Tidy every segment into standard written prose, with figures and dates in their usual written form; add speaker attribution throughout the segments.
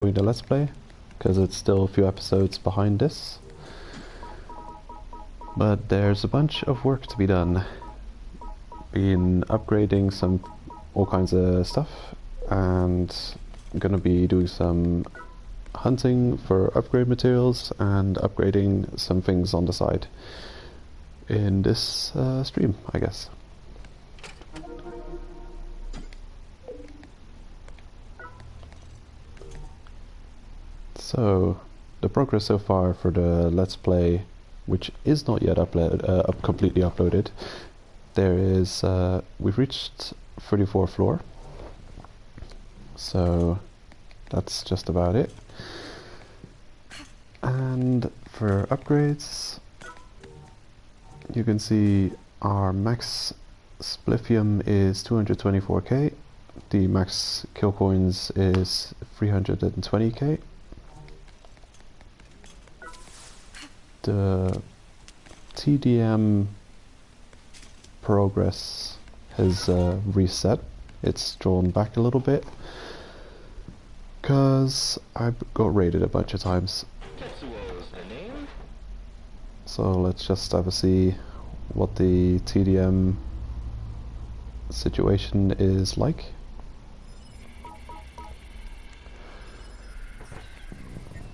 Speaker 1: doing the Let's Play, because it's still a few episodes behind this. But there's a bunch of work to be done. Been upgrading all kinds of stuff, and I'm gonna be doing some hunting for upgrade materials and upgrading some things on the side in this stream, I guess. So, the progress so far for the Let's Play, which is not yet completely uploaded, there is, we've reached 34th floor, so that's just about it. And for upgrades, you can see our max spliffium is 224k, the max kill coins is 320k. The TDM progress has reset. It's drawn back a little bit because I got raided a bunch of times. So let's just have a see what the TDM situation is like.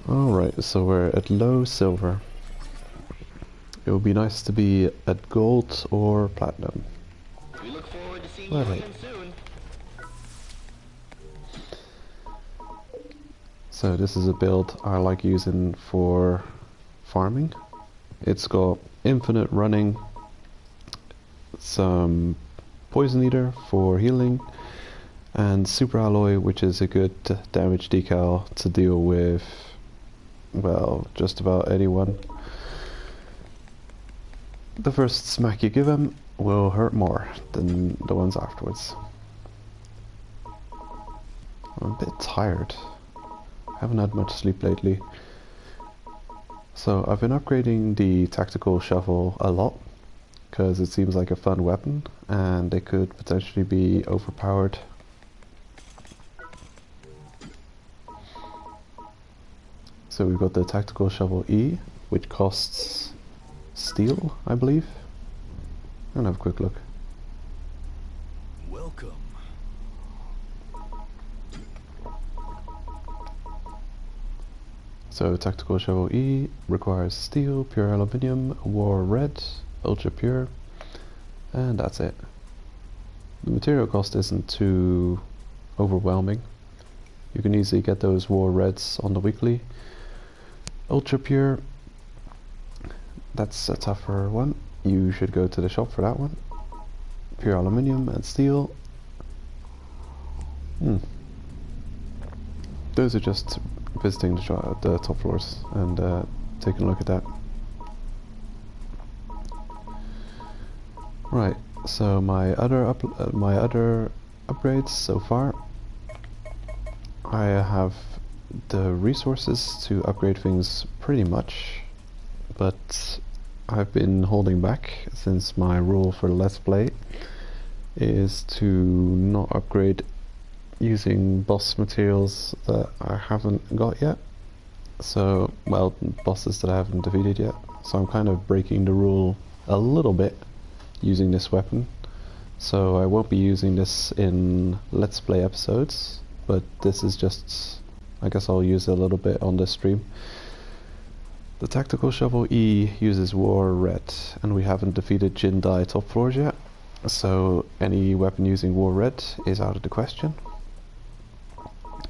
Speaker 1: Alright, so we're at low silver. It would be nice to be at gold or platinum.
Speaker 2: We look forward to seeing you again soon.
Speaker 1: So this is a build I like using for farming. It's got infinite running, some poison eater for healing, and super alloy, which is a good damage decal to deal with, well, just about anyone. The first smack you give him will hurt more than the ones afterwards. I'm a bit tired. Haven't had much sleep lately. So I've been upgrading the tactical shovel a lot, because it seems like a fun weapon and it could potentially be overpowered. So we've got the tactical shovel E, which costs steel, I believe. I'll have a quick look.
Speaker 2: Welcome.
Speaker 1: So tactical shovel E requires steel, pure aluminium, war red, ultra pure, and that's it. The material cost isn't too overwhelming. You can easily get those war reds on the weekly. Ultra pure, that's a tougher one. You should go to the shop for that one. Pure aluminium and steel. Those are just visiting the top floors and taking a look at that. Right, so my other upgrades so far, I have the resources to upgrade things pretty much, but I've been holding back since my rule for Let's Play is to not upgrade using boss materials that I haven't got yet. So, well, bosses that I haven't defeated yet. So I'm kind of breaking the rule a little bit using this weapon. So I won't be using this in Let's Play episodes, but this is just, I guess I'll use it a little bit on this stream. The tactical shovel E uses war red, and we haven't defeated Jindai top floors yet, so any weapon using war red is out of the question.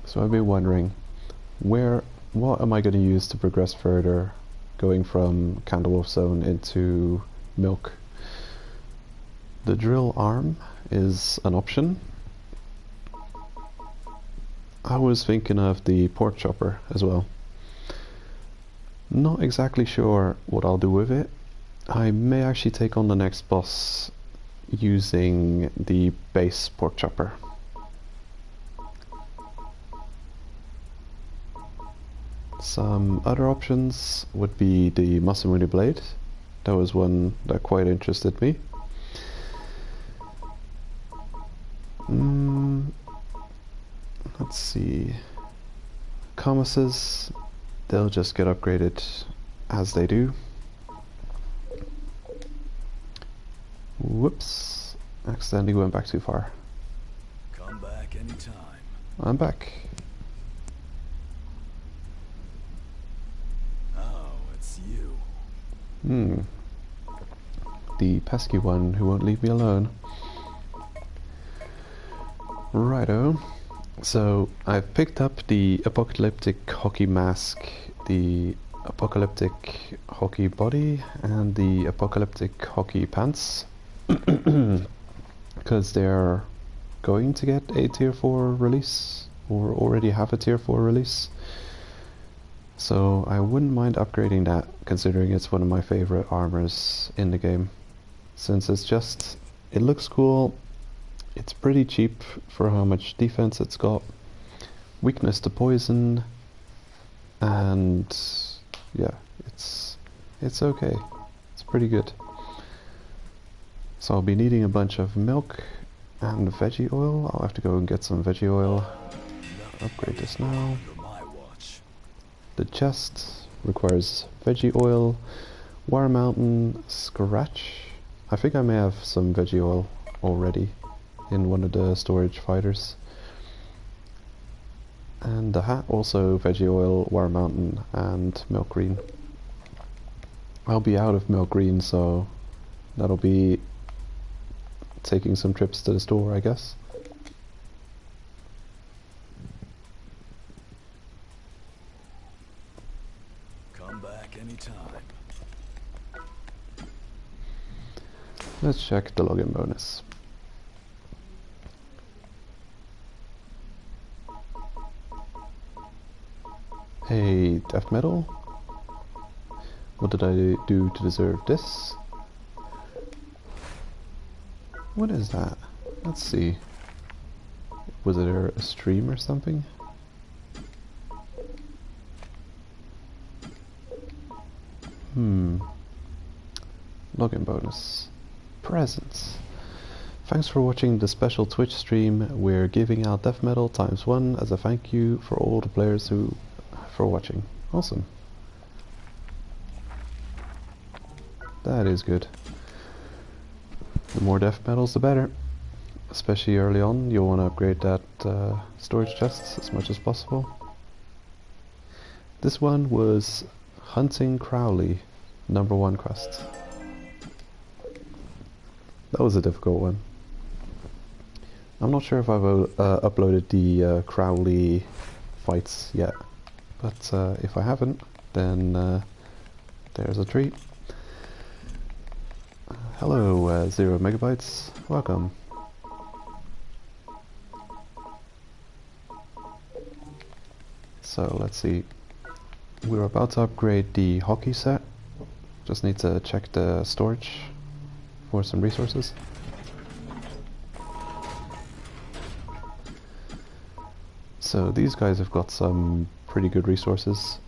Speaker 1: So I've been wondering, what am I going to use to progress further, going from Candlewolf Zone into Milk? The drill arm is an option. I was thinking of the pork chopper as well. Not exactly sure what I'll do with it. I may actually take on the next boss using the base pork chopper. Some other options would be the Masamune blade. That was one that quite interested me. Let's see. commises, they'll just get upgraded as they do. Whoops, accidentally went back too far.
Speaker 3: Come back anytime.
Speaker 1: I'm back.
Speaker 3: Oh, it's you.
Speaker 1: The pesky one who won't leave me alone. Righto. So I've picked up the apocalyptic hockey mask, the apocalyptic hockey body, and the apocalyptic hockey pants. Because they're going to get a tier 4 release, or already have a tier 4 release. So I wouldn't mind upgrading that, considering it's one of my favorite armors in the game. Since it looks cool, it's pretty cheap for how much defense it's got, weakness to poison, and yeah, it's okay. It's pretty good. So I'll be needing a bunch of milk and veggie oil. I'll have to go and get some veggie oil. Upgrade this now. The chest requires veggie oil, War Mountain, Scratch. I think I may have some veggie oil already in one of the storage fighters. And the hat, also veggie oil, War Mountain, and milk green. I'll be out of milk green, so that'll be taking some trips to the store, I guess.
Speaker 3: Come back anytime.
Speaker 1: Let's check the login bonus. Hey, death metal. What did I do to deserve this? What is that? Let's see. Was it a stream or something? Login bonus. Presents. Thanks for watching the special Twitch stream. We're giving out death metal ×1 as a thank you for all the players for watching. Awesome. That is good. The more death metals the better. Especially early on, you'll want to upgrade that storage chests as much as possible. This one was Hunting Crowley, #1 quest. That was a difficult one. I'm not sure if I've uploaded the Crowley fights yet, but if I haven't, then there's a treat. Hello, 0 megabytes. Welcome. So let's see. We're about to upgrade the hockey set. Just need to check the storage for some resources. So these guys have got some pretty good resources.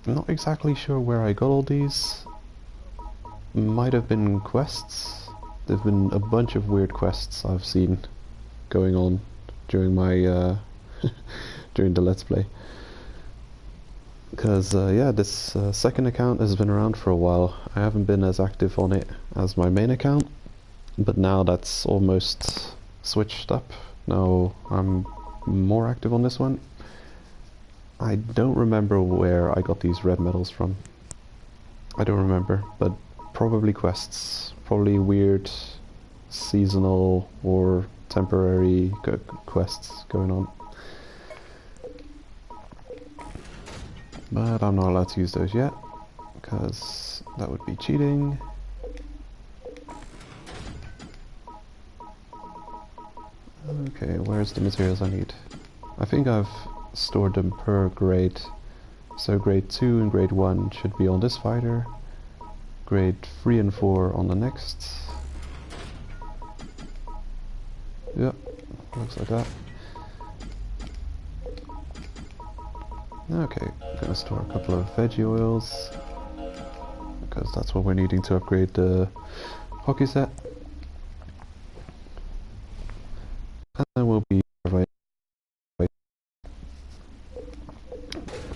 Speaker 1: I'm not exactly sure where I got all these. Might have been quests. There've been a bunch of weird quests I've seen going on during my during the Let's Play. Because yeah, this second account has been around for a while. I haven't been as active on it as my main account, but now that's almost switched up. Now I'm more active on this one. I don't remember where I got these red medals from. I don't remember, but probably quests. Probably weird seasonal or temporary quests going on. But I'm not allowed to use those yet, because that would be cheating. Okay, where's the materials I need? I think I've stored them per grade. So grade 2 and grade 1 should be on this fighter. Grade 3 and 4 on the next. Yep, looks like that. Okay, I'm gonna store a couple of veggie oils, because that's what we're needing to upgrade the hockey set. And then we'll be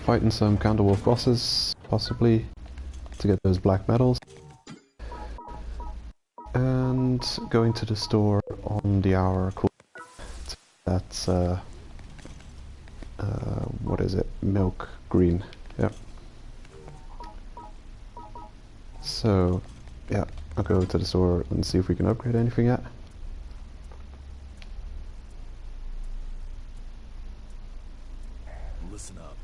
Speaker 1: fighting some Counterwolf bosses, possibly, to get those black medals. And going to the store on the hour. Cool. That's what is it? Milk green. Yep. So, yeah, I'll go to the store and see if we can upgrade anything yet.
Speaker 3: Listen up.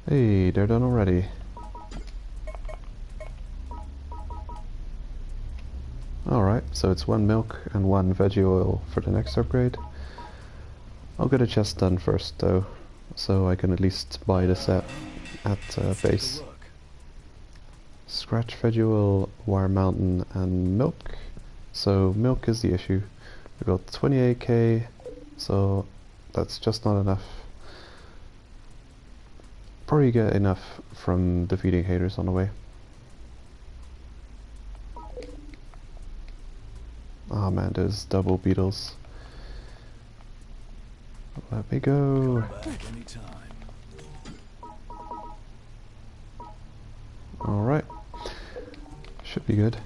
Speaker 1: Hey, they're done already. Alright, so it's 1 milk and 1 veggie oil for the next upgrade. I'll get a chest done first though, so I can at least buy the set at base. Scratch, veggie oil, wire mountain and milk. So milk is the issue. We got 28k, so that's just not enough. Probably get enough from defeating haters on the way. Oh man, there's double beetles. Let me go. Alright. Should be good.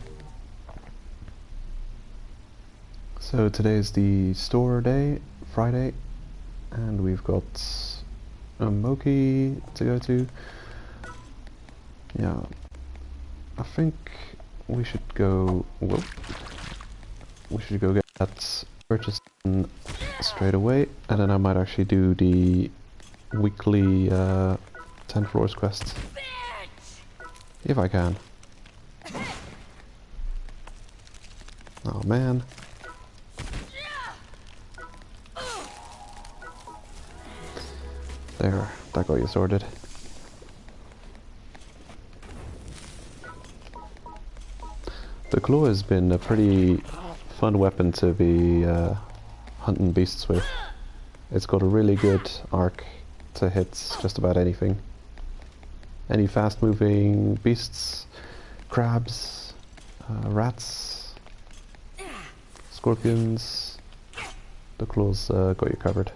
Speaker 1: So today's the store day, Friday, and we've got a Moki to go to. Yeah. I think we should go... Whoop. We should go get that purchased straight away, and then I might actually do the weekly 10 floors quest. If I can. Oh man. There, that got you sorted. The claw has been a pretty fun weapon to be hunting beasts with. It's got a really good arc to hit just about anything. Any fast moving beasts, crabs, rats, scorpions, the claws got you covered.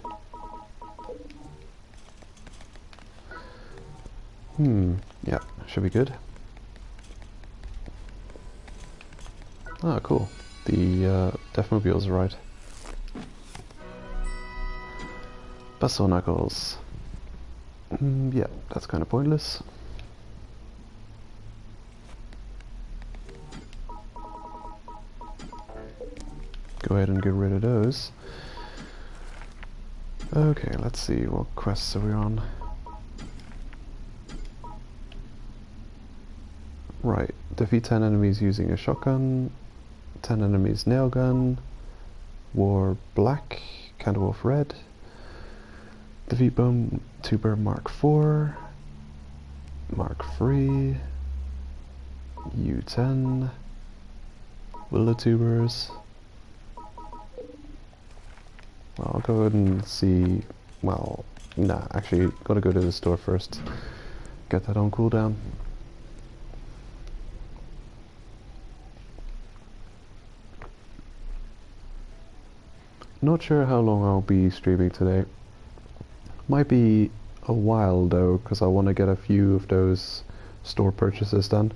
Speaker 1: Yeah, should be good. Ah, cool. The Deathmobile's right. Bustle Knuckles. Yeah, that's kind of pointless. Go ahead and get rid of those. Okay, let's see, what quests are we on? Right, defeat 10 enemies using a shotgun, 10 enemies nail gun, war black, Counterwolf red, defeat bone tuber Mark 4, Mark 3, U10, willow tubers. Well, I'll go ahead and see, well, nah, actually, gotta go to the store first, get that on cooldown. Not sure how long I'll be streaming today. Might be a while though, because I want to get a few of those store purchases done.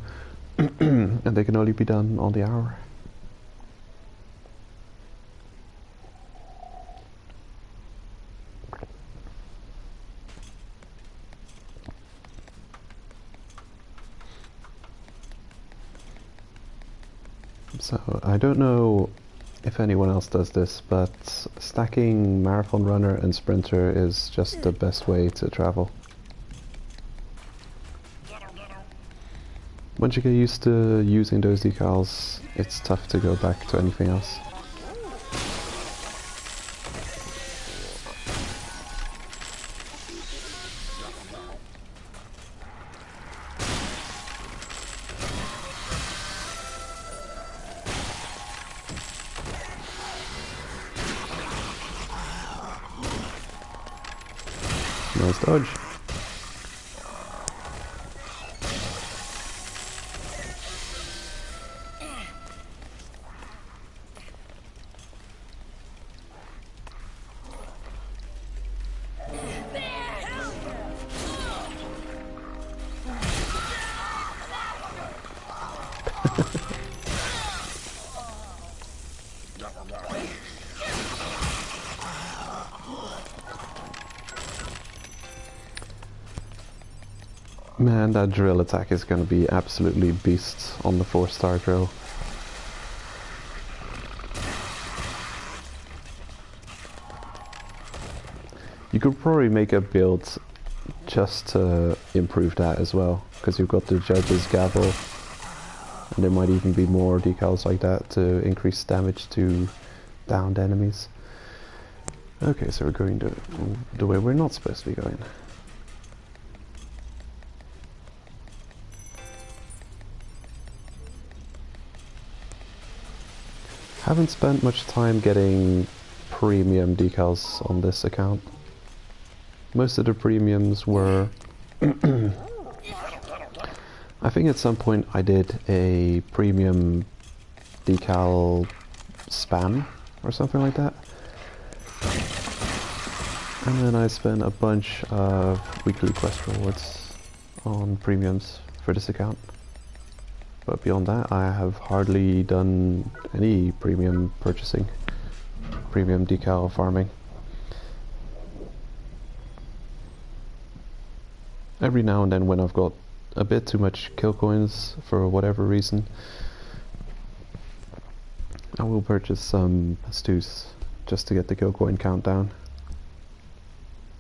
Speaker 1: And they can only be done on the hour. So, I don't know if anyone else does this, but stacking Marathon Runner and Sprinter is just the best way to travel. Once you get used to using those decals, it's tough to go back to anything else. Nice dodge. Man, that drill attack is going to be absolutely beast on the 4-star drill. You could probably make a build just to improve that as well, because you've got the judge's gavel, and there might even be more decals like that to increase damage to downed enemies. Okay, so we're going the way we're not supposed to be going. Haven't spent much time getting premium decals on this account. Most of the premiums were... I think at some point I did a premium decal spam or something like that. And then I spent a bunch of weekly quest rewards on premiums for this account. But beyond that, I have hardly done any premium purchasing, premium decal farming. Every now and then when I've got a bit too much kill coins for whatever reason, I will purchase some stews just to get the kill coin count down.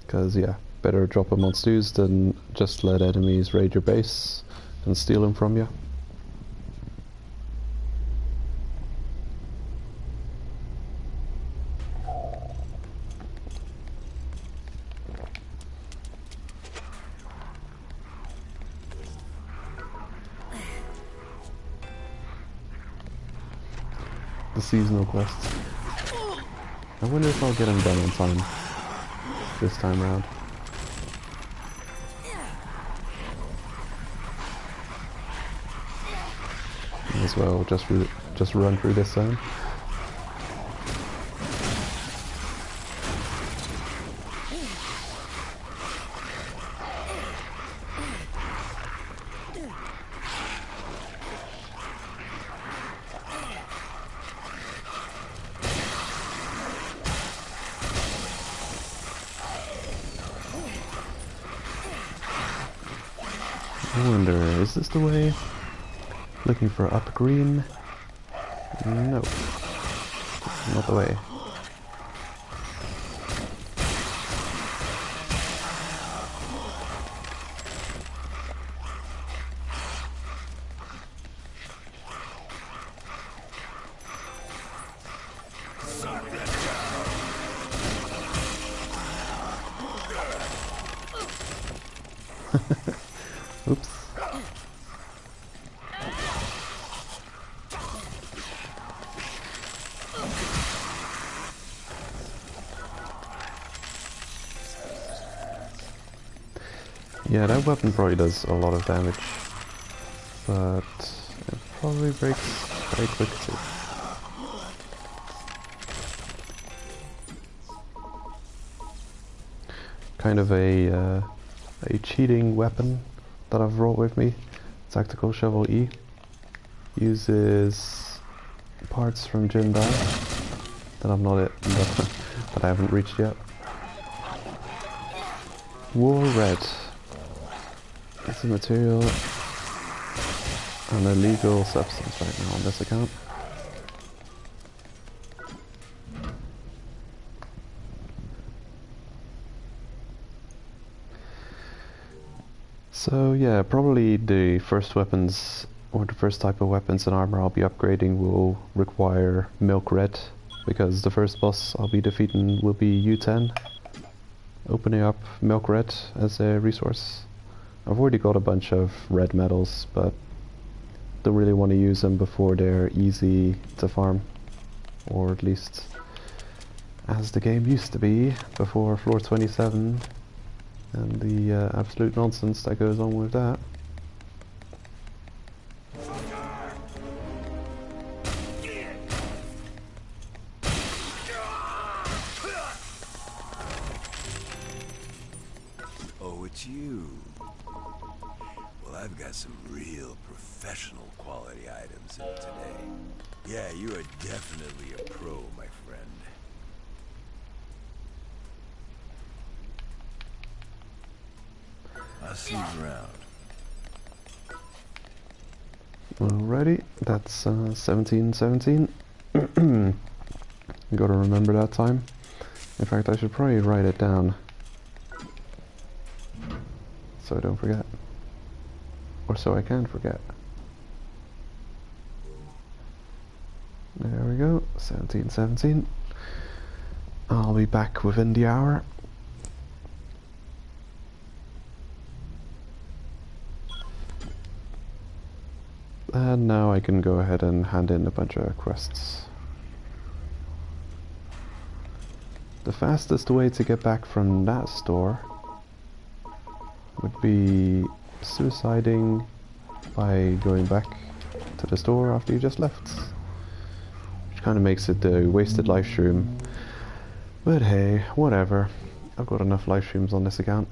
Speaker 1: Because yeah, better drop them on stews than just let enemies raid your base and steal them from you. The seasonal quests. I wonder if I'll get them done on time this time round. May as well just run through this zone. I wonder, is this the way? Looking for up green? No. Not the way. Oops. Yeah, that weapon probably does a lot of damage, but it probably breaks very quick too. Kind of a cheating weapon that I've brought with me. Tactical Shovel E. Uses parts from Jindai that I'm not that I haven't reached yet. War Red. It's a material, an illegal substance right now on this account. So yeah, probably the first weapons, or the first type of weapons and armor I'll be upgrading will require Milk Red, because the first boss I'll be defeating will be U10, opening up Milk Red as a resource. I've already got a bunch of red medals, but don't really want to use them before they're easy to farm, or at least as the game used to be before floor 27 and the absolute nonsense that goes on with that.
Speaker 3: Oh, it's you. Well, I've got some real professional quality items in today. Yeah, you are definitely a pro, my friend. I'll see you around.
Speaker 1: Alrighty, that's 1717. You gotta remember that time. In fact, I should probably write it down so I don't forget. Or so I can forget. There we go, 1717. I'll be back within the hour. And now I can go ahead and hand in a bunch of quests. The fastest way to get back from that store would be suiciding by going back to the store after you just left. Which kind of makes it a wasted live stream. But hey, whatever. I've got enough live streams on this account.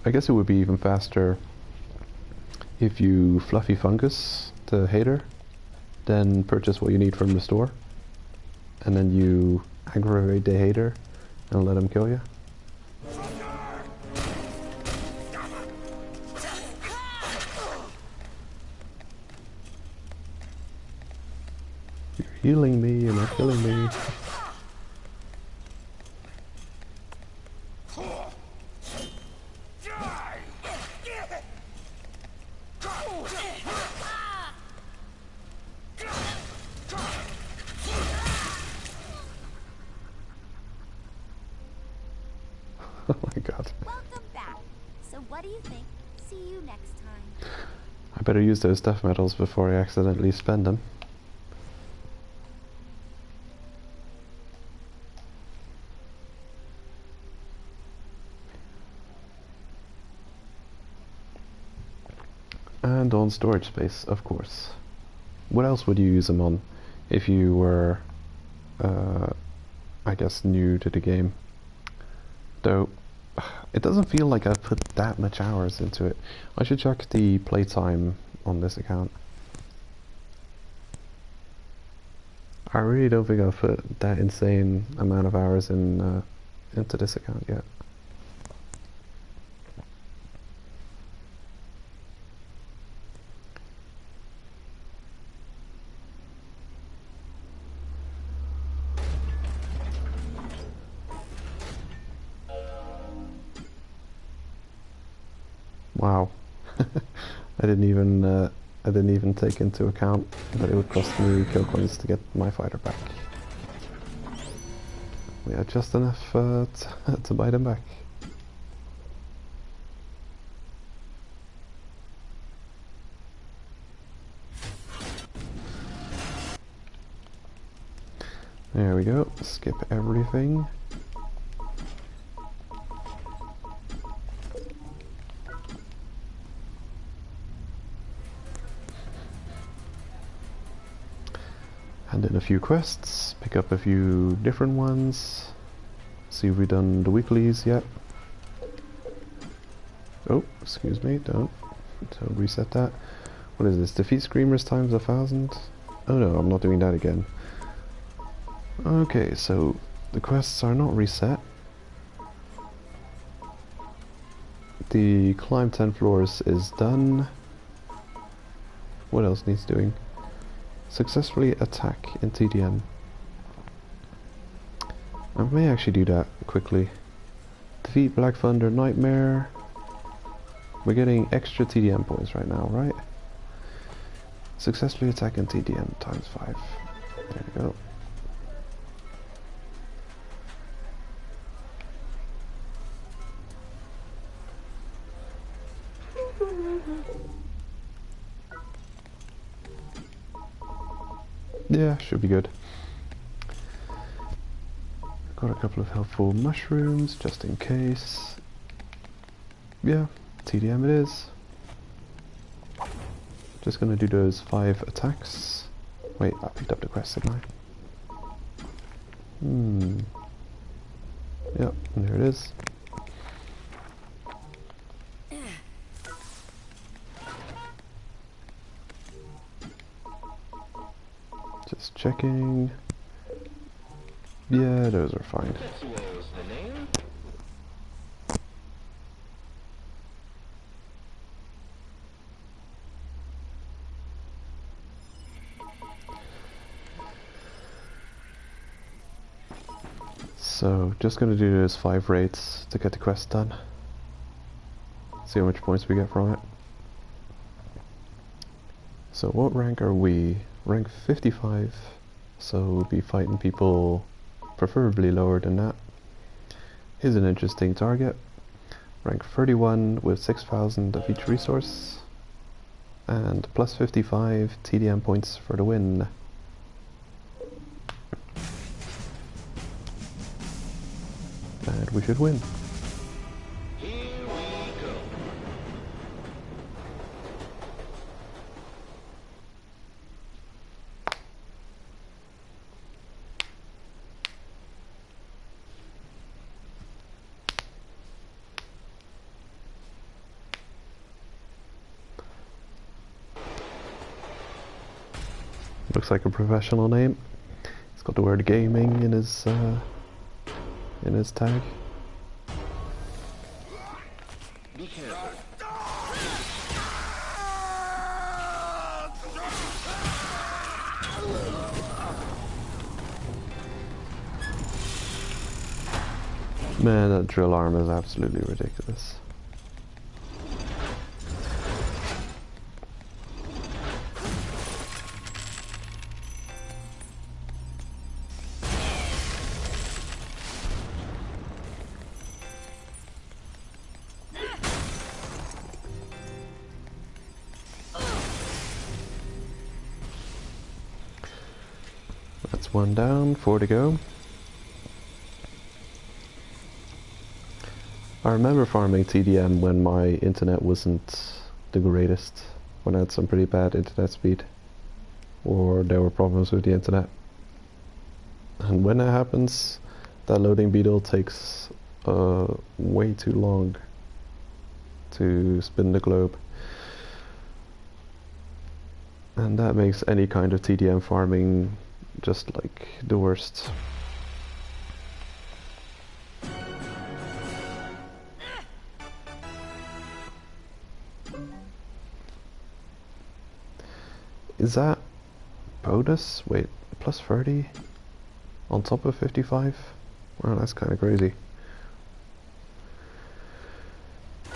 Speaker 1: I guess it would be even faster if you fluffy fungus the hater, then purchase what you need from the store, and then you aggravate the hater and let him kill you. You're healing me, you're not killing me. Oh my god.
Speaker 4: Welcome back. So what do you think? See you next time.
Speaker 1: I better use those death medals before I accidentally spend them. And on storage space, of course. What else would you use them on if you were, I guess, new to the game? Though, it doesn't feel like I've put that much hours into it. I should check the playtime on this account. I really don't think I've put that insane amount of hours in into this account yet. Wow, I didn't even take into account that it would cost me kill coins to get my fighter back. We had just enough to buy them back. There we go. Skip everything. Hand in a few quests, pick up a few different ones, see if we've done the weeklies yet. Oh, excuse me, don't reset that. What is this? Defeat Screamers times 1,000? Oh no, I'm not doing that again. Okay, so the quests are not reset. The climb 10 floors is done. What else needs doing? Successfully attack in TDM. I may actually do that quickly. Defeat Black Thunder Nightmare. We're getting extra TDM points right now, right? Successfully attack in TDM times 5. There we go. Yeah, should be good. Got a couple of helpful mushrooms, just in case. Yeah, TDM it is. Just gonna do those 5 attacks. Wait, I picked up the quest, didn't I? Yep, and there it is. Just checking. Yeah, those are fine. So, just gonna do those 5 raids to get the quest done. See how much points we get from it. So, what rank are we? Rank 55. So, we'll be fighting people preferably lower than that. Here's an interesting target. Rank 31 with 6,000 of each resource. And plus 55 TDM points for the win. And we should win.
Speaker 2: Here we go.
Speaker 1: Looks like a professional name. It's got the word gaming in his tag.
Speaker 2: Be careful.
Speaker 1: Man, that drill arm is absolutely ridiculous. That's 1 down, 4 to go. I remember farming TDM when my internet wasn't the greatest, when I had some pretty bad internet speed, or there were problems with the internet. And when that happens, that loading beetle takes way too long to spin the globe. And that makes any kind of TDM farming just like the worst. Is that bonus? Wait, plus 30 on top of 55? Wow, that's kind of crazy.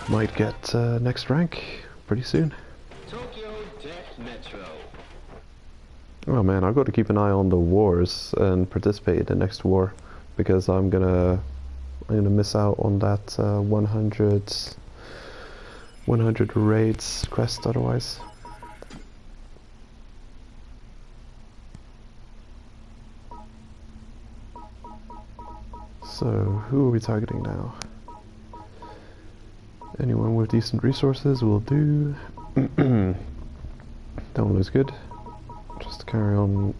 Speaker 1: Might get next rank pretty soon.
Speaker 2: Tokyo Death Metro.
Speaker 1: Oh man, I've got to keep an eye on the wars and participate in the next war, because I'm gonna miss out on that 100 raids quest otherwise. So, who are we targeting now? Anyone with decent resources will do. That one looks good. Just carry on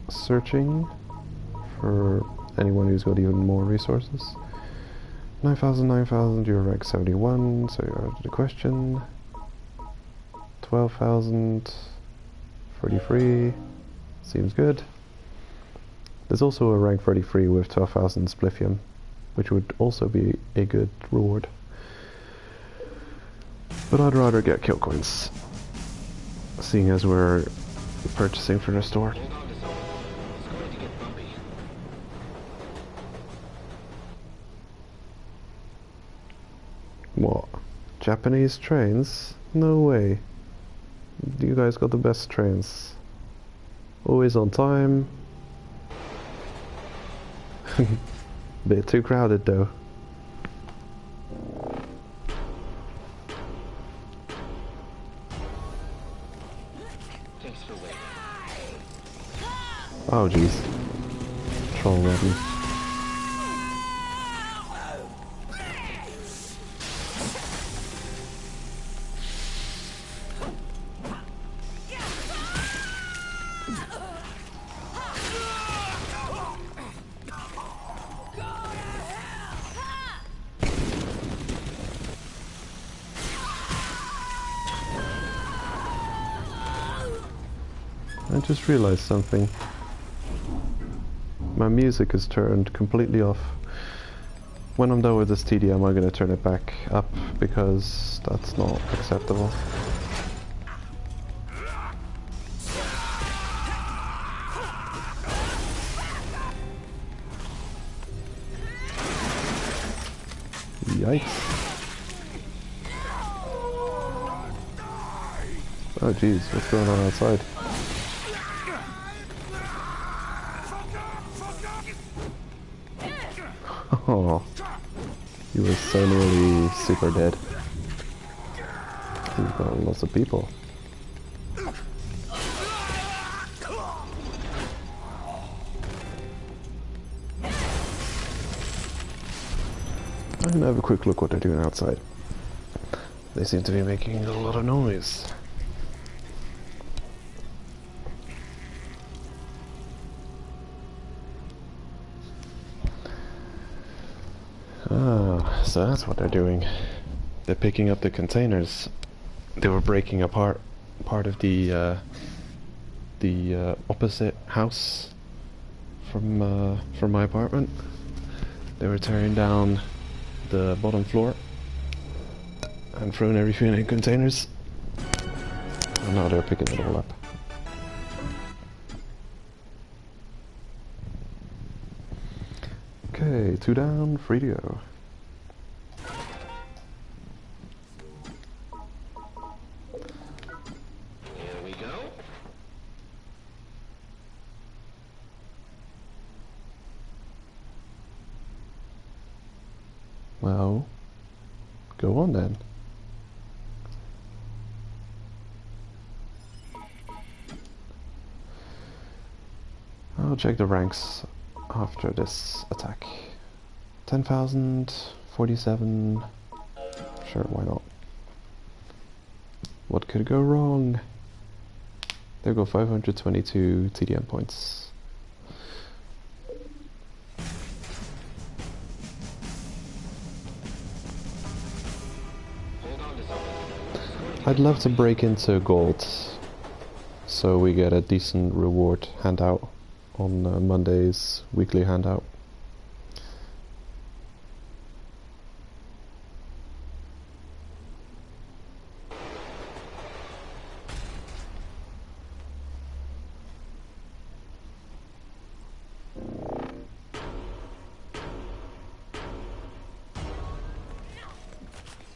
Speaker 1: searching for anyone who's got even more resources. 9,000, you're rank 71, so you're out of the question. 12,000, 33, seems good. There's also a rank 33 with 12,000 spliffium, which would also be a good reward. But I'd rather get kill coins, seeing as we're purchasing from the store.
Speaker 2: Hold on to something. It's going to get bumpy.
Speaker 1: What? Japanese trains? No way. You guys got the best trains. Always on time. Bit too crowded though.
Speaker 2: Thanks for waiting.
Speaker 1: Oh jeez. Troll weapon. I just realized something. My music is turned completely off. When I'm done with this TDM, I'm gonna turn it back up because that's not acceptable. Yikes. Oh jeez, what's going on outside? Oh, he was so nearly super dead. We've got lots of people. I'm gonna have a quick look what they're doing outside. They seem to be making a lot of noise. Ah, so that's what they're doing. They're picking up the containers. They were breaking apart part of the opposite house from my apartment. They were tearing down the bottom floor and throwing everything in containers. And now they're picking it all up. Okay, 2 down, 3 to go.
Speaker 2: Here we go.
Speaker 1: Well, go on then. I'll check the ranks after this attack. 10,000, 47. Sure, why not? What could go wrong? There go 522 TDM points.
Speaker 2: Hold on to something.
Speaker 1: I'd love to break into gold, so we get a decent reward handout on Monday's weekly handout.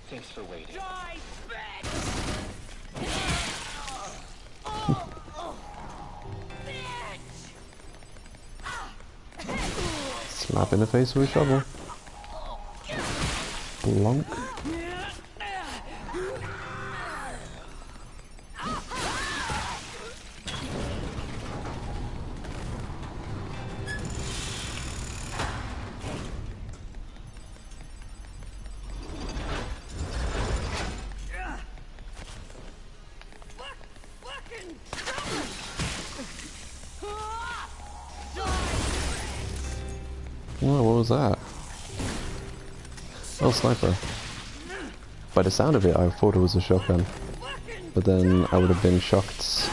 Speaker 2: Thanks for waiting.
Speaker 1: Slap in the face with a shovel. Blonk. Whoa, what was that? Oh, sniper. By the sound of it, I thought it was a shotgun. But then I would have been shocked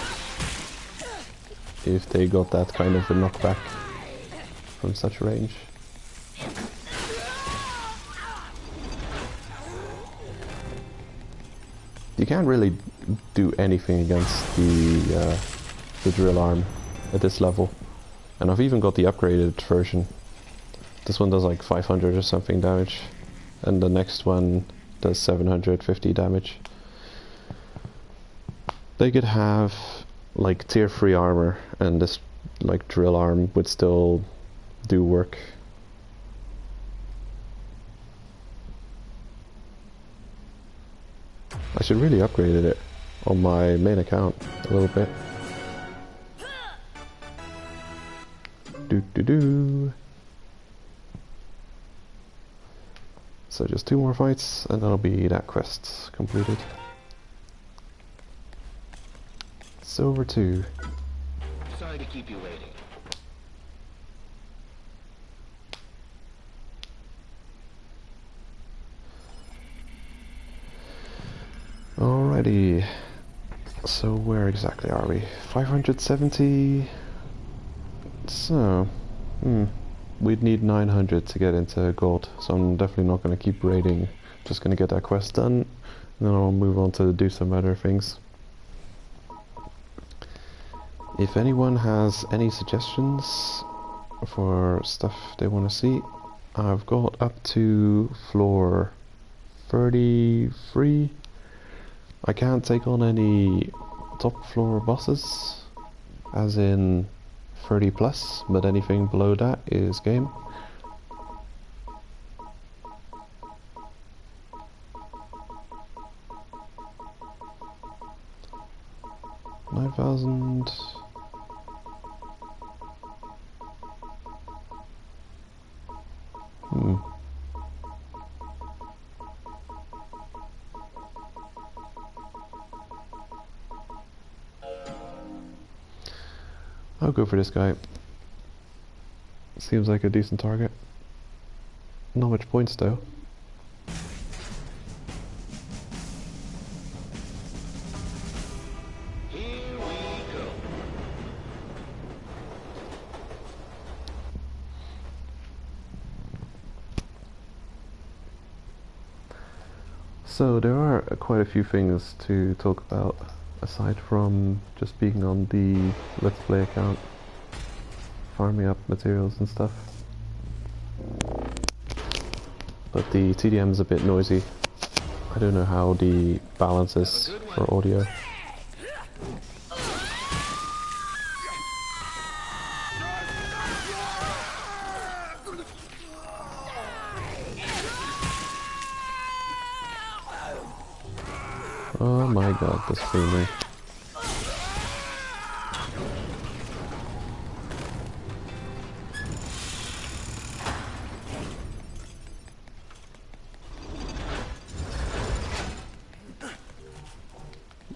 Speaker 1: if they got that kind of a knockback from such range. You can't really do anything against the drill arm at this level. And I've even got the upgraded version. This one does like 500 or something damage, and the next one does 750 damage. They could have like tier 3 armor, and this like drill arm would still do work. I should really upgrade it on my main account a little bit. Do. So just 2 more fights and that'll be that quest completed. Silver 2.
Speaker 2: Sorry to keep you waiting.
Speaker 1: Alrighty. So where exactly are we? 570. So, we'd need 900 to get into gold. So I'm definitely not going to keep raiding. Just going to get that quest done, and then I'll move on to do some other things. If anyone has any suggestions for stuff they want to see, I've got up to floor 33. I can't take on any top floor bosses, as in 30 plus, but anything below that is game. $9,000. I'll go for this guy. Seems like a decent target. Not much points though.
Speaker 2: Here we go.
Speaker 1: So there are quite a few things to talk about aside from just being on the Let's Play account, farming up materials and stuff. But the TDM is a bit noisy. I don't know how the balance is for audio. Oh my god, the screaming.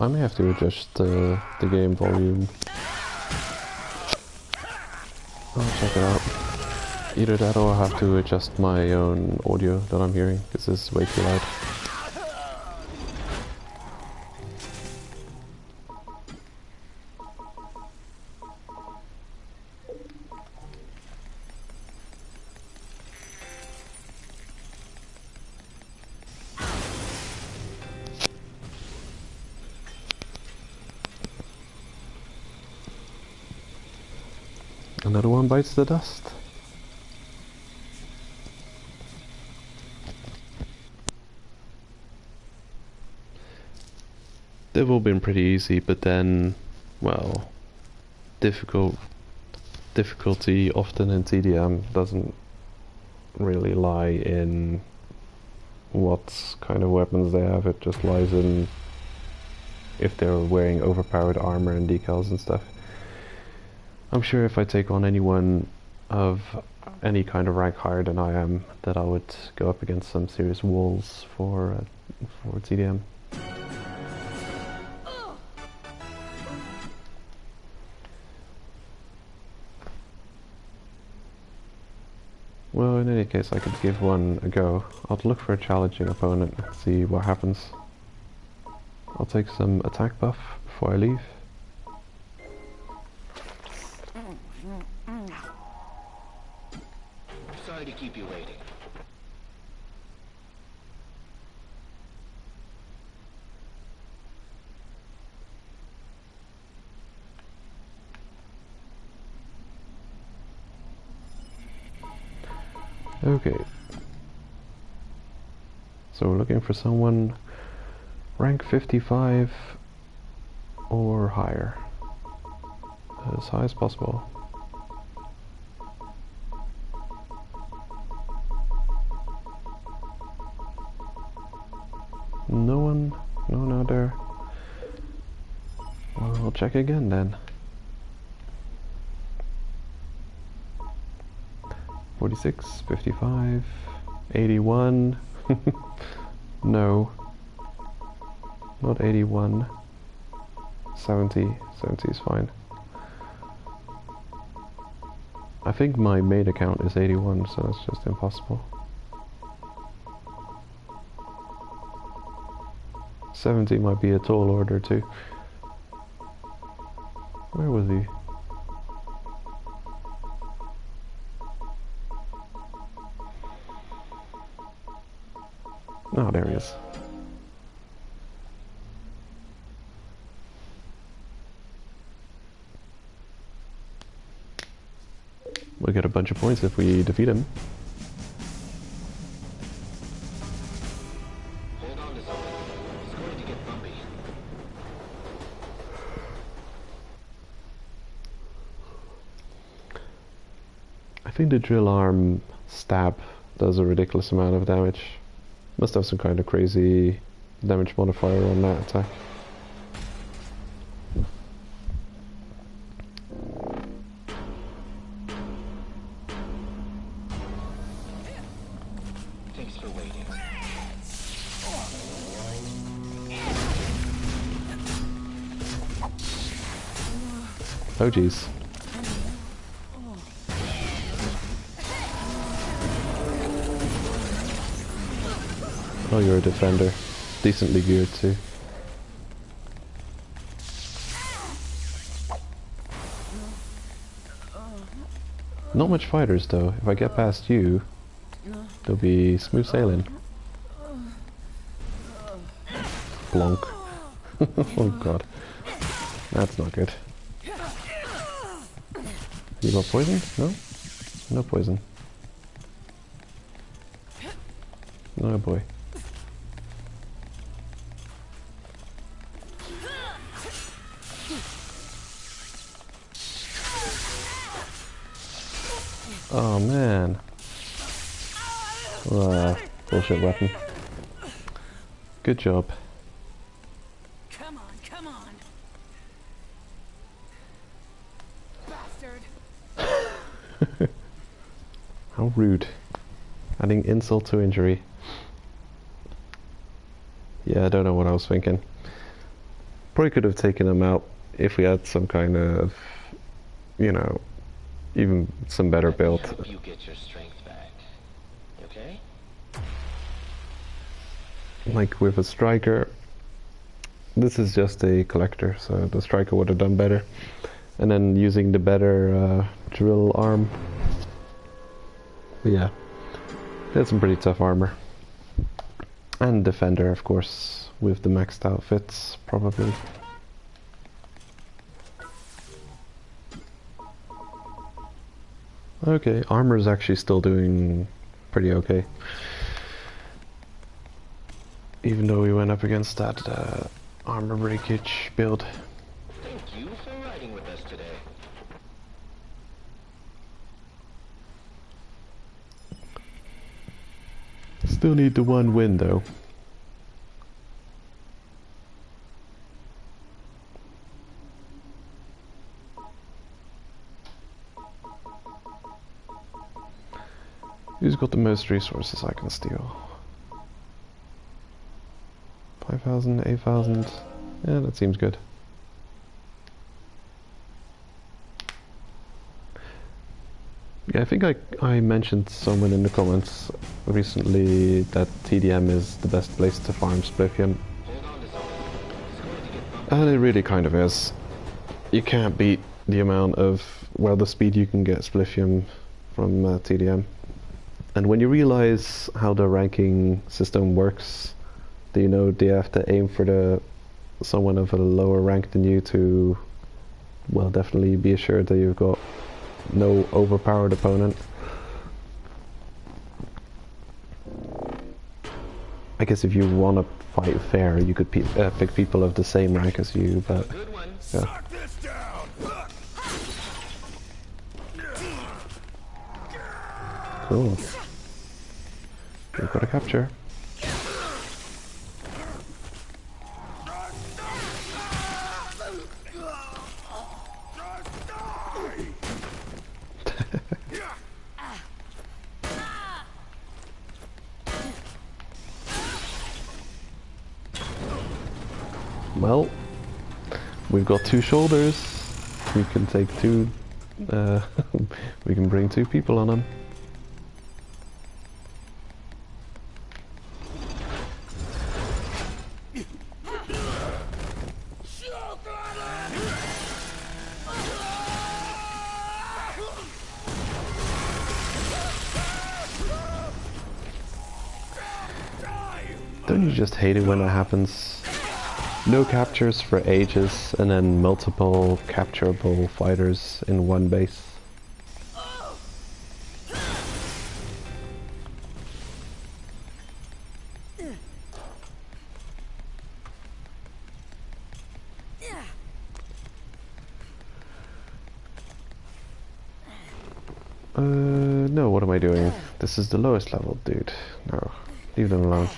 Speaker 1: I may have to adjust the game volume. I'll check it out. Either that or I'll have to adjust my own audio that I'm hearing, because it's way too loud. Another one bites the dust. They've all been pretty easy, but then, well, difficulty often in TDM doesn't really lie in what kind of weapons they have. It just lies in if they're wearing overpowered armor and decals and stuff. I'm sure if I take on anyone of any kind of rank higher than I am, that I would go up against some serious walls for TDM. Well, in any case, I could give one a go. I'll look for a challenging opponent and see what happens. I'll take some attack buff before I leave.
Speaker 2: Sorry to keep you waiting.
Speaker 1: Okay. So we're looking for someone rank 55 or higher. As high as possible. No one? No one out there? Well, I'll check again then. 46, 55, 81. No. Not 81. 70. 70 is fine. I think my main account is 81, so that's just impossible. 70 might be a tall order too. Where was he? Oh, there he is. We'll get a bunch of points if we defeat him.
Speaker 2: Hold on to something. It's going to get bumpy.
Speaker 1: I think the drill arm stab does a ridiculous amount of damage. Must have some kind of crazy damage modifier on that attack.
Speaker 2: Thanks for waiting.
Speaker 1: Oh jeez. Oh, you're a defender. Decently geared too. Not much fighters though. If I get past you, there'll be smooth sailing. Blonk. Oh god. That's not good. You got poison? No? No poison. Oh boy. Oh man. Bullshit weapon. Good job.
Speaker 5: Come on, come on. Bastard.
Speaker 1: How rude. Adding insult to injury. Yeah, I don't know what I was thinking. Probably could have taken him out if we had some kind of, you know, even some better build.
Speaker 2: Help you get your strength back. Okay?
Speaker 1: Like with a striker, this is just a collector, so the striker would have done better. And then using the better drill arm. But yeah, that's some pretty tough armor. And defender, of course, with the maxed outfits, probably. Okay, armor is actually still doing pretty okay. Even though we went up against that armor breakage build.
Speaker 2: Thank you for riding with us today.
Speaker 1: Still need the one win though. Who's got the most resources I can steal? 5,000, 8,000. Yeah, that seems good. Yeah, I think I mentioned someone in the comments recently that TDM is the best place to farm Splithium.
Speaker 2: Hold on to something. It's going to get bumpy.
Speaker 1: And it really kind of is. You can't beat the amount of, well, the speed you can get Splithium from TDM. And when you realize how the ranking system works, do you know you have to aim for someone of a lower rank than you to, well, definitely be assured that you've got no overpowered opponent. I guess if you want to fight fair, you could pick people of the same rank as you, but
Speaker 2: Good one.
Speaker 1: yeah.
Speaker 3: Knock this down.
Speaker 1: Cool. We've got a capture. Well, we've got two shoulders. We can take two. We can bring two people on them. Don't you just hate it when that happens? No captures for ages, and then multiple capturable fighters in one base. No, what am I doing? This is the lowest level, dude. No, leave them alone.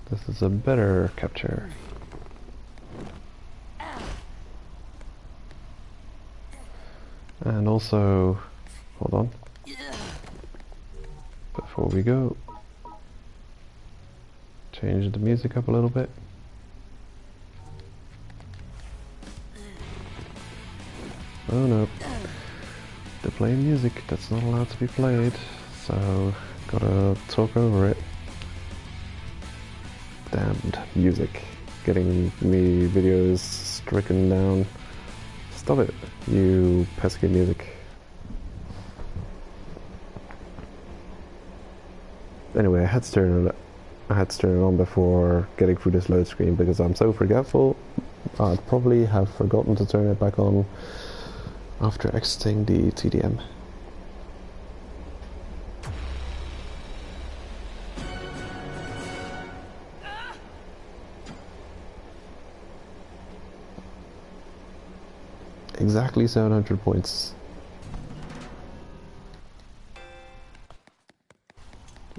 Speaker 1: This is a better capture. And also, hold on. Before we go, change the music up a little bit. Oh no. They're playing music that's not allowed to be played, so gotta talk over it. Damned music. Getting me videos stricken down. Stop it, you pesky music. Anyway, I had to turn it on before getting through this load screen because I'm so forgetful. I'd probably have forgotten to turn it back on after exiting the TDM. Exactly 700 points.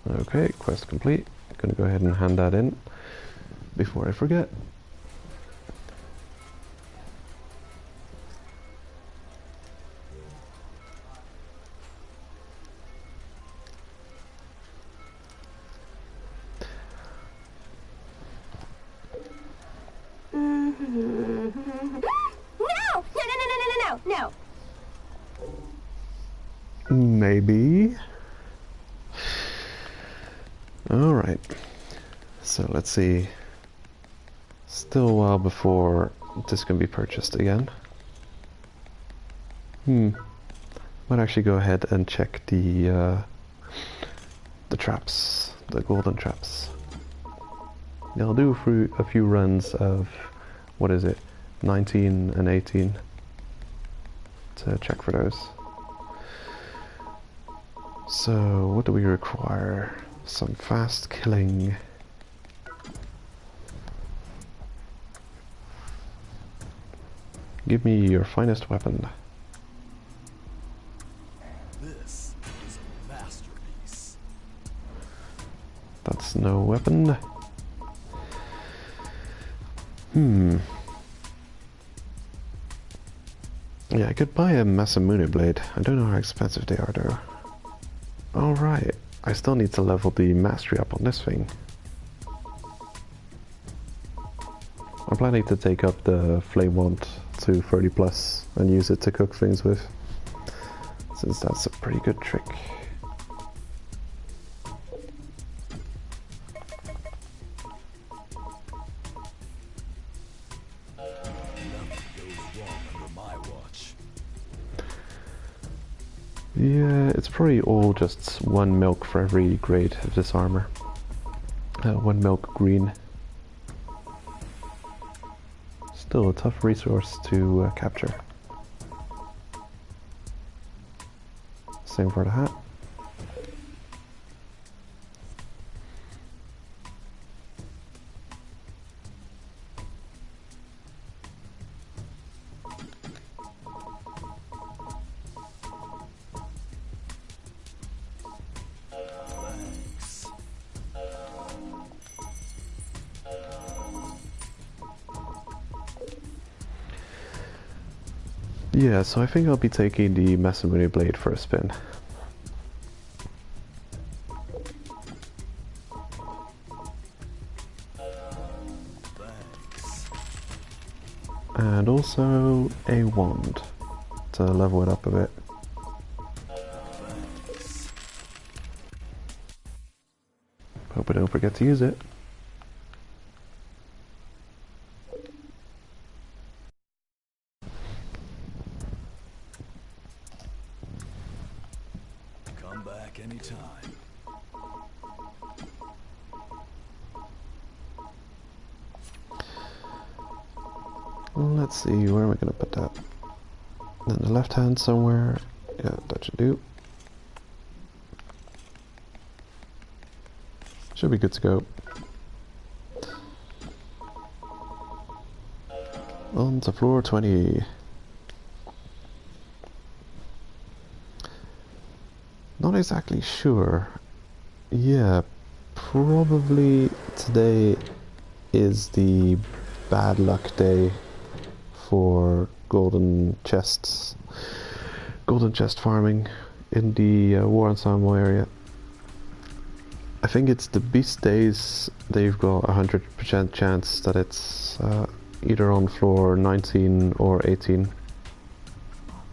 Speaker 1: Okay, quest complete. Gonna go ahead and hand that in before I forget.
Speaker 4: No!
Speaker 1: Maybe. Alright. So let's see. Still a while before this can be purchased again. Might actually go ahead and check the traps, the golden traps. Yeah, I'll do a few runs of, what is it, 19 and 18 to check for those. So, what do we require? Some fast killing. Give me your finest weapon.
Speaker 3: This is a masterpiece.
Speaker 1: That's no weapon. Yeah, I could buy a Masamune blade. I don't know how expensive they are though. Alright, I still need to level the mastery up on this thing. I'm planning to take up the flame wand to 30 plus and use it to cook things with, since that's a pretty good trick. Yeah, it's probably all just 1 milk for every grade of this armor. 1 milk green. Still a tough resource to capture. Same for the hat. Yeah, so I think I'll be taking the Masamune blade for a spin. And also a wand to level it up a bit. Hope I don't forget to use it.
Speaker 3: Come back anytime.
Speaker 1: Let's see, where am I gonna put that? In the left hand somewhere. Yeah, that should do. Should be good to go. On to floor 20. Not exactly sure. Yeah, probably today is the bad luck day for golden chest farming in the War on Samo area. I think it's the beast days. They've got 100% chance that it's either on floor 19 or 18.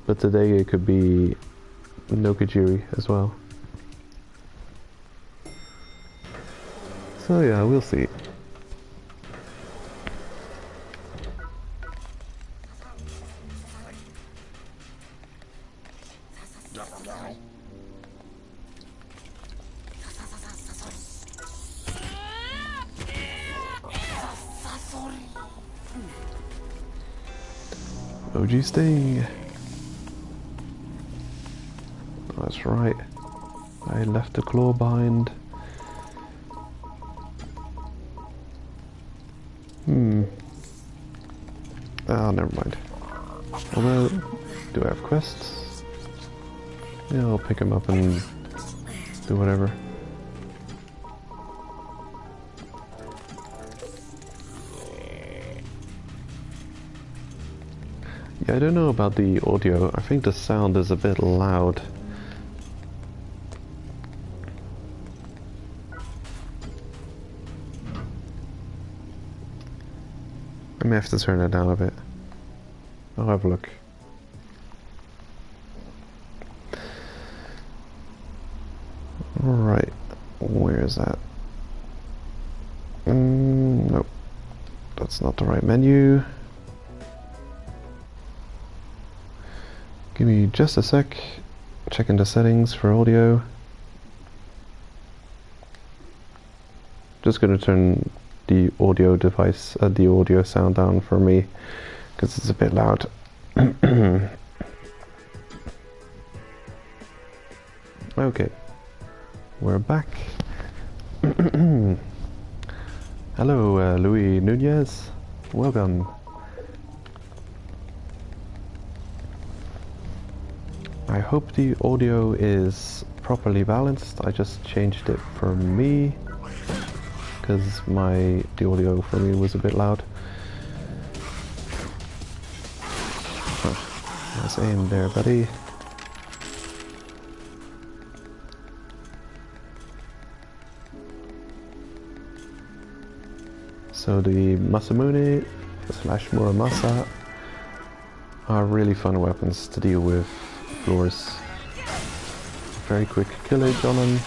Speaker 1: But today it could be Nokajiri as well. So yeah, we'll see. OG Sting. That's right. I left the claw behind. Oh, never mind. Although, do I have quests? Yeah, I'll pick them up and do whatever. Yeah, I don't know about the audio. I think the sound is a bit loud. I may have to turn it down a bit. I'll have a look. Alright, where is that? Nope, that's not the right menu. Give me just a sec. Checking the settings for audio. Just gonna turn the audio device, the audio sound down for me, because it's a bit loud. Okay, we're back. Hello, Louis Nunez. Welcome. I hope the audio is properly balanced. I just changed it for me because the audio for me was a bit loud. Nice aim there, buddy. So the Masamune / Muramasa are really fun weapons to deal with floors. Very quick killage on them.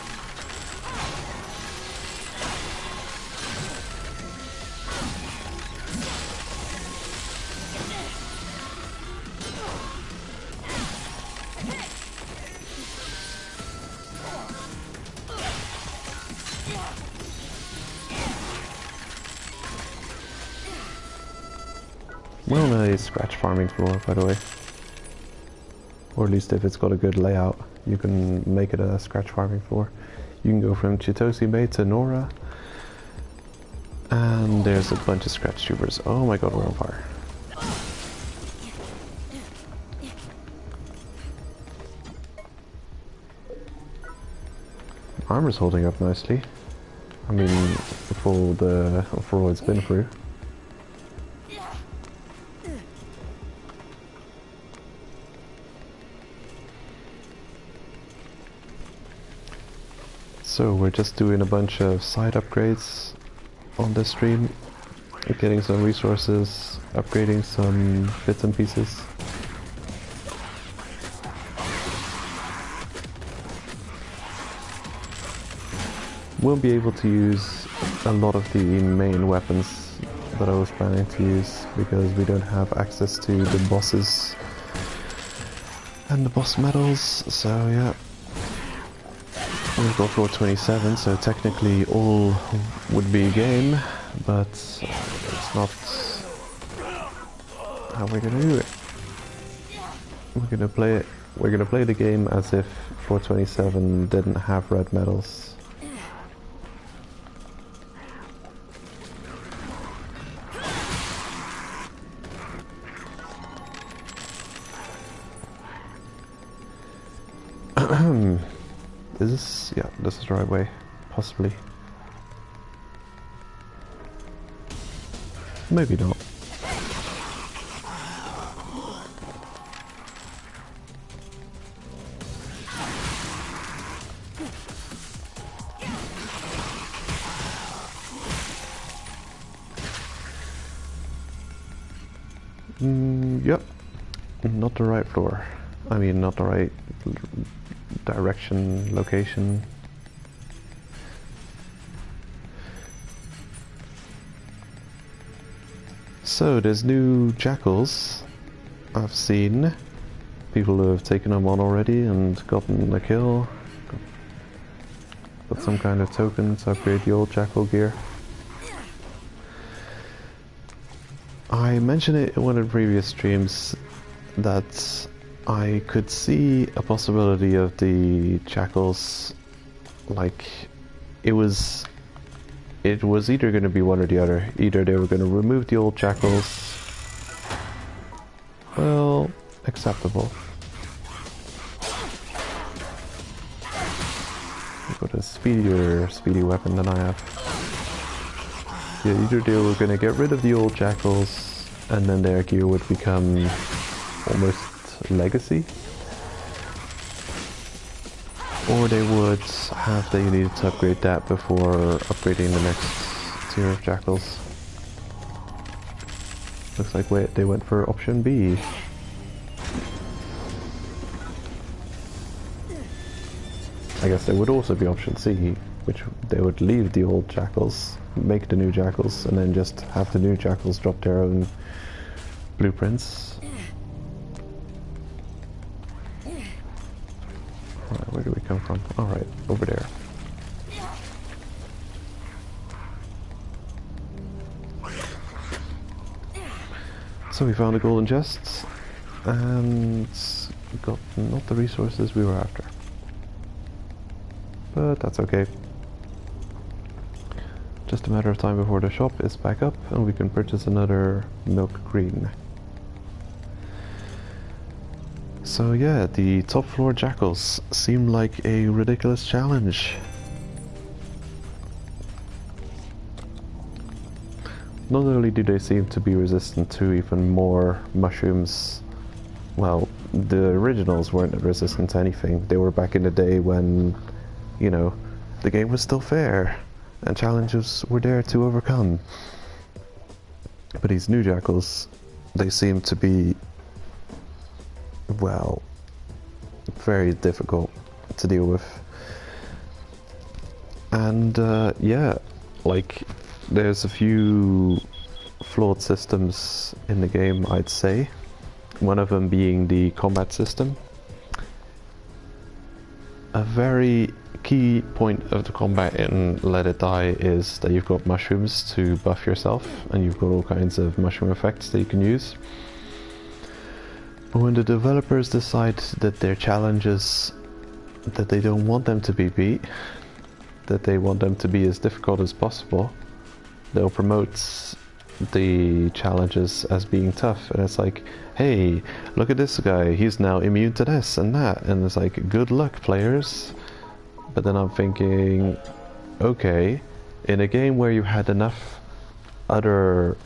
Speaker 1: Well, nice scratch farming floor, by the way. Or at least if it's got a good layout, you can make it a scratch farming floor. You can go from Chitose Bay to Nora. And there's a bunch of scratch tubers. Oh my god, we're on fire. Armor's holding up nicely. I mean, for all it's been through. So we're just doing a bunch of side upgrades on this stream, getting some resources, upgrading some bits and pieces. We'll be able to use a lot of the main weapons that I was planning to use because we don't have access to the bosses and the boss medals, so yeah. We've got floor 27, so technically all would be game, but it's not how we're gonna do it. We're gonna play it. We're gonna play the game as if 427 didn't have red medals. Is this? Yeah, this is the right way. Possibly. Maybe not. Yep. Not the right floor. I mean, not the right direction, location. So, there's new jackals I've seen. People who have taken them on already and gotten a kill. Got some kind of token to upgrade the old jackal gear. I mentioned it in one of the previous streams that I could see a possibility of the jackals, like, it was either going to be one or the other. Either they were going to remove the old jackals, well, acceptable. I've got a speedy weapon than I have. Yeah, either they were going to get rid of the old jackals and then their gear would become almost legacy, or they would have that you needed to upgrade that before upgrading the next tier of jackals. Looks like they went for option B. I guess there would also be option C, which they would leave the old jackals, make the new jackals, and then just have the new jackals drop their own blueprints. Alright, where do we come from? Alright, over there. So we found a golden chest and got not the resources we were after. But that's okay. Just a matter of time before the shop is back up and we can purchase another milk green. So yeah, the top floor jackals seem like a ridiculous challenge. Not only do they seem to be resistant to even more mushrooms, well, the originals weren't resistant to anything. They were back in the day when, you know, the game was still fair and challenges were there to overcome. But these new jackals, they seem to be, well, very difficult to deal with. And yeah, like, there's a few flawed systems in the game, I'd say. One of them being the combat system. A very key point of the combat in Let It Die is that you've got mushrooms to buff yourself, and you've got all kinds of mushroom effects that you can use. But when the developers decide that their challenges, that they don't want them to be beat, that they want them to be as difficult as possible, they'll promote the challenges as being tough, and it's like, hey, look at this guy, he's now immune to this and that, and it's like, good luck, players. But then I'm thinking, okay, in a game where you had enough other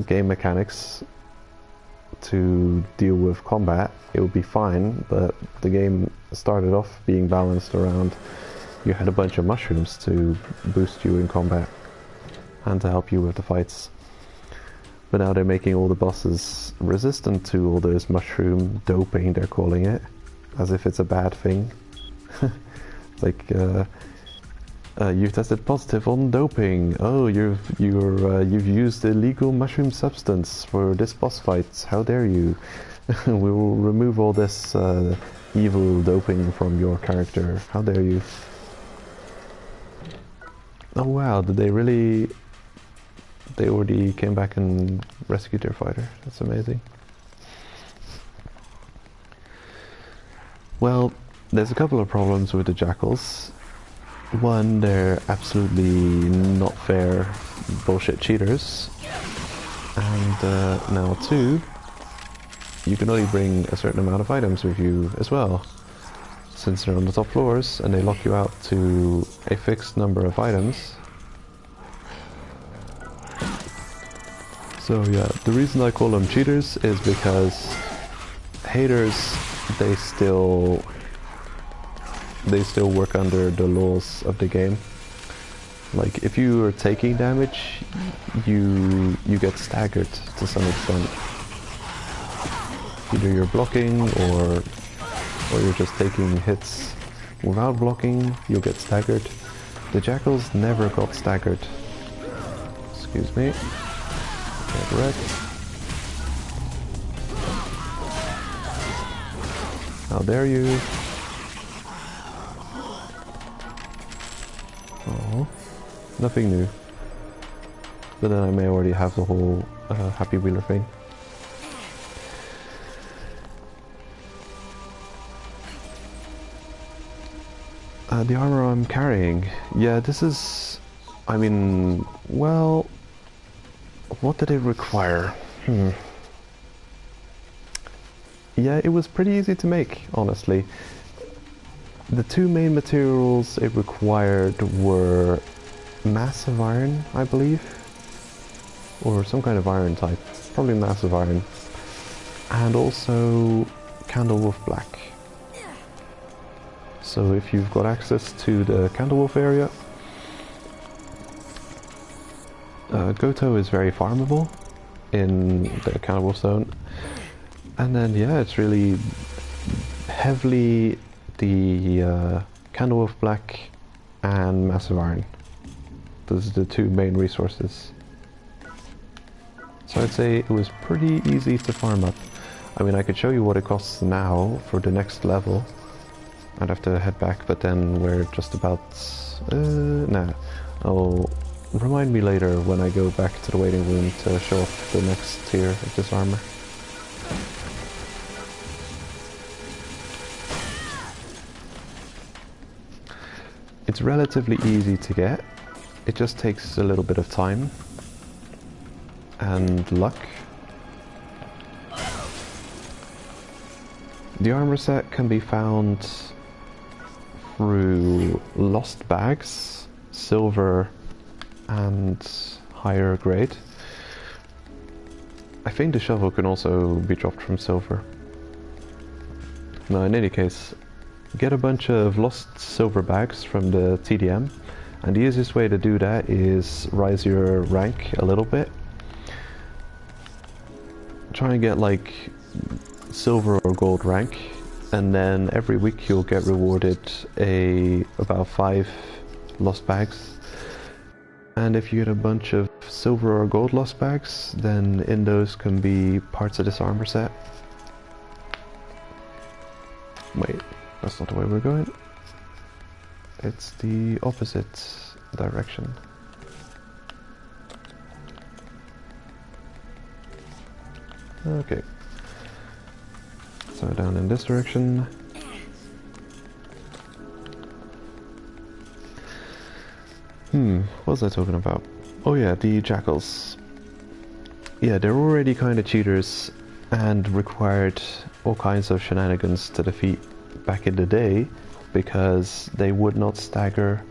Speaker 1: game mechanics to deal with combat, it would be fine, but the game started off being balanced around, you had a bunch of mushrooms to boost you in combat and to help you with the fights. But now they're making all the bosses resistant to all those mushroom doping, they're calling it, as if it's a bad thing. It's like, you've tested positive on doping. Oh, you've used illegal mushroom substance for this boss fight. How dare you? We will remove all this evil doping from your character. How dare you? Oh wow, did they really they already came back and rescued their fighter. That's amazing. Well, there's a couple of problems with the jackals. One, they're absolutely not fair bullshit cheaters. And now two, you can only bring a certain amount of items with you as well. Since they're on the top floors and they lock you out to a fixed number of items. So yeah, the reason I call them cheaters is because haters, they still work under the laws of the game. Like if you are taking damage, you get staggered to some extent. Either you're blocking or you're just taking hits without blocking, you'll get staggered. The jackals never got staggered. Excuse me. Get wrecked. How dare you? Oh, nothing new. But then I may already have the whole Happy Wheeler thing. The armor I'm carrying. Yeah, this is... I mean, well... What did it require? Yeah, it was pretty easy to make, honestly. The two main materials it required were massive iron, I believe. Or some kind of iron type. Probably massive iron. And also Candlewolf Black. So if you've got access to the Candlewolf area, Goto is very farmable in the Candlewolf zone. And then yeah, it's really heavily the Candlewolf Black and Massive Iron. Those are the two main resources. So I'd say it was pretty easy to farm up. I mean, I could show you what it costs now for the next level. I'd have to head back, but then we're just about... nah. Remind me later when I go back to the waiting room to show off the next tier of this armor. It's relatively easy to get. It just takes a little bit of time and luck. The armor set can be found through lost bags, silver and higher grade. I think the shovel can also be dropped from silver. Now in any case, get a bunch of lost silver bags from the TDM, and the easiest way to do that is rise your rank a little bit. Try and get like silver or gold rank, and then every week you'll get rewarded about 5 lost bags. And if you get a bunch of silver or gold lost bags, then in those can be parts of this armor set. Wait, that's not the way we're going. It's the opposite direction. Okay. So down in this direction. What was I talking about? Oh yeah, the jackals. Yeah, they're already kind of cheaters and required all kinds of shenanigans to defeat back in the day, because they would not stagger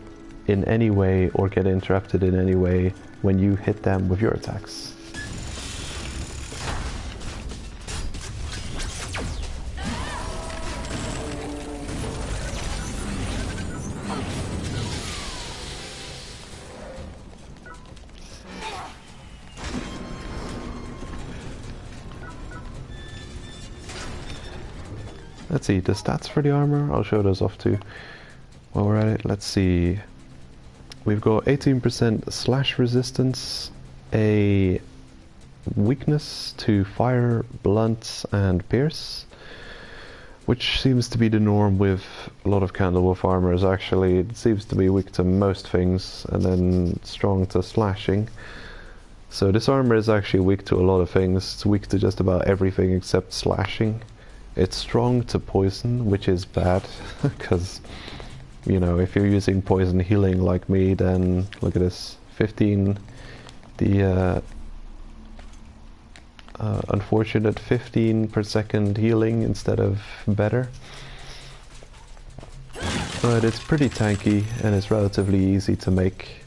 Speaker 1: in any way or get interrupted in any way when you hit them with your attacks. Let's see, the stats for the armor, I'll show those off too while we're at it. Let's see, we've got 18% slash resistance, a weakness to fire, blunt and pierce, which seems to be the norm with a lot of Candlewolf armors actually. It seems to be weak to most things and then strong to slashing. So this armor is actually weak to a lot of things. It's weak to just about everything except slashing. It's strong to poison, which is bad, because, you know, if you're using poison healing like me, then look at this, 15, the unfortunate 15 per second healing instead of better. But it's pretty tanky and it's relatively easy to make.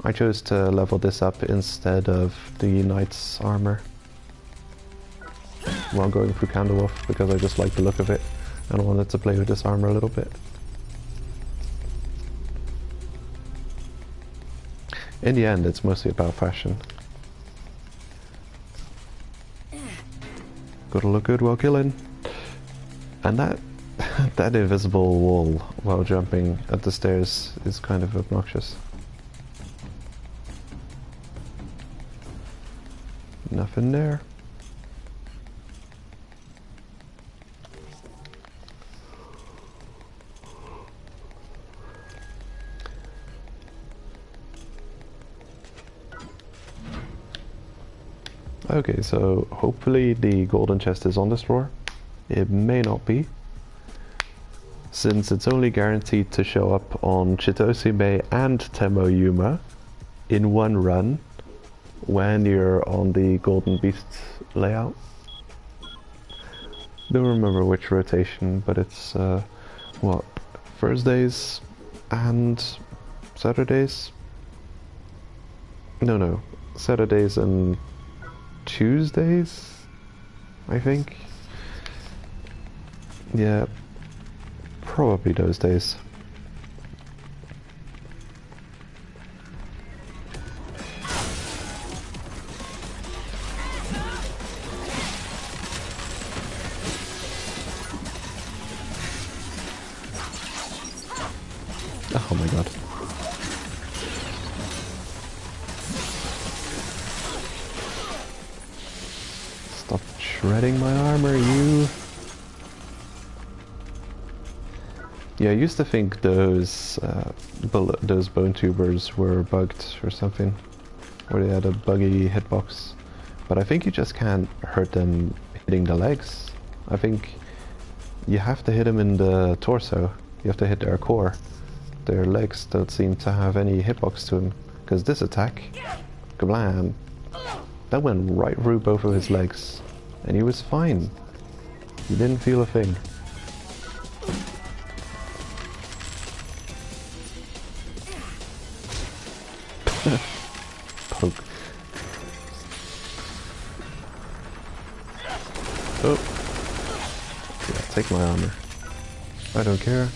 Speaker 1: I chose to level this up instead of the knight's armor while going through Candlewolf, because I just like the look of it and I wanted to play with this armor a little bit. In the end, it's mostly about fashion. Gotta look good while killing. And that that invisible wall while jumping up the stairs is kind of obnoxious. Nothing there. Okay, so hopefully the golden chest is on this floor. It may not be, since it's only guaranteed to show up on Chitose and Temo Yuma in one run when you're on the Golden Beast layout. Don't remember which rotation, but it's what, Thursdays and Saturdays? No, Saturdays and Tuesdays, I think. Yeah, probably those days. Oh my god. Stop shredding my armor, you! Yeah, I used to think those bone tubers were bugged or something, or they had a buggy hitbox. But I think you just can't hurt them hitting the legs. I think you have to hit them in the torso. You have to hit their core. Their legs don't seem to have any hitbox to them. Because this attack, kablam, that went right through both of his legs. And he was fine. He didn't feel a thing. Poke. Oh. Yeah, take my armor. I don't care.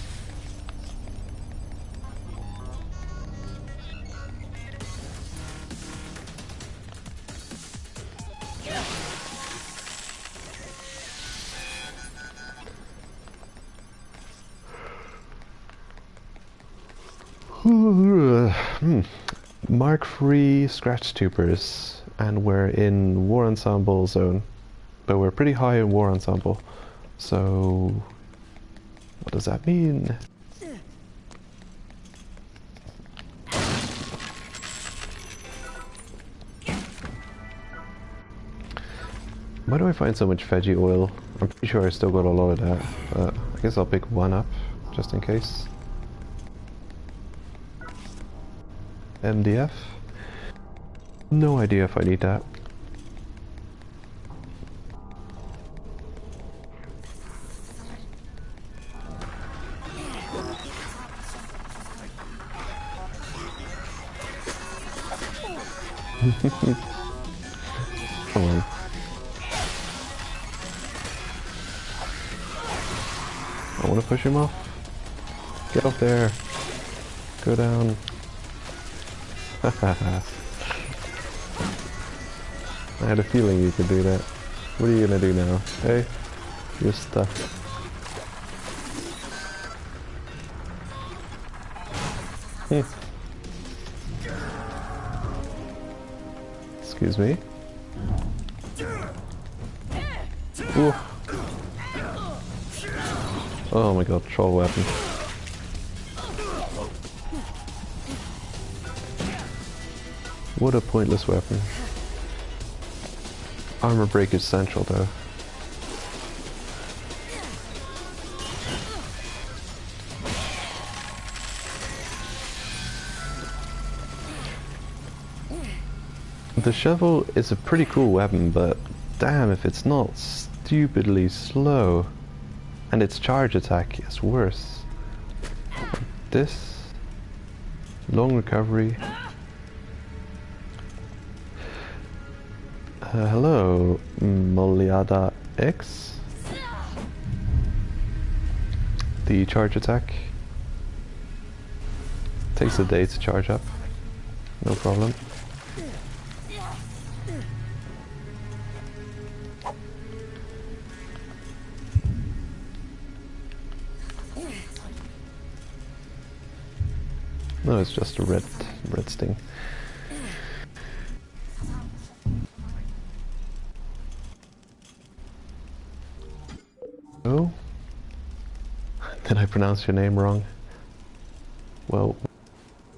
Speaker 1: Mark III scratch tubers, and we're in War Ensemble zone, but we're pretty high in War Ensemble, so what does that mean? Why do I find so much veggie oil? I'm pretty sure I still got a lot of that, but I guess I'll pick one up, just in case. MDF? No idea if I need that. Come on. I want to push him off. Get up there. Go down. I had a feeling you could do that. What are you gonna do now? Hey, you're stuck. Excuse me. Ooh. Oh my god, troll weapon. What a pointless weapon. Armor break is central though. The shovel is a pretty cool weapon, but damn if it's not stupidly slow. And its charge attack is worse. This long recovery. Hello, Moliada X. The charge attack takes a day to charge up. No problem. No, it's just a red sting. Oh? Did I pronounce your name wrong? Well,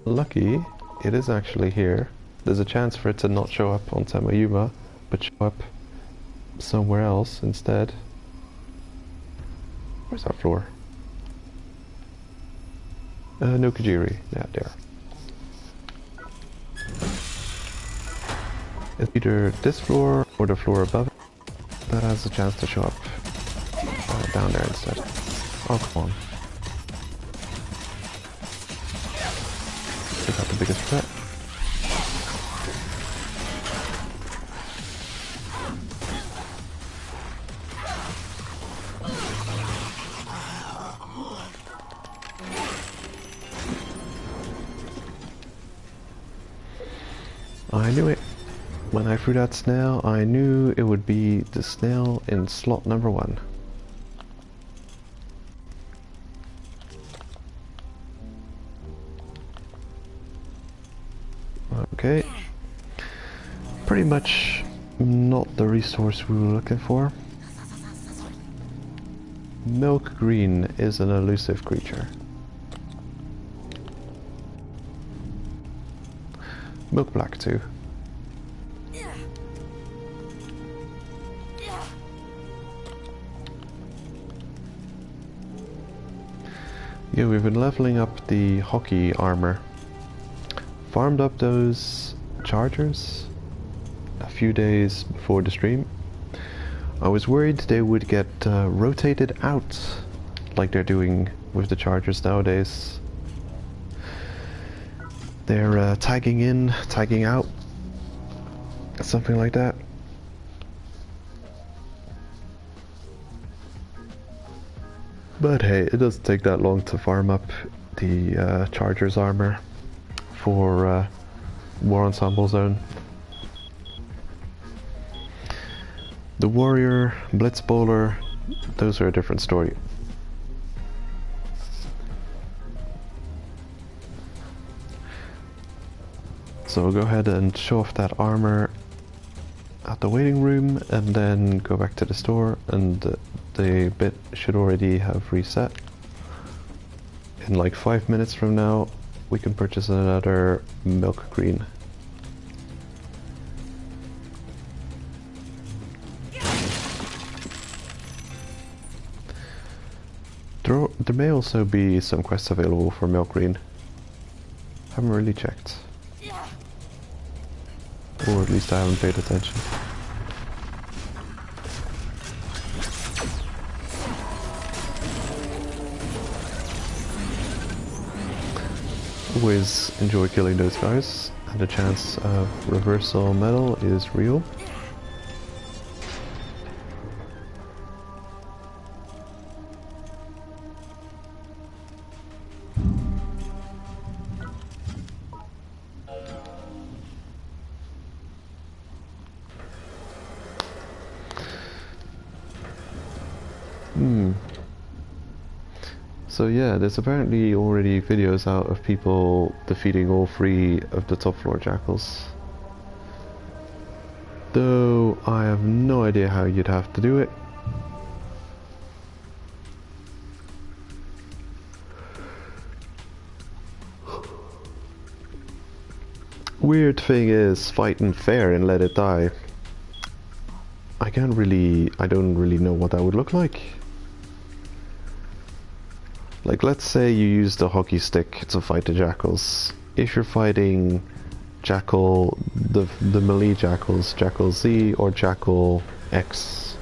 Speaker 1: lucky it is actually here. There's a chance for it to not show up on Tamayuma, but show up somewhere else instead. Where's our floor? No Kajiri. Yeah, there. It's either this floor or the floor above it that has a chance to show up down there instead. Oh, come on. Take out the biggest threat. I knew it. When I threw that snail, I knew it would be the snail in slot number 1. Okay. Pretty much not the resource we were looking for. Milk green is an elusive creature. Milk black too. Yeah, we've been leveling up the hockey armor. Farmed up those chargers a few days before the stream. I was worried they would get rotated out like they're doing with the chargers nowadays. They're tagging in, tagging out, something like that. But hey, it doesn't take that long to farm up the Charger's armor for War Ensemble Zone. The Warrior, Blitz Bowler, those are a different story. So we'll go ahead and show off that armor at the waiting room and then go back to the store, and the bit should already have reset. In like 5 minutes from now we can purchase another milk green. There may also be some quests available for milk green. Haven't really checked. Or at least I haven't paid attention. Always enjoy killing those guys, and the chance of reversal metal is real. So yeah, there's apparently already videos out of people defeating all 3 of the top floor jackals. Though I have no idea how you'd have to do it. Weird thing is fighting fair and let it die. I don't really know what that would look like. Like, let's say you use the hockey stick to fight the jackals. If you're fighting Jackal, the melee jackals, Jackal Z or Jackal X,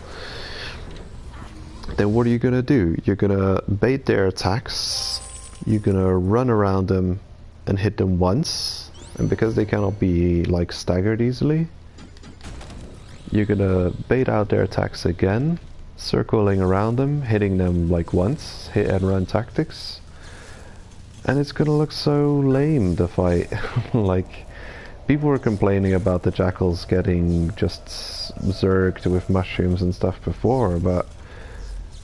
Speaker 1: then what are you gonna do? You're gonna bait their attacks, you're gonna run around them and hit them once, and because they cannot be like staggered easily, you're gonna bait out their attacks again, circling around them, hitting them like once, hit and run tactics, and it's gonna look so lame, the fight. Like, people were complaining about the jackals getting just zerged with mushrooms and stuff before, but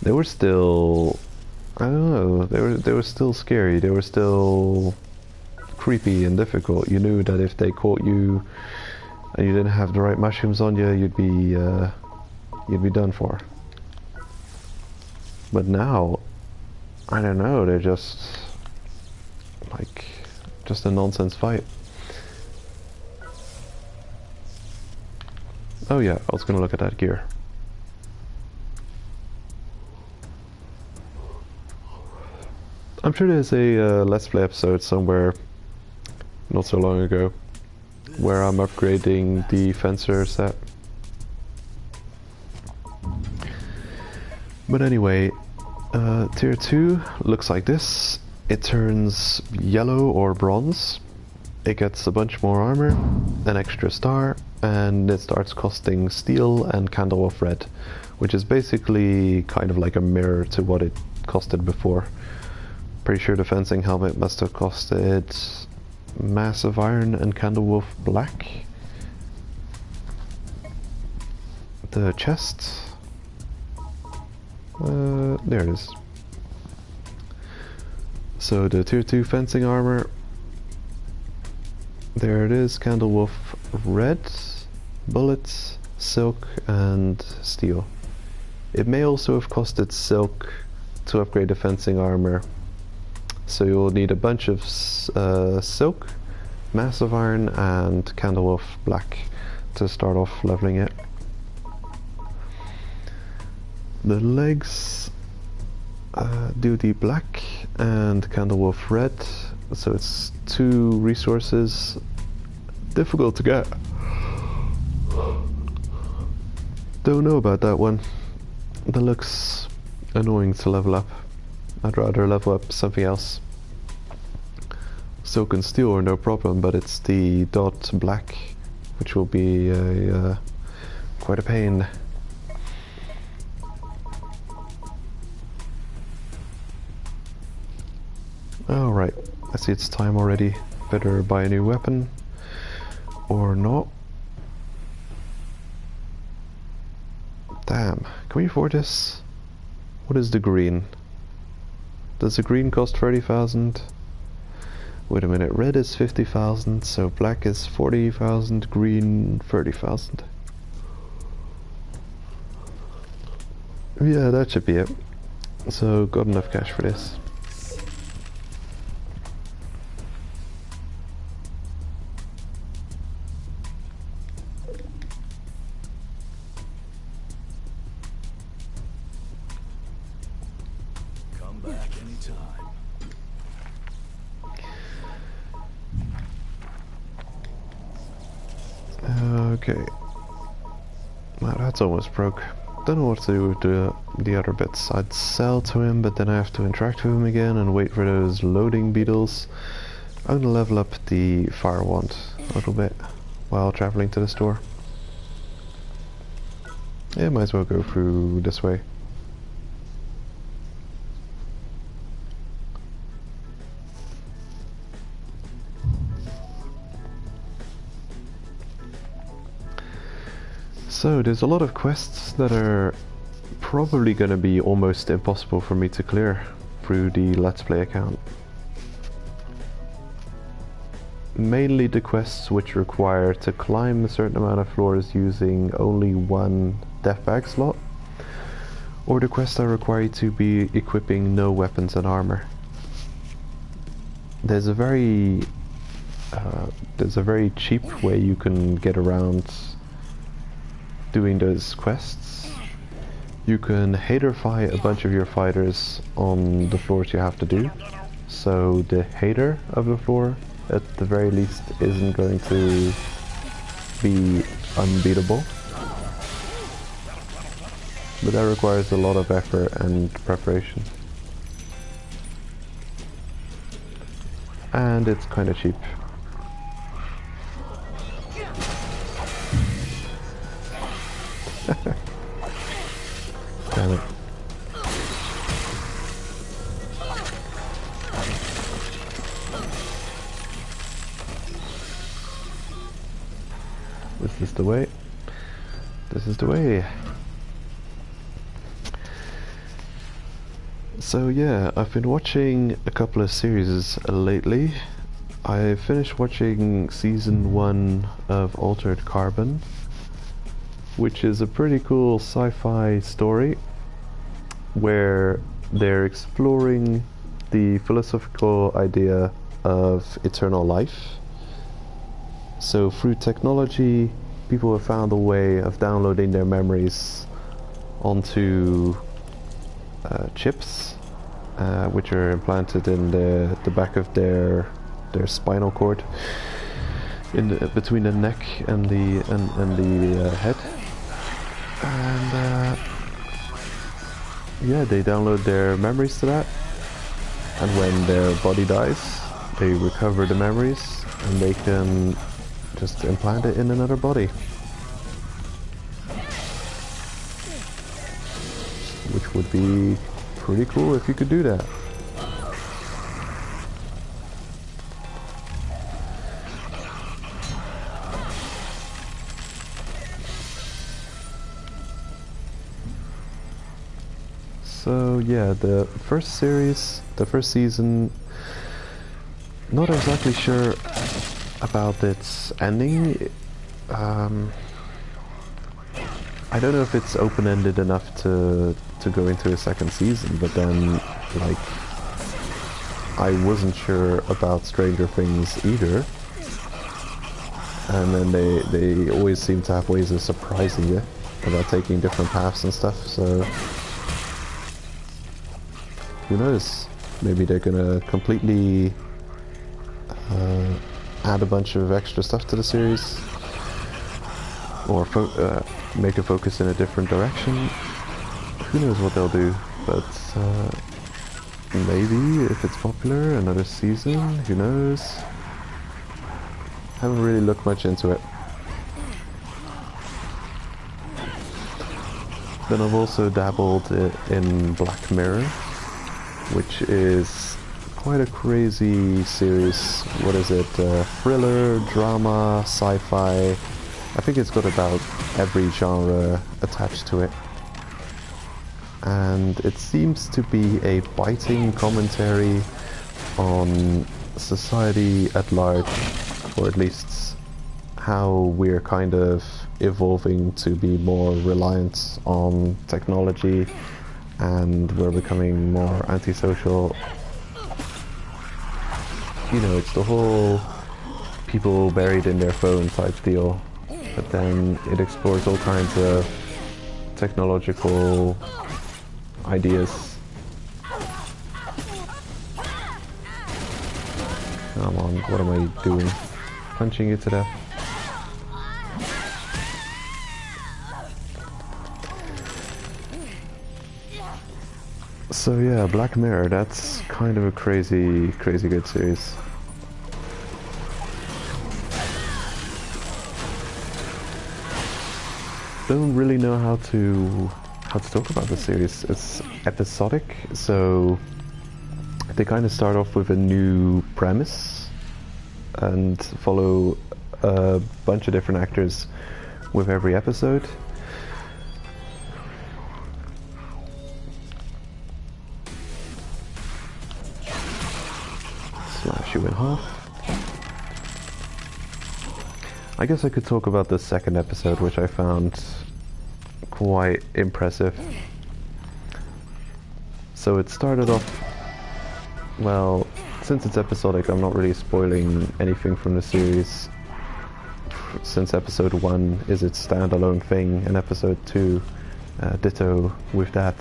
Speaker 1: they were still, I don't know, they were still scary, they were still creepy and difficult. You knew that if they caught you and you didn't have the right mushrooms on you, you'd be done for. But now, I don't know, they're just like just a nonsense fight. Oh yeah, I was gonna look at that gear. I'm sure there's a Let's Play episode somewhere not so long ago where I'm upgrading the fencer set. But anyway, tier 2 looks like this. It turns yellow or bronze. It gets a bunch more armor, an extra star, and it starts costing steel and candle of red, which is basically kind of like a mirror to what it costed before. Pretty sure the fencing helmet must have costed massive iron and candlewolf black. The chest, there it is. So the tier 2 fencing armor, there it is, candlewolf red, bullets, silk and steel. It may also have costed silk to upgrade the fencing armor. So you'll need a bunch of silk, massive iron and candlewolf black to start off leveling it. The legs do the black and candlewolf red, so it's 2 resources. Difficult to get. Don't know about that one. That looks annoying to level up. I'd rather level up something else. Silk and steel are no problem, but it's the dot black which will be quite a pain. Alright, I see it's time already. Better buy a new weapon. Or not. Damn, can we afford this? What is the green? Does the green cost 30,000? Wait a minute, red is 50,000, so black is 40,000, green 30,000. Yeah, that should be it. So, got enough cash for this.
Speaker 3: Come back anytime.
Speaker 1: Okay. Well, that's almost broke. Don't know what to do with the other bits. I'd sell to him, but then I have to interact with him again and wait for those loading beetles. I'm gonna level up the fire wand a little bit while traveling to the store. Yeah, might as well go through this way. So there's a lot of quests that are probably going to be almost impossible for me to clear through the Let's Play account. Mainly the quests which require to climb a certain amount of floors using only one death bag slot, or the quests that require you to be equipping no weapons and armor. There's a very cheap way you can get around doing those quests, you can haterify a bunch of your fighters on the floors you have to do. So the hater of the floor, at the very least, isn't going to be unbeatable. But that requires a lot of effort and preparation. And it's kind of cheap. Damn it. This is the way. This is the way. So yeah, I've been watching a couple of series lately. I finished watching season 1 of Altered Carbon, which is a pretty cool sci-fi story where they're exploring the philosophical idea of eternal life. So through technology, people have found a way of downloading their memories onto chips, which are implanted in the back of their spinal cord, between the neck and the head, and yeah, they download their memories to that, and when their body dies, they recover the memories and they can just implant it in another body, which would be pretty cool if you could do that. So yeah, the first season, not exactly sure about its ending. I don't know if it's open-ended enough to go into a second season, but then, like, I wasn't sure about Stranger Things either. And then they always seem to have ways of surprising you about taking different paths and stuff, so who knows? Maybe they're gonna completely add a bunch of extra stuff to the series, or make a focus in a different direction. Who knows what they'll do, but maybe, if it's popular, another season, who knows? Haven't really looked much into it. Then I've also dabbled in Black Mirror, which is quite a crazy series. What is it? Thriller, drama, sci-fi. I think it's got about every genre attached to it. And it seems to be a biting commentary on society at large, or at least how we're kind of evolving to be more reliant on technology, and we're becoming more antisocial. You know, it's the whole people buried in their phone type deal, but then it explores all kinds of technological ideas. Come on, what am I doing? Punching you to death. So yeah, Black Mirror, that's kind of a crazy good series. Don't really know how to talk about the series. It's episodic, so they kind of start off with a new premise and follow a bunch of different actors with every episode. Slash you in half. I guess I could talk about the second episode, which I found quite impressive. So it started off, well, since it's episodic, I'm not really spoiling anything from the series. since episode 1 is its standalone thing, and episode 2 ditto with that.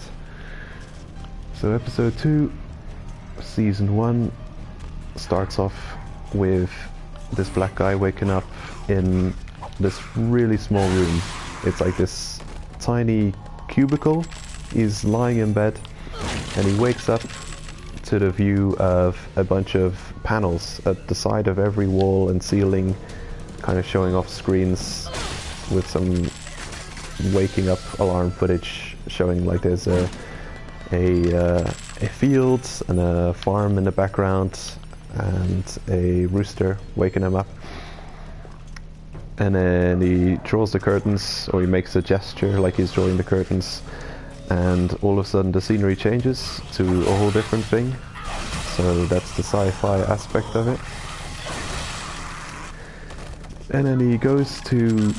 Speaker 1: So episode 2, season 1, starts off with this black guy waking up in this really small room. It's like this tiny cubicle. He's lying in bed and he wakes up to the view of a bunch of panels at the side of every wall and ceiling, kind of showing off screens with some waking up alarm footage showing like there's a field and a farm in the background and a rooster waking him up. And then he draws the curtains, or he makes a gesture like he's drawing the curtains, and all of a sudden the scenery changes to a whole different thing. So that's the sci-fi aspect of it. And then he goes to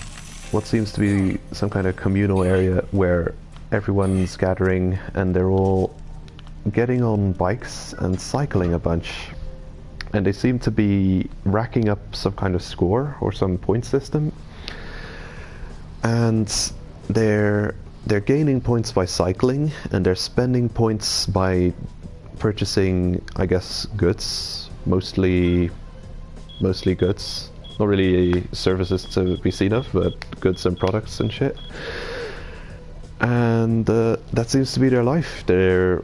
Speaker 1: what seems to be some kind of communal area where everyone's gathering and they're all getting on bikes and cycling a bunch. And they seem to be racking up some kind of score or some point system. And they're gaining points by cycling, and they're spending points by purchasing, I guess, goods, mostly goods. Not really services to be seen of, but goods and products and shit. And that seems to be their life. They're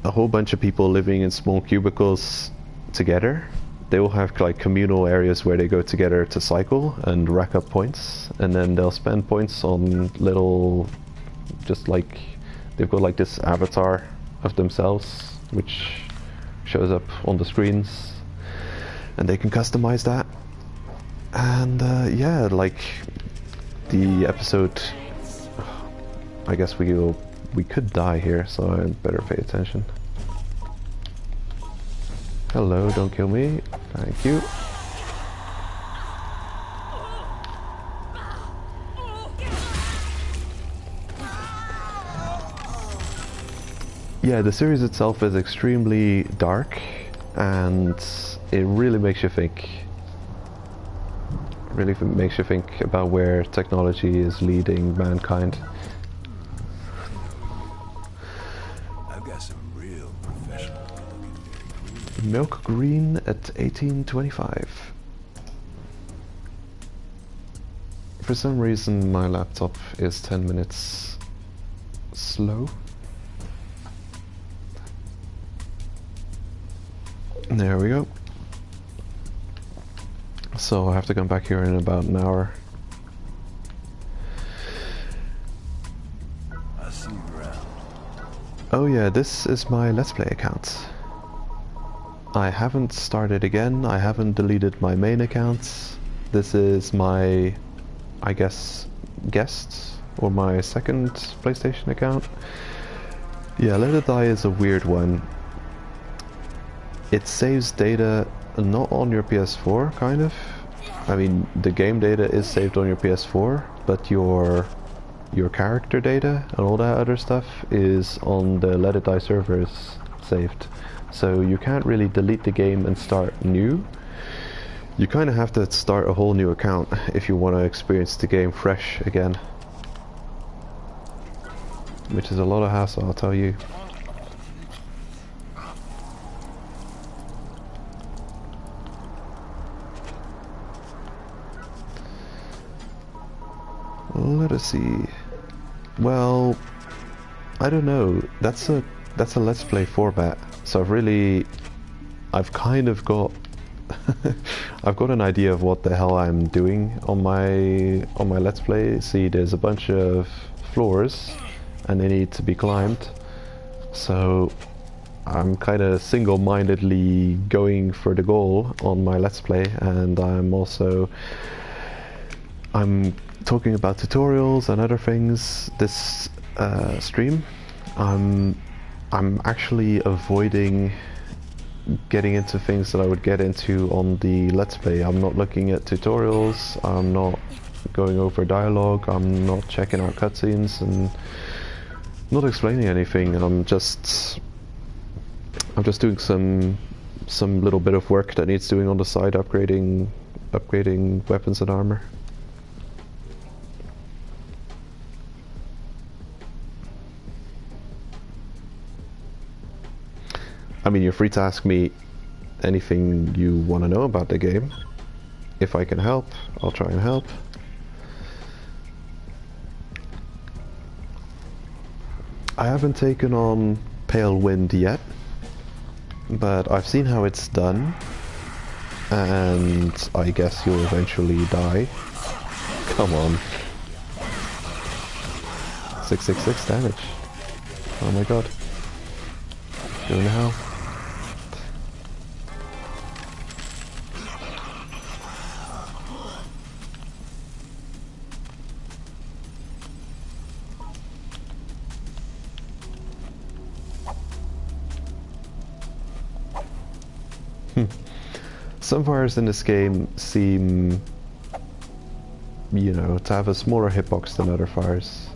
Speaker 1: a whole bunch of people living in small cubicles together. They all have like communal areas where they go together to cycle and rack up points, and then they'll spend points on little, just like they've got like this avatar of themselves which shows up on the screens, and they can customize that. And yeah, like the episode, I guess we could die here, so I better pay attention. Hello, don't kill me. Thank you. Yeah, the series itself is extremely dark, and it really makes you think. Really makes you think about where technology is leading mankind.
Speaker 3: I've got some real professional looking
Speaker 1: Milk green at 1825. For some reason my laptop is 10 minutes slow. There we go. So I have to come back here in about an hour.
Speaker 3: I'll see you around.
Speaker 1: Oh yeah, this is my Let's Play account. I haven't started again, I haven't deleted my main account. This is my, I guess, guest, or my second PlayStation account. Yeah, Let It Die is a weird one. It saves data not on your PS4, kind of. I mean, the game data is saved on your PS4, but your character data and all that other stuff is on the Let It Die servers saved. So you can't really delete the game and start new. You kind of have to start a whole new account if you want to experience the game fresh again. Which is a lot of hassle, I'll tell you. Let us see. Well, I don't know. That's a Let's Play format. So I've kind of got I've got an idea of what the hell I'm doing on my Let's Play. See, there's a bunch of floors and they need to be climbed. So I'm kind of single-mindedly going for the goal on my Let's Play, and I'm talking about tutorials and other things this stream. I'm actually avoiding getting into things that I would get into on the Let's Play. I'm not looking at tutorials, I'm not going over dialogue, I'm not checking out cutscenes and not explaining anything, and I'm just doing some little bit of work that needs doing on the side, upgrading weapons and armor. I mean, you're free to ask me anything you want to know about the game. If I can help, I'll try and help. I haven't taken on Pale Wind yet, but I've seen how it's done, and I guess you'll eventually die. Come on. 666 damage. Oh my god. Going to hell. Some fires in this game seem, you know, to have a smaller hitbox than other fires.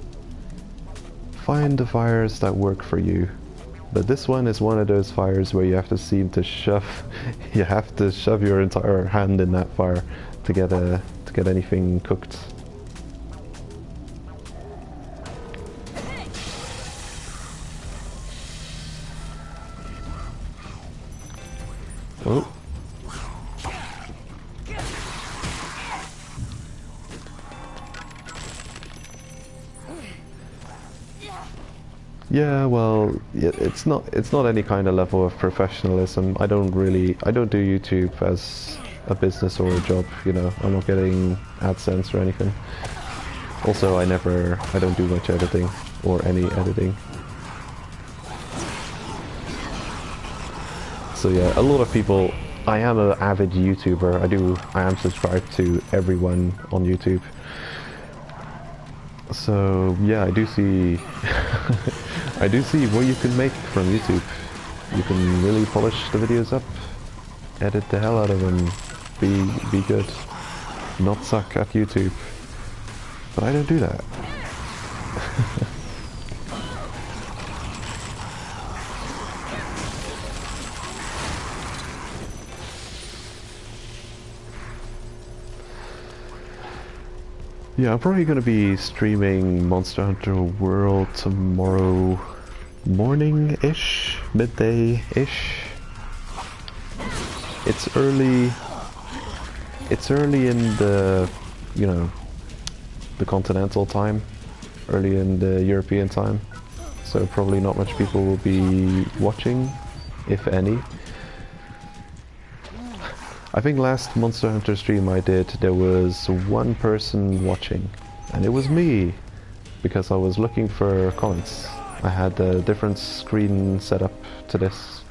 Speaker 1: Find the fires that work for you. But this one is one of those fires where you have to seem to shove, you have to shove your entire hand in that fire to get anything cooked. Oh. Yeah, well, it's not any kind of level of professionalism. I don't do YouTube as a business or a job, you know. I'm not getting AdSense or anything. Also, I don't do much editing or any editing. So yeah, a lot of people, I am an avid YouTuber. I am subscribed to everyone on YouTube. So yeah, I do see I do see what you can make from YouTube. You can really polish the videos up, edit the hell out of them, be good, not suck at YouTube. But I don't do that. Yeah, I'm probably going to be streaming Monster Hunter World tomorrow morning-ish, midday-ish. It's early in the, you know, the continental time, early in the European time, so probably not much people will be watching, if any. I think last Monster Hunter stream I did, there was one person watching, and it was me, because I was looking for comments. I had a different screen set up to this.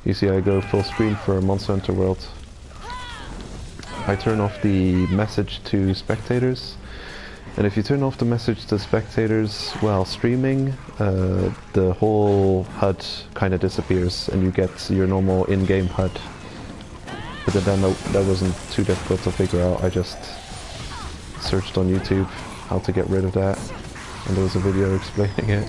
Speaker 1: You see, I go full screen for Monster Hunter World. I turn off the message to spectators, and if you turn off the message to spectators while streaming, the whole HUD kind of disappears, and you get your normal in-game HUD. But then that wasn't too difficult to figure out. I just searched on YouTube how to get rid of that, and there was a video explaining it.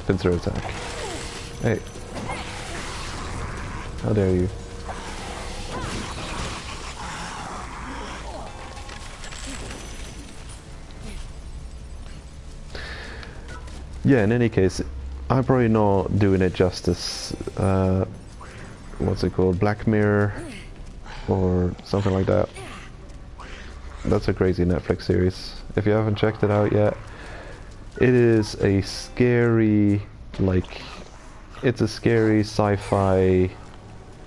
Speaker 1: Pincer attack. Hey. How dare you. Yeah, in any case, I'm probably not doing it justice. What's it called? Black Mirror or something like that. That's a crazy Netflix series. If you haven't checked it out yet, it is a scary, it's a scary sci-fi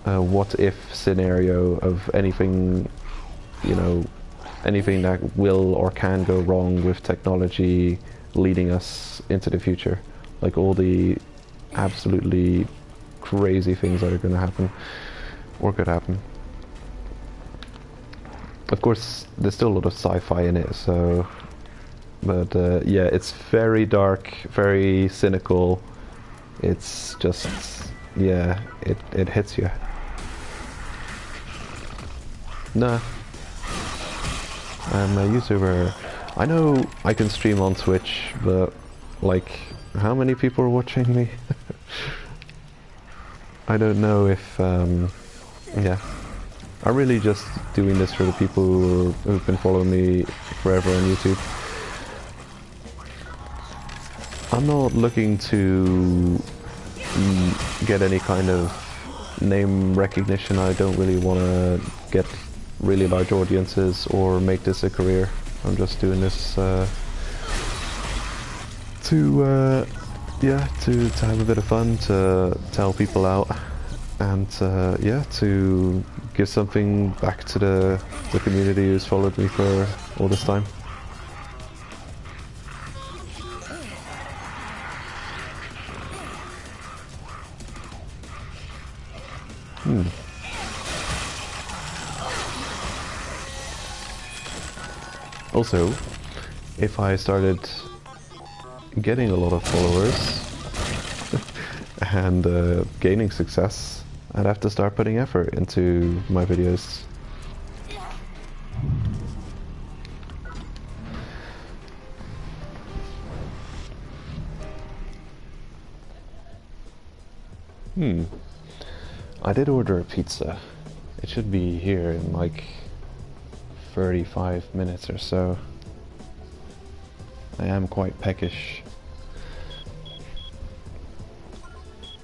Speaker 1: what if scenario of anything, you know, anything that will or can go wrong with technology leading us into the future. Like all the absolutely crazy things that are going to happen or could happen. Of course, there's still a lot of sci-fi in it, so... But yeah, it's very dark, very cynical. It's just... yeah, it hits you. Nah. I'm a YouTuber. I know I can stream on Twitch, but like, how many people are watching me? I don't know if Yeah. I'm really just doing this for the people who've been following me forever on YouTube. I'm not looking to get any kind of name recognition. I don't really want to get really large audiences or make this a career. I'm just doing this to have a bit of fun, to tell people out, and yeah, to give something back to the community who's followed me for all this time. Also, if I started getting a lot of followers and gaining success, I'd have to start putting effort into my videos. I did order a pizza. It should be here in like 35 minutes or so. I am quite peckish.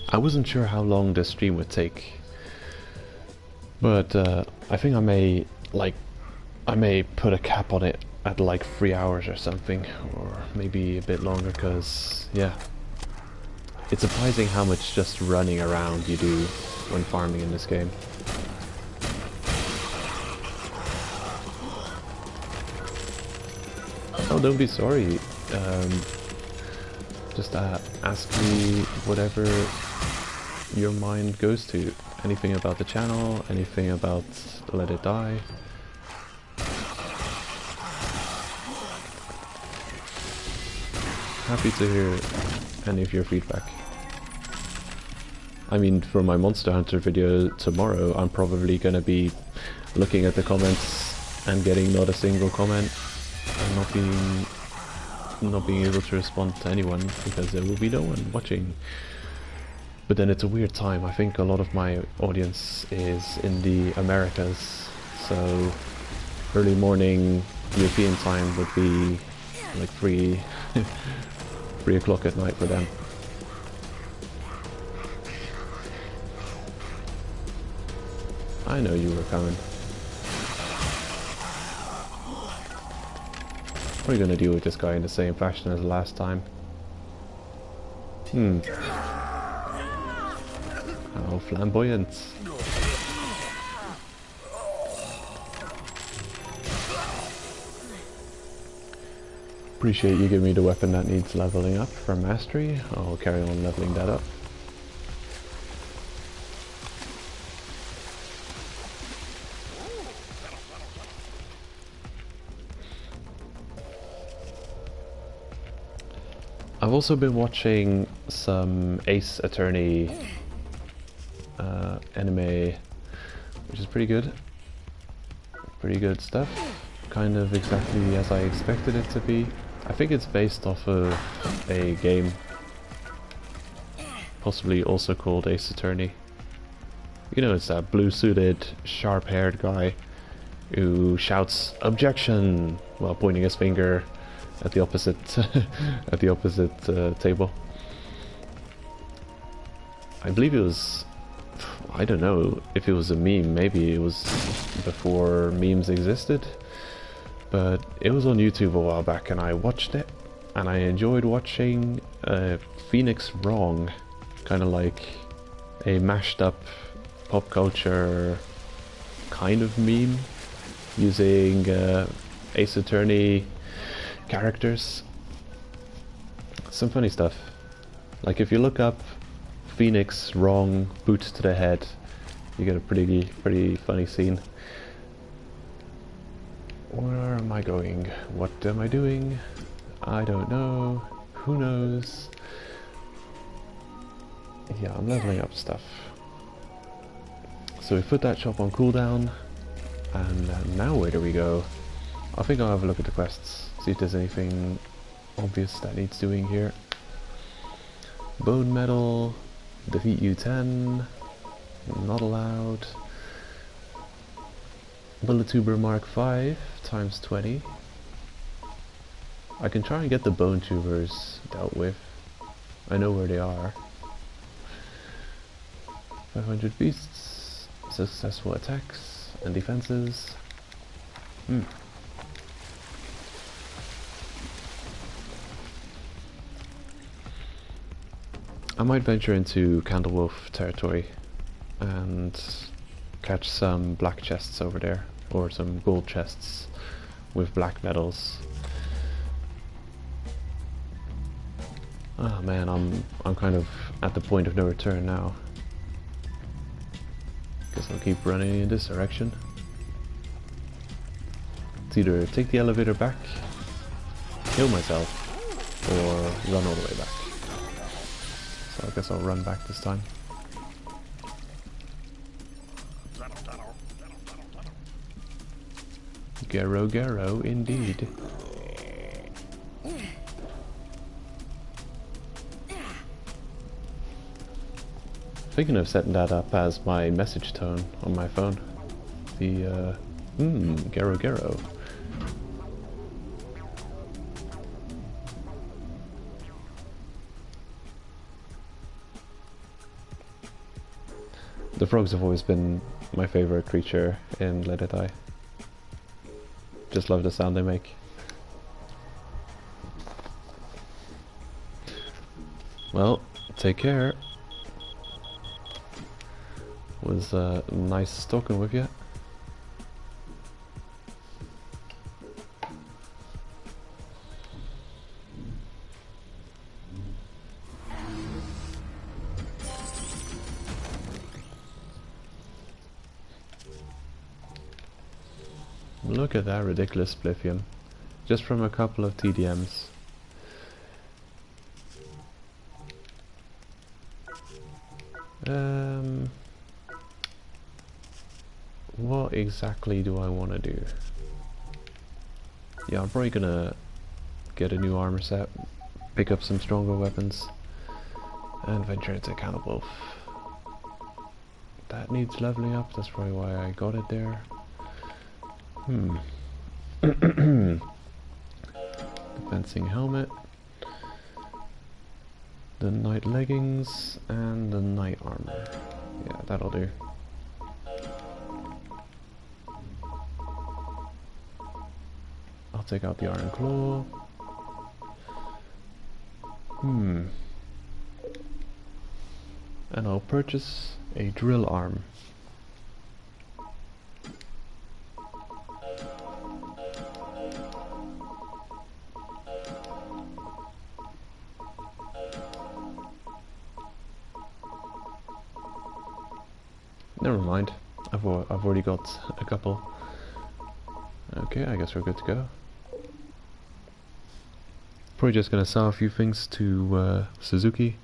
Speaker 1: I wasn't sure how long this stream would take, but I think I may put a cap on it at like 3 hours or something, or maybe a bit longer, because yeah, it's surprising how much just running around you do when farming in this game. Oh, don't be sorry. Just ask me whatever your mind goes to. Anything about the channel, anything about Let It Die. Happy to hear any of your feedback. I mean, for my Monster Hunter video tomorrow, I'm probably gonna be looking at the comments and getting not a single comment, and not being able to respond to anyone because there will be no one watching. But then it's a weird time. I think a lot of my audience is in the Americas, so early morning European time would be like 3 o'clock at night for them. I know you were coming. What are you gonna deal with this guy in the same fashion as last time? How flamboyant. Appreciate you giving me the weapon that needs leveling up for mastery. I'll carry on leveling that up. I've also been watching some Ace Attorney anime, which is pretty good. Pretty good stuff. Kind of exactly as I expected it to be. I think it's based off of a game, possibly also called Ace Attorney. You know, it's that blue-suited, sharp-haired guy who shouts "Objection!" while pointing his finger at the opposite at the opposite table. I believe it was, I don't know if it was a meme, maybe it was before memes existed, but it was on YouTube a while back and I watched it and I enjoyed watching Phoenix Wrong, kind of like a mashed up pop culture kind of meme using Ace Attorney characters. Some funny stuff. Like if you look up Phoenix Wrong boot to the head, you get a pretty funny scene. Where am I going? What am I doing? I don't know. Who knows? Yeah, I'm leveling up stuff. So we put that shop on cooldown, and now where do we go? I think I'll have a look at the quests, see if there's anything obvious that needs doing here. Bone metal, defeat U10, not allowed. Bullet Tuber Mark 5 times 20. I can try and get the Bone Tubers dealt with. I know where they are. 500 beasts, successful attacks and defenses. I might venture into Candlewolf territory and catch some black chests over there, or some gold chests with black medals. Oh man, I'm kind of at the point of no return now. Guess I'll keep running in this direction. It's either take the elevator back, kill myself, or run all the way back. So I guess I'll run back this time. Gerro-Gerro indeed. Thinking of setting that up as my message tone on my phone. The Gerro-Gerro. The frogs have always been my favorite creature in Let It Die. Just love the sound they make. Well, take care. Was nice talking with you. Look at that ridiculous spliffium. Just from a couple of TDMs. What exactly do I want to do? Yeah, I'm probably gonna get a new armor set, pick up some stronger weapons, and venture into Cannibal. That needs leveling up, that's probably why I got it there. The fencing helmet, the night leggings, and the night armor. Yeah, that'll do. I'll take out the iron claw. And I'll purchase a drill arm. Never mind, I've already got a couple. Okay, I guess we're good to go. Probably just gonna sell a few things to Suzuki.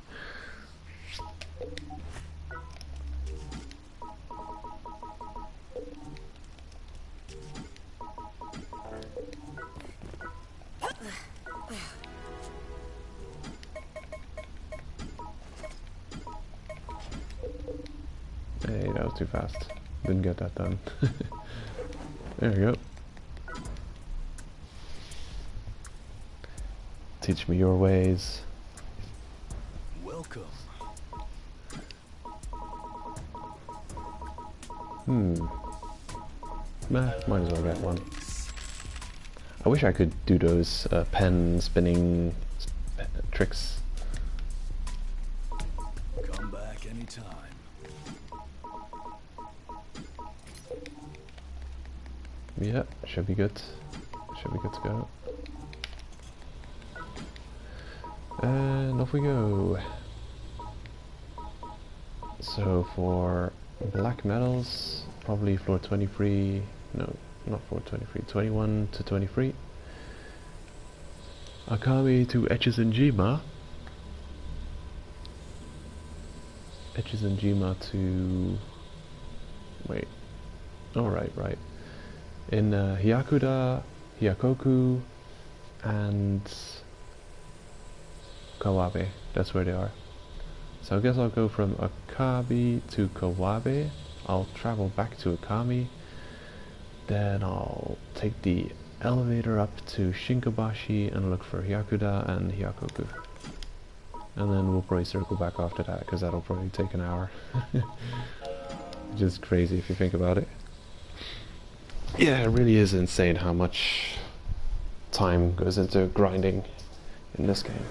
Speaker 1: Hey, that was too fast. Didn't get that done. There we go. Teach me your ways.
Speaker 3: Welcome.
Speaker 1: Nah, might as well get one. I wish I could do those pen spinning tricks.
Speaker 3: Come back anytime.
Speaker 1: Yeah, should be good. Should be good to go. And off we go. So for black medals, probably floor 23, no, not floor 23, 21 to 23. Akami to Etches and Jima. Etches and Jima to... wait. Oh, right. In Hyakuda, Hyakoku, and Kawabe. That's where they are. So I guess I'll go from Akabi to Kawabe. I'll travel back to Akami, Then I'll take the elevator up to Shinkobashi and look for Hyakuda and Hyakoku. And then we'll probably circle back after that, because that'll probably take an hour. Which is crazy if you think about it. Yeah, it really is insane how much time goes into grinding in this game.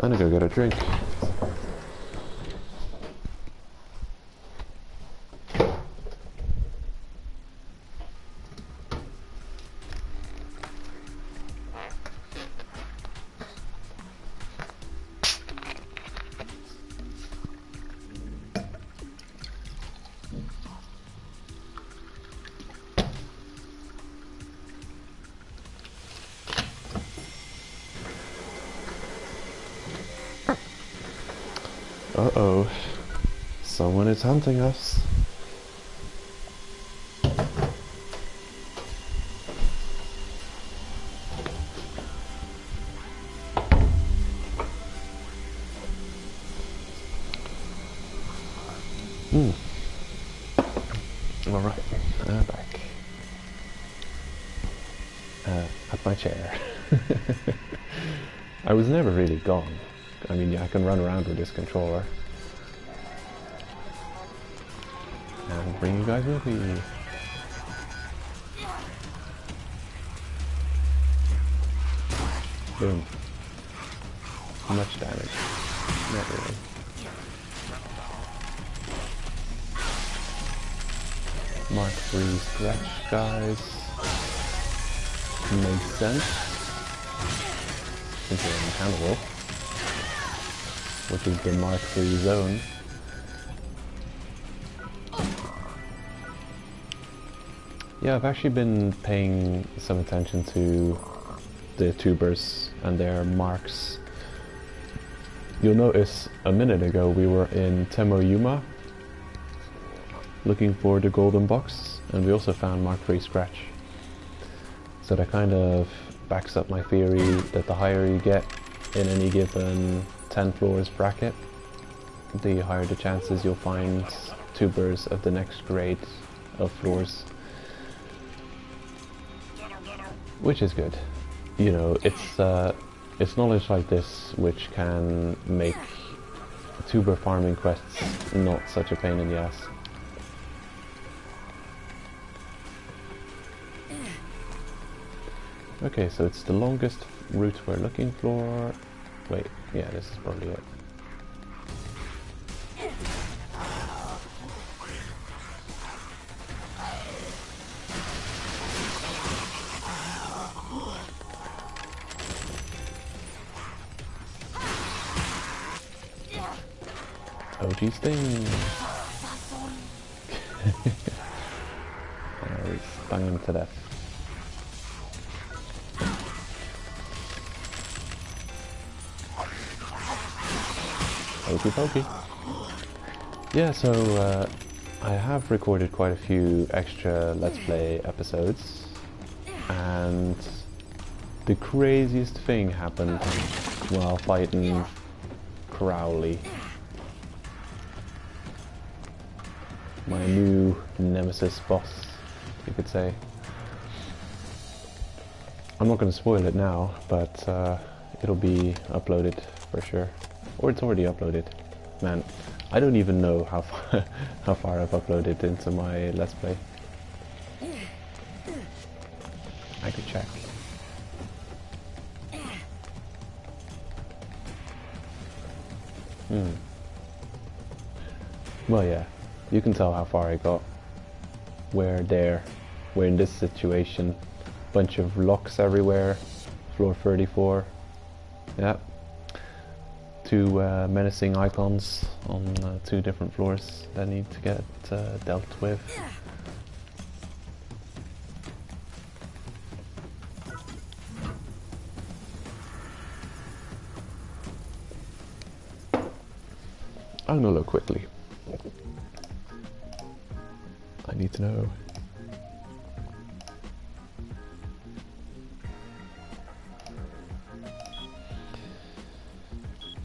Speaker 1: I'm gonna go get a drink. Uh-oh. Someone is hunting us. Alright, back. At my chair. I was never really gone. I mean, I can run around with this controller. And bring you guys with me. Boom. Much damage. Not really. Mark 3 stretch, guys. Makes sense. Since you're in Hannibal, which is the Mark 3 zone. Yeah, I've actually been paying some attention to the tubers and their marks. You'll notice a minute ago we were in Temoyuma looking for the golden box, and we also found Mark 3 scratch. So that kind of backs up my theory that the higher you get in any given 10 floors bracket, the higher the chances you'll find tubers of the next grade of floors. Which is good. You know, it's knowledge like this which can make tuber farming quests not such a pain in the ass. Okay, so it's the longest route we're looking for. Wait, yeah, this is probably it. OG sting! We stung him to death. Okie dokie. Yeah, so I have recorded quite a few extra Let's Play episodes, and the craziest thing happened while fighting Crowley. My new nemesis boss, you could say. I'm not going to spoil it now, but it'll be uploaded for sure. Or it's already uploaded. Man, I don't even know how far I've uploaded into my Let's Play. I could check. Well, yeah, you can tell how far I got. We're in this situation. Bunch of locks everywhere. Floor 34. Yeah. Two menacing icons on 2 different floors that need to get dealt with. I'm gonna look quickly. I need to know.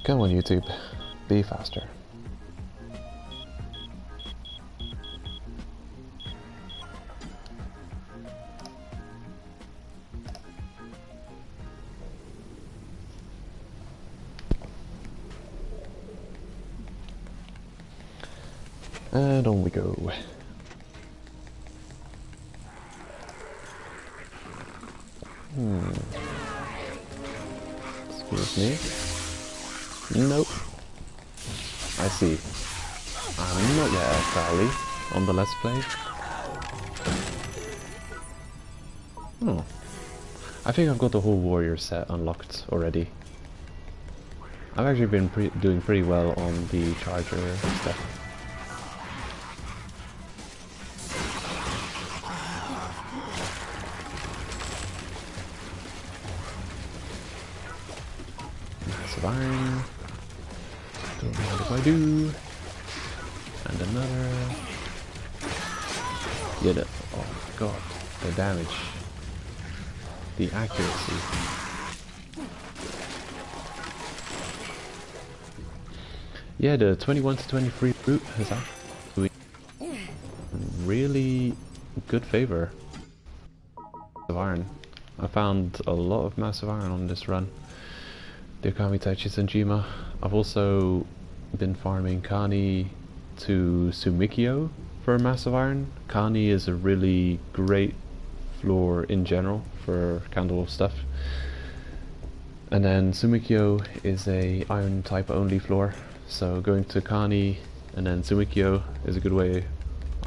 Speaker 1: Come on, YouTube. Be faster. And on we go. Excuse me. Nope. I see. I'm not yet Charlie on the Let's Play. Oh. I think I've got the whole warrior set unlocked already. I've actually been doing pretty well on the charger stuff. Massive iron. Don't mind if I do. And another. Yeah, oh my god. The damage. The accuracy. Yeah, the 21 to 23 route has actually really good favor of iron. I found a lot of massive iron on this run. The Okami Taichi Senjima. I've also been farming Kani to Sumikyo for massive iron. Kani is a really great floor in general for candle stuff. And then Sumikyo is a iron type only floor. So going to Kani and then Sumikyo is a good way,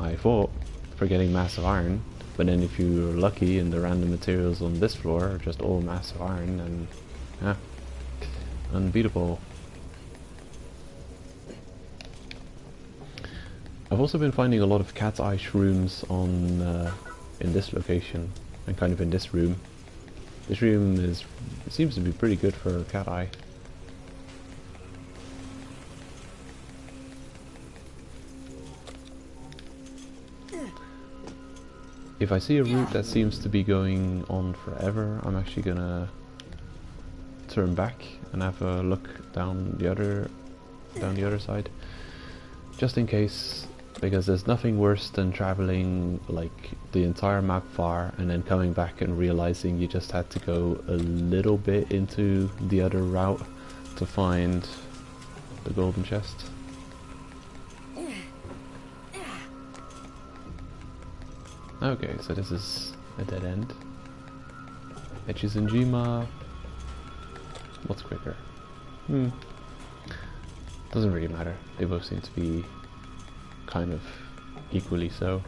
Speaker 1: I thought, for getting massive iron. But then if you're lucky and the random materials on this floor are just all massive iron, then yeah, unbeatable. I've also been finding a lot of cat's eye shrooms on in this location and kind of in this room. This room seems to be pretty good for cat eye. If I see a route that seems to be going on forever, I'm actually gonna turn back and have a look down the other side, just in case, because there's nothing worse than traveling like the entire map far and then coming back and realizing you just had to go a little bit into the other route to find the golden chest. Okay, so this is a dead end. Echizenjima. What's quicker? Doesn't really matter. They both seem to be kind of equally so.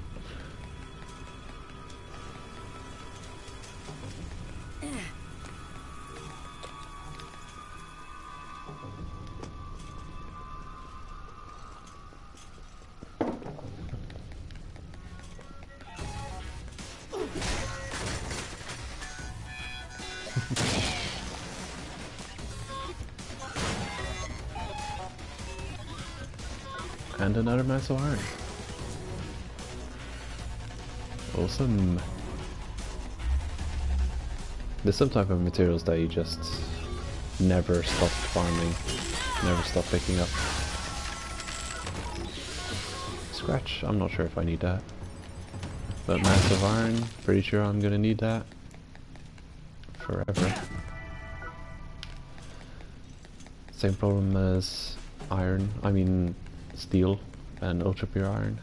Speaker 1: And another massive iron. Awesome. There's some type of materials that you just never stop farming, never stop picking up. Scratch, I'm not sure if I need that. But massive iron, pretty sure I'm gonna need that forever. Same problem as iron, I mean steel and ultra pure iron.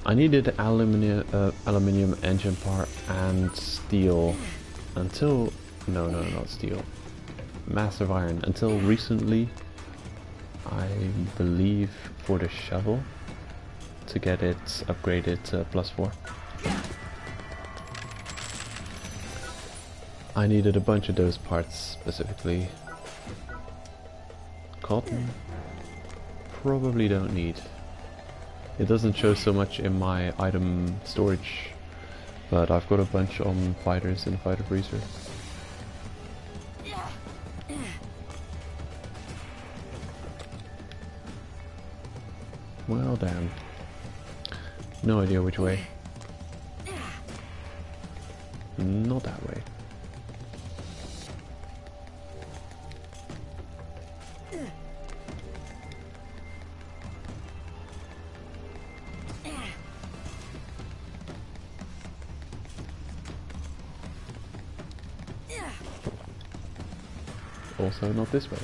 Speaker 1: I needed aluminium engine part and steel until, no, not steel, massive iron, until recently, I believe, for the shovel to get it upgraded to +4. I needed a bunch of those parts specifically. Cotton, probably don't need. It doesn't show so much in my item storage, but I've got a bunch on fighters in fighter freezer. Well, damn. No idea which way. Not that way. Also not this way.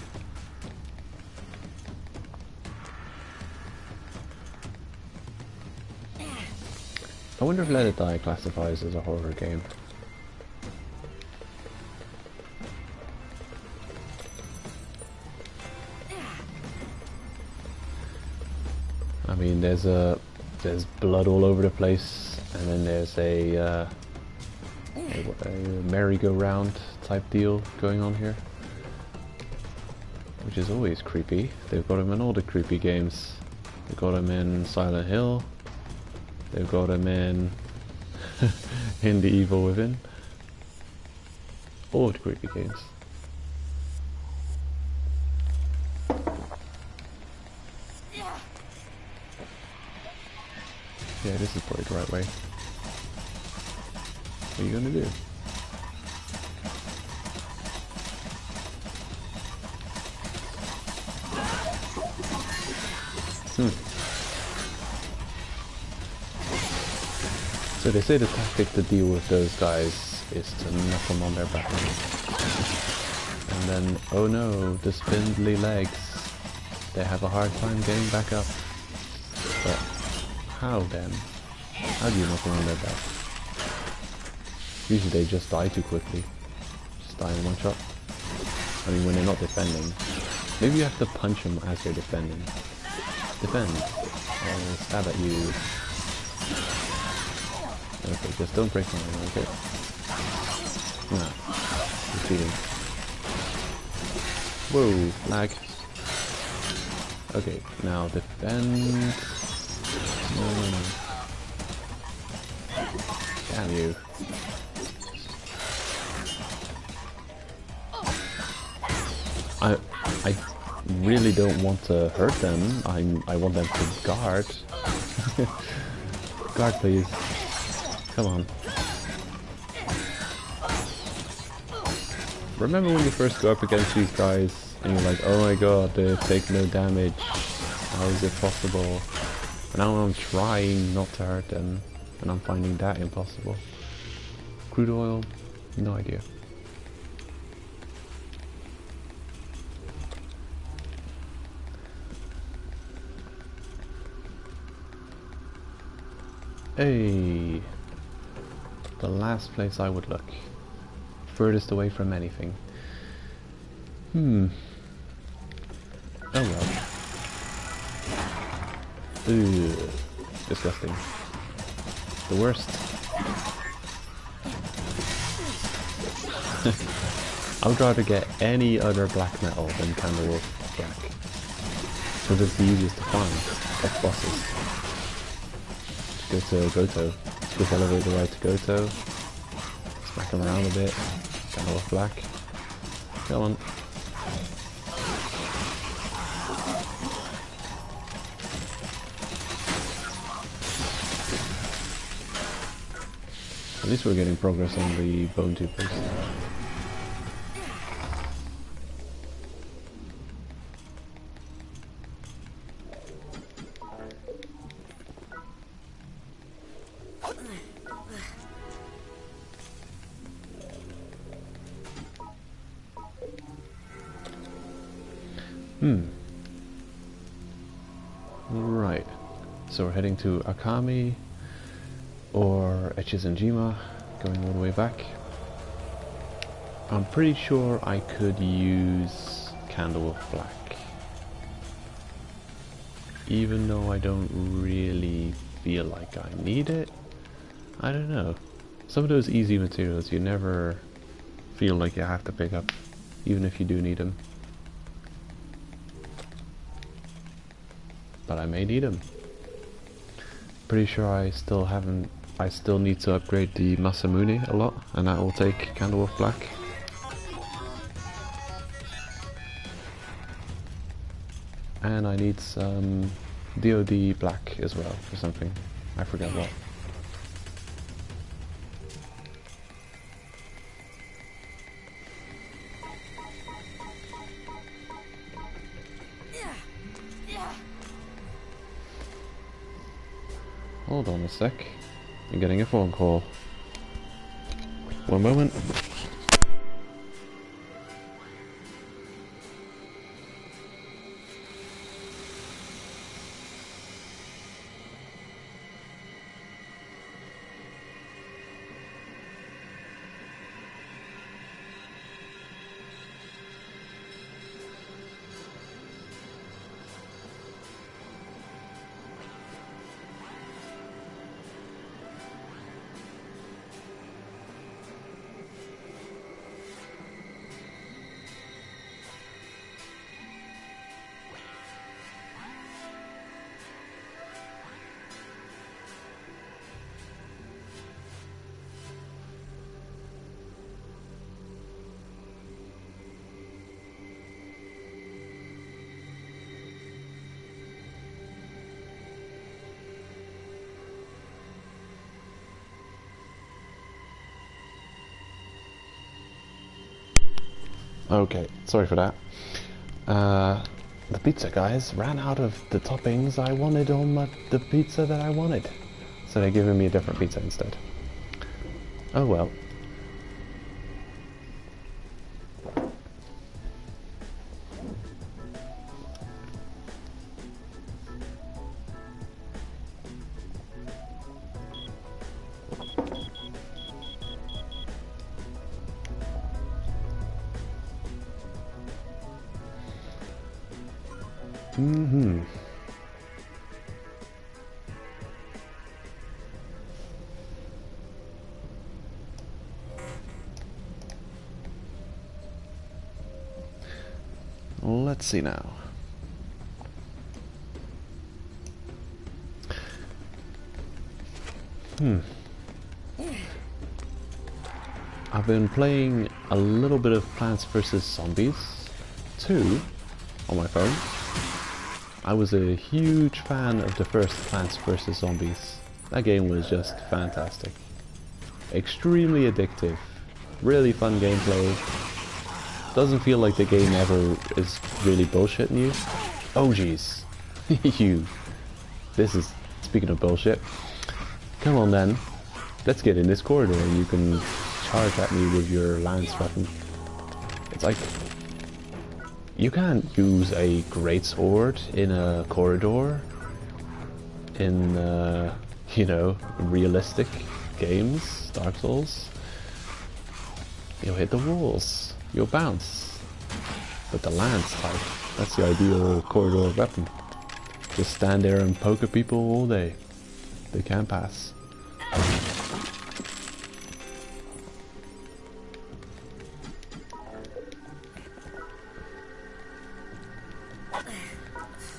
Speaker 1: I wonder if Let It Die classifies as a horror game. I mean, there's blood all over the place, and then there's a merry-go-round type deal going on here, which is always creepy. They've got them in all the creepy games. They've got them in Silent Hill. They've got them in in The Evil Within. All the creepy games. Yeah, this is probably the right way. What are you gonna do? So they say the tactic to deal with those guys is to knock them on their back. And then, oh no, the spindly legs. They have a hard time getting back up. But how then? How do you knock them on their back? Usually they just die too quickly. Just die in one shot. I mean, when they're not defending. Maybe you have to punch them as they're defending. Defend. I'll stab at you. Okay, just don't break my arm, okay? No. You're cheating. Whoa, lag. Okay, now defend. No. Damn you. I really don't want to hurt them. I want them to guard. Guard, please. Come on. Remember when you first go up against these guys and you're like, oh my god, they take no damage. How is it possible? But now I'm trying not to hurt them and I'm finding that impossible. Crude oil? No idea. Hey, the last place I would look. Furthest away from anything. Oh well. Ugh, disgusting. The worst. I would rather get any other black metal than Candlewood Black. Because it's the easiest to find. Off bosses. Go to Goto. Quick elevator ride to Goto. Smack him around a bit. Kind of off black. Come on. At least we're getting progress on the bone toothpaste. Right, so we're heading to Akami or Echizenjima, going all the way back. I'm pretty sure I could use Candlewood Black, even though I don't really feel like I need it. I don't know. Some of those easy materials you never feel like you have to pick up, even if you do need them. But I may need them. Pretty sure I still need to upgrade the Masamune a lot, and that will take Candlewood Black. And I need some DoD Black as well, or something. I forget what. Hold on a sec. I'm getting a phone call. One moment. Okay, sorry for that. The pizza guys ran out of the toppings I wanted on the pizza that I wanted. So they're giving me a different pizza instead. Oh well. Mm-hmm. Let's see now. I've been playing a little bit of Plants vs. Zombies 2 on my phone. I was a huge fan of the first Plants vs. Zombies. That game was just fantastic. Extremely addictive. Really fun gameplay. Doesn't feel like the game ever is really bullshitting you. Oh jeez. You. This is, speaking of bullshit. Come on then. Let's get in this corridor and you can charge at me with your lance weapon. It's like, you can't use a greatsword in a corridor in, you know, realistic games, Dark Souls. You'll hit the walls, you'll bounce. But the lance type, that's the ideal corridor weapon. Just stand there and poke at people all day. They can't pass.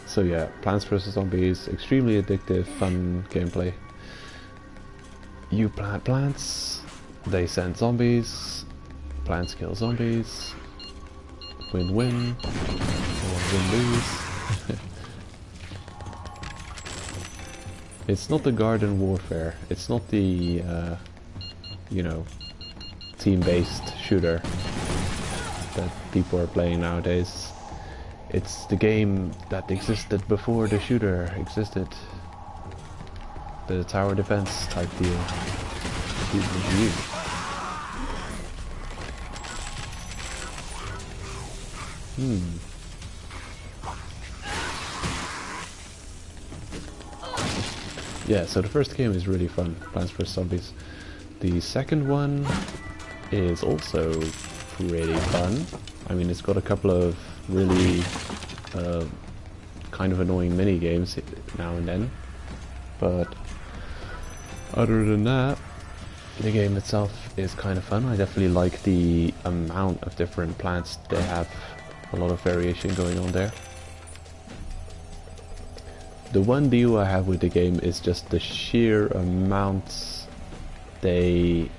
Speaker 1: So yeah, Plants vs. Zombies, extremely addictive, fun gameplay. You plant plants, they send zombies, plants kill zombies, win-win, or win-lose. It's not the garden warfare, it's not the, you know, team-based shooter that people are playing nowadays. It's the game that existed before the shooter existed. The tower defense type deal. Yeah, so the first game is really fun, Plants vs. Zombies. The second one is also pretty fun. I mean, it's got a couple of really kind of annoying mini games now and then, but other than that, the game itself is kind of fun. I definitely like the amount of different plants. They have a lot of variation going on there. The one deal I have with the game is just the sheer amounts they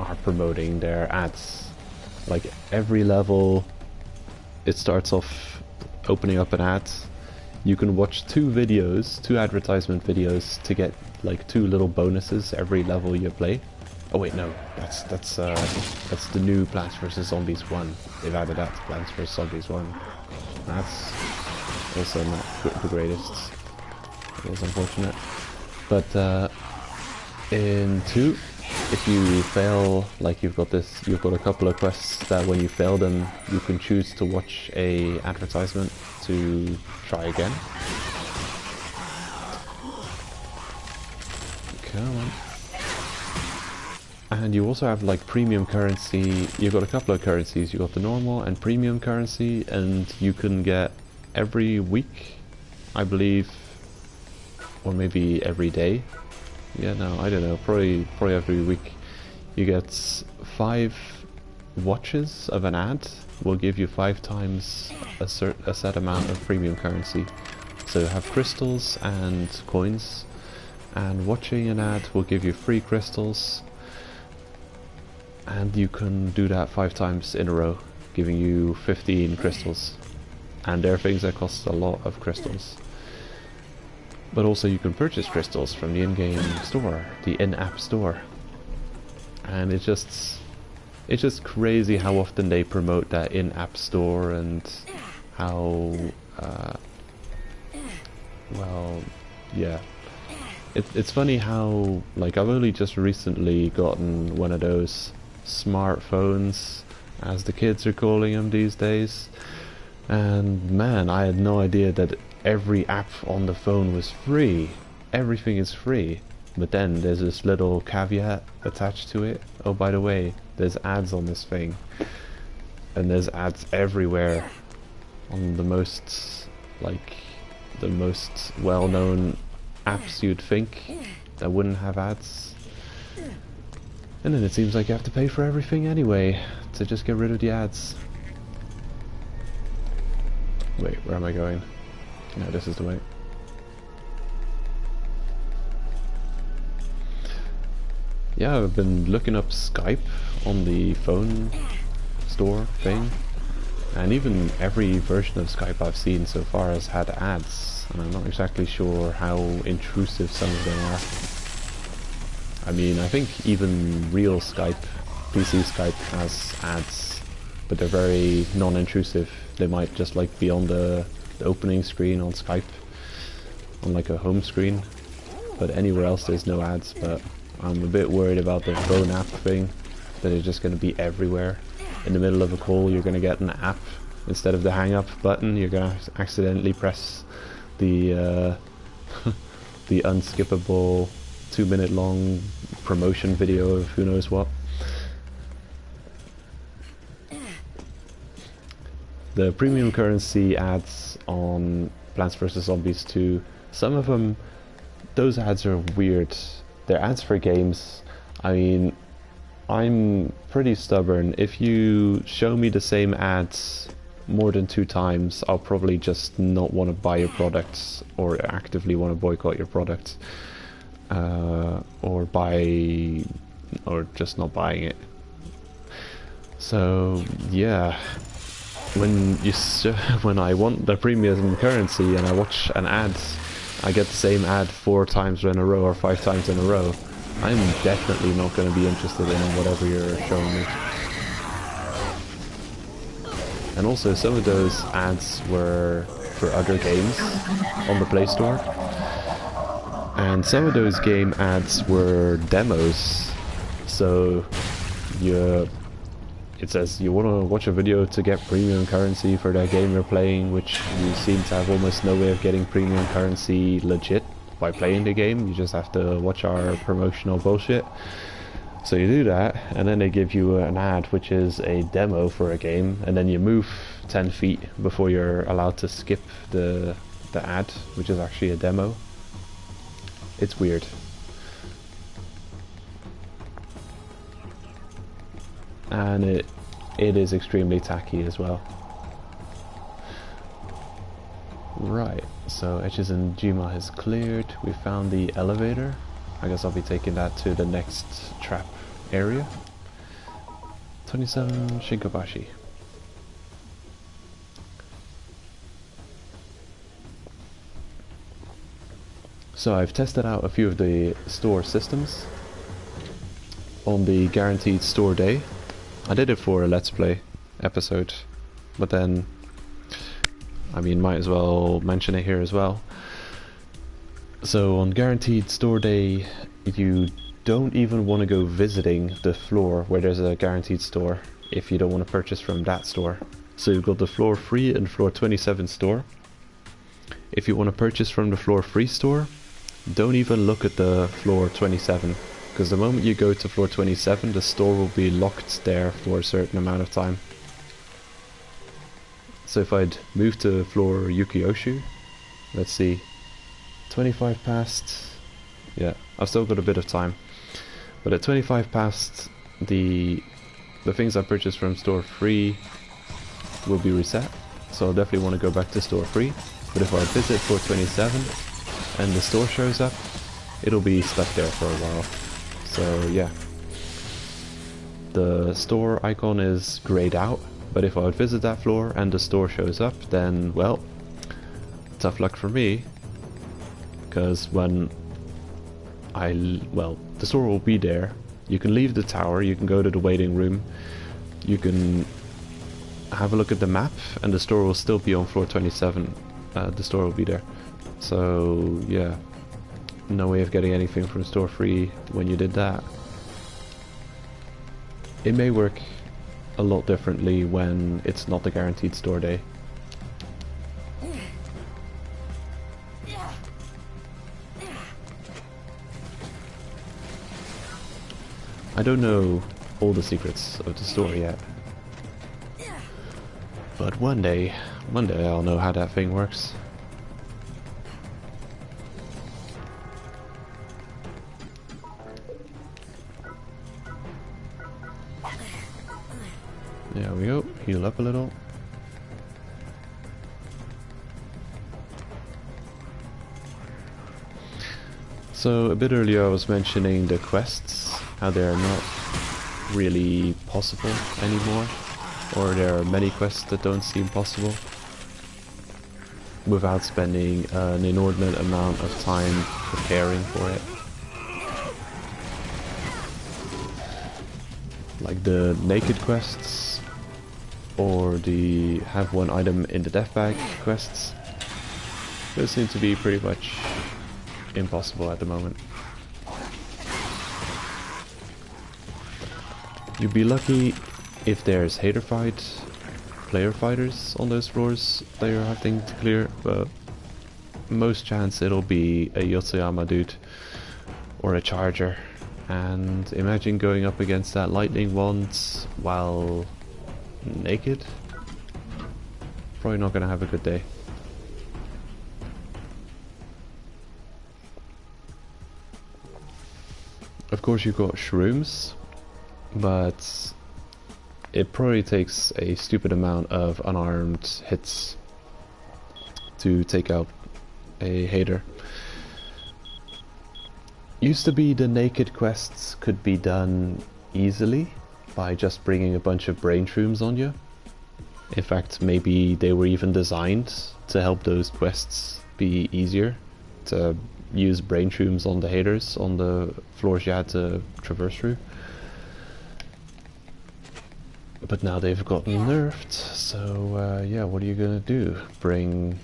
Speaker 1: are promoting their ads. Like every level, it starts off opening up an ad. You can watch two advertisement videos to get like 2 little bonuses every level you play. Oh wait, no, that's the new Plants vs. Zombies 1. They've added that to Plants vs. Zombies 1. That's also not the greatest. It is unfortunate. But in 2, if you fail, like you've got a couple of quests that when you fail them, you can choose to watch a advertisement to try again. Come on. And you also have like premium currency. You've got a couple of currencies. You've got the normal and premium currency, and you can get every week, I believe, or maybe every day. Yeah, no, I don't know. Probably every week, you get 5 watches of an ad. Will give you 5 times a set amount of premium currency. So you have crystals and coins, and watching an ad will give you free crystals. And you can do that 5 times in a row, giving you 15 crystals. And there are things that cost a lot of crystals. But also you can purchase crystals from the in-game store, the in-app store. And it's just It's just crazy how often they promote that in-app store and how, well, yeah. It's funny how, like, I've only just recently gotten one of those smartphones, as the kids are calling them these days, and man, I had no idea that every app on the phone was free. Everything is free. But then there's this little caveat attached to it. Oh, by the way, there's ads on this thing. And there's ads everywhere on the most, like, the most well-known apps you'd think that wouldn't have ads. And then it seems like you have to pay for everything anyway to just get rid of the ads. Wait, where am I going? No, this is the way. Yeah, I've been looking up Skype on the phone store thing, and even every version of Skype I've seen so far has had ads, and I'm not exactly sure how intrusive some of them are. I mean, I think even real Skype, PC Skype has ads, but they're very non-intrusive. They might just like be on the opening screen on Skype, on like a home screen, but anywhere else there's no ads. But I'm a bit worried about the phone app thing, that it's just going to be everywhere. In the middle of a call you're going to get an app. Instead of the hang up button, you're going to accidentally press the the unskippable 2-minute long promotion video of who knows what. The premium currency ads on Plants vs Zombies 2, some of them, those ads are weird. They're ads for games. I mean, I'm pretty stubborn. If you show me the same ads more than 2 times, I'll probably just not want to buy your products, or actively want to boycott your product, or just not buying it. So yeah, when I want the premium currency and I watch an ad, I get the same ad 4 times in a row or 5 times in a row, I'm definitely not going to be interested in whatever you're showing me. And also, some of those ads were for other games on the Play Store, and some of those game ads were demos. So it says you want to watch a video to get premium currency for that game you're playing, which you seem to have almost no way of getting premium currency legit by playing the game. You just have to watch our promotional bullshit. So you do that, and then they give you an ad which is a demo for a game, and then you move 10 feet before you're allowed to skip the ad, which is actually a demo. It's weird. And it is extremely tacky as well. Right, so Etches and Jima is cleared. We found the elevator. I guess I'll be taking that to the next trap area. 27 Shinkobashi. So I've tested out a few of the store systems on the guaranteed store day. I did it for a Let's Play episode, but then, I mean, might as well mention it here as well. So on guaranteed store day, you don't even want to go visiting the floor where there's a guaranteed store if you don't want to purchase from that store. So you've got the floor 3 and floor 27 store. If you want to purchase from the floor 3 store, don't even look at the floor 27. Because the moment you go to floor 27, the store will be locked there for a certain amount of time. So if I'd move to floor Yukioshu, let's see, 25 past, yeah, I've still got a bit of time. But at 25 past, the things I purchased from store 3 will be reset. So I'll definitely want to go back to store 3. But if I visit floor 27 and the store shows up, it'll be stuck there for a while. So yeah, the store icon is grayed out, but if I would visit that floor and the store shows up, then well, tough luck for me, because when the store will be there You can leave the tower, you can go to the waiting room, you can have a look at the map, and the store will still be on floor 27. The store will be there. So yeah, no way of getting anything from store 3 when you did that. It may work a lot differently when it's not a guaranteed store day. I don't know all the secrets of the store yet, but one day I'll know how that thing works. There we go, heal up a little. So a bit earlier I was mentioning the quests, how they are not really possible anymore, or there are many quests that don't seem possible without spending an inordinate amount of time preparing for it. Like the naked quests, or the have one item in the death bag quests. Those seem to be pretty much impossible at the moment. You'd be lucky if there's hater fight, player fighters on those floors that you're having to clear, but most chance it'll be a Yotsuyama dude or a charger. And imagine going up against that lightning wand while naked. Probably not gonna have a good day. Of course you've got shrooms, but it probably takes a stupid amount of unarmed hits to take out a hater. Used to be the naked quests could be done easily by just bringing a bunch of brain shrooms on you. In fact, maybe they were even designed to help those quests be easier, to use brain shrooms on the haters on the floors you had to traverse through. But now they've gotten nerfed, so yeah, what are you gonna do? Bring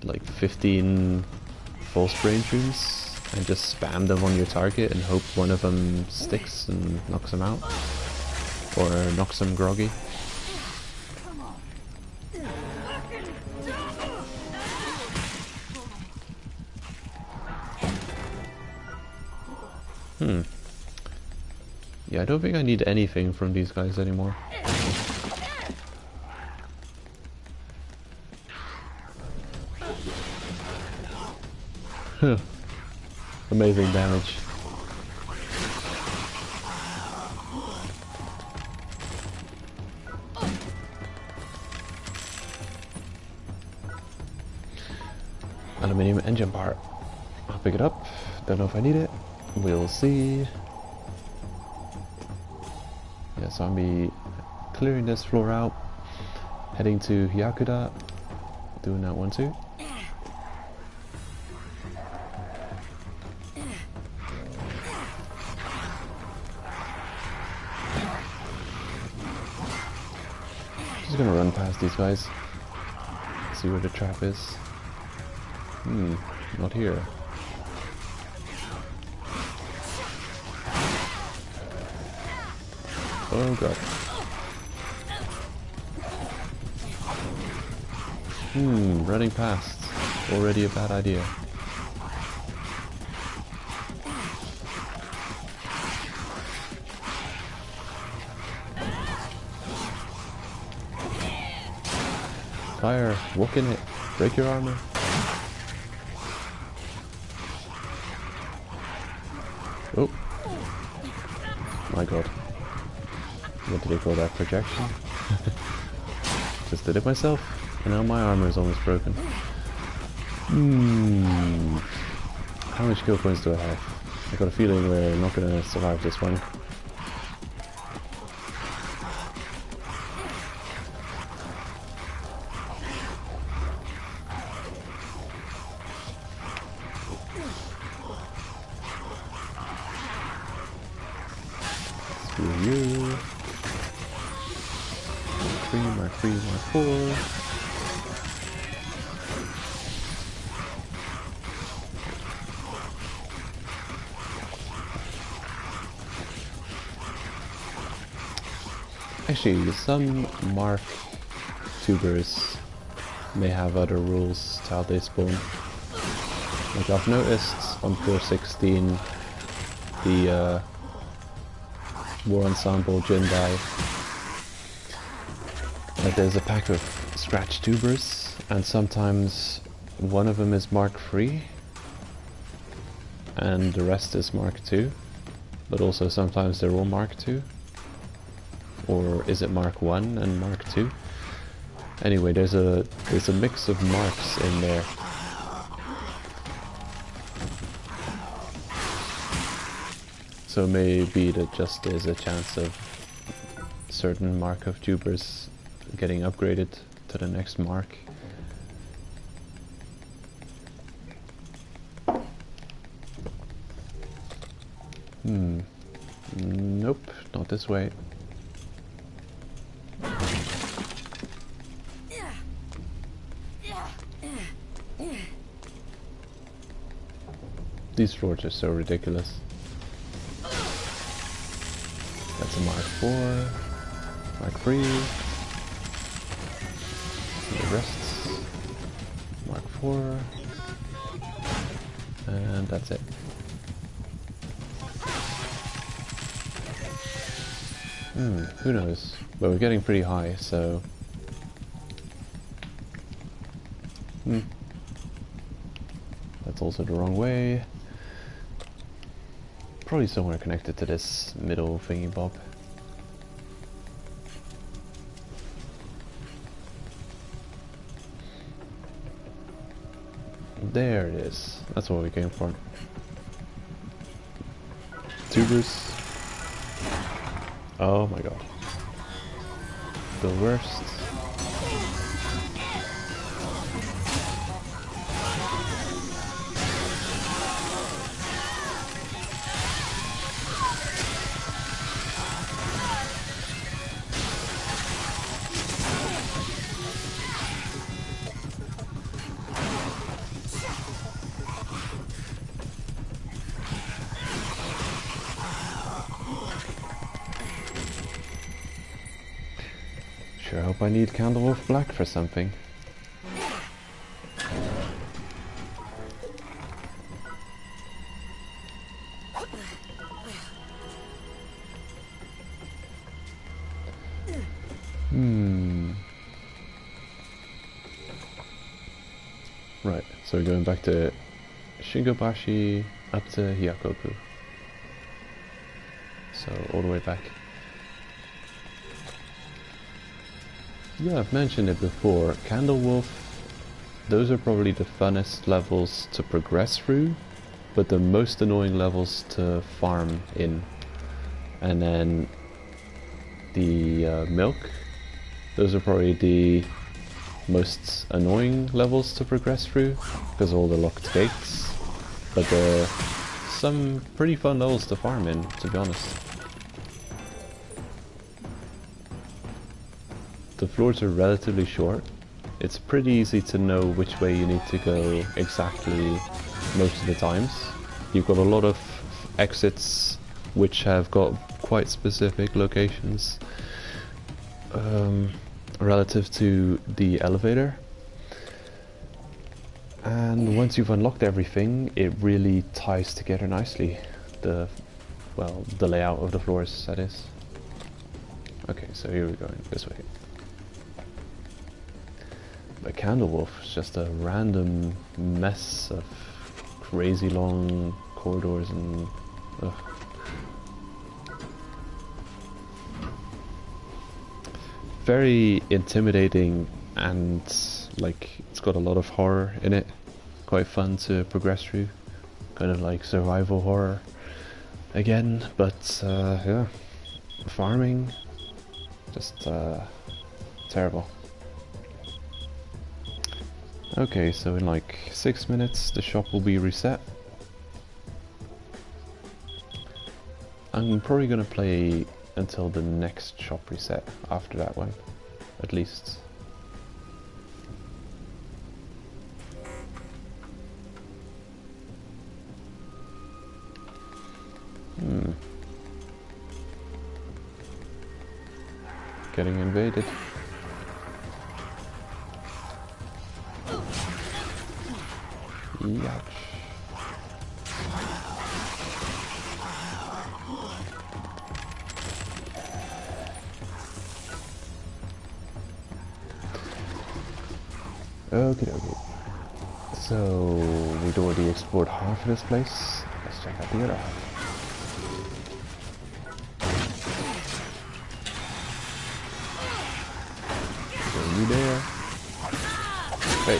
Speaker 1: like 15 false brain shrooms and just spam them on your target and hope one of them sticks and knocks them out? Or knocks them groggy? Yeah, I don't think I need anything from these guys anymore. Amazing damage. Aluminium engine part. I'll pick it up. Don't know if I need it. We'll see. Yeah, so I'll be clearing this floor out, heading to Hyakuda, doing that one too. Just gonna run past these guys, see where the trap is. Not here. Oh god. Running past. Already a bad idea. Fire, walk in it, break your armor. Oh. My god. What did they call that? Projection? Just did it myself, and now my armor is almost broken. How much kill points do I have? I got a feeling we're not gonna survive this one. You. Mark 3, Mark 4. Actually, some Mark tubers may have other rules to how they spawn. Like I've noticed on floor 16, the War Ensemble Jindai, that there's a pack of scratch tubers, and sometimes one of them is Mark 3 and the rest is Mark 2, but also sometimes they're all Mark 2. Or is it Mark 1 and Mark 2? Anyway, there's a mix of marks in there. So maybe that just is a chance of certain mark of tubers getting upgraded to the next mark. Nope, not this way. These floors are so ridiculous. That's a Mark 4, Mark 3, the rests, Mark 4, and that's it. Who knows? But we're getting pretty high, so... That's also the wrong way. Probably somewhere connected to this middle thingy bob. There it is. That's what we came for. Tubers. Oh my god. The worst. Sure hope I need Candlewolf Black for something. Right, so we're going back to Shingobashi up to Hyakoku. So all the way back. Yeah, I've mentioned it before. Candlewolf, those are probably the funnest levels to progress through, but the most annoying levels to farm in. And then the milk, those are probably the most annoying levels to progress through because of all the locked gates, but there are some pretty fun levels to farm in, to be honest. The floors are relatively short. It's pretty easy to know which way you need to go exactly most of the times. You've got a lot of exits which have got quite specific locations relative to the elevator. And once you've unlocked everything, it really ties together nicely. The layout of the floors, that is. Okay, so here we're going this way. But Candlewolf is just a random mess of crazy long corridors and... ugh. Very intimidating, and like it's got a lot of horror in it. Quite fun to progress through, kind of like survival horror again. But yeah, farming just terrible. Okay, so in like 6 minutes the shop will be reset. I'm probably gonna play until the next shop reset after that one, at least. Getting invaded. Yuck. Okie dokie. So, we'd already explored half of this place. Let's check out the other half. Are you there? Hey.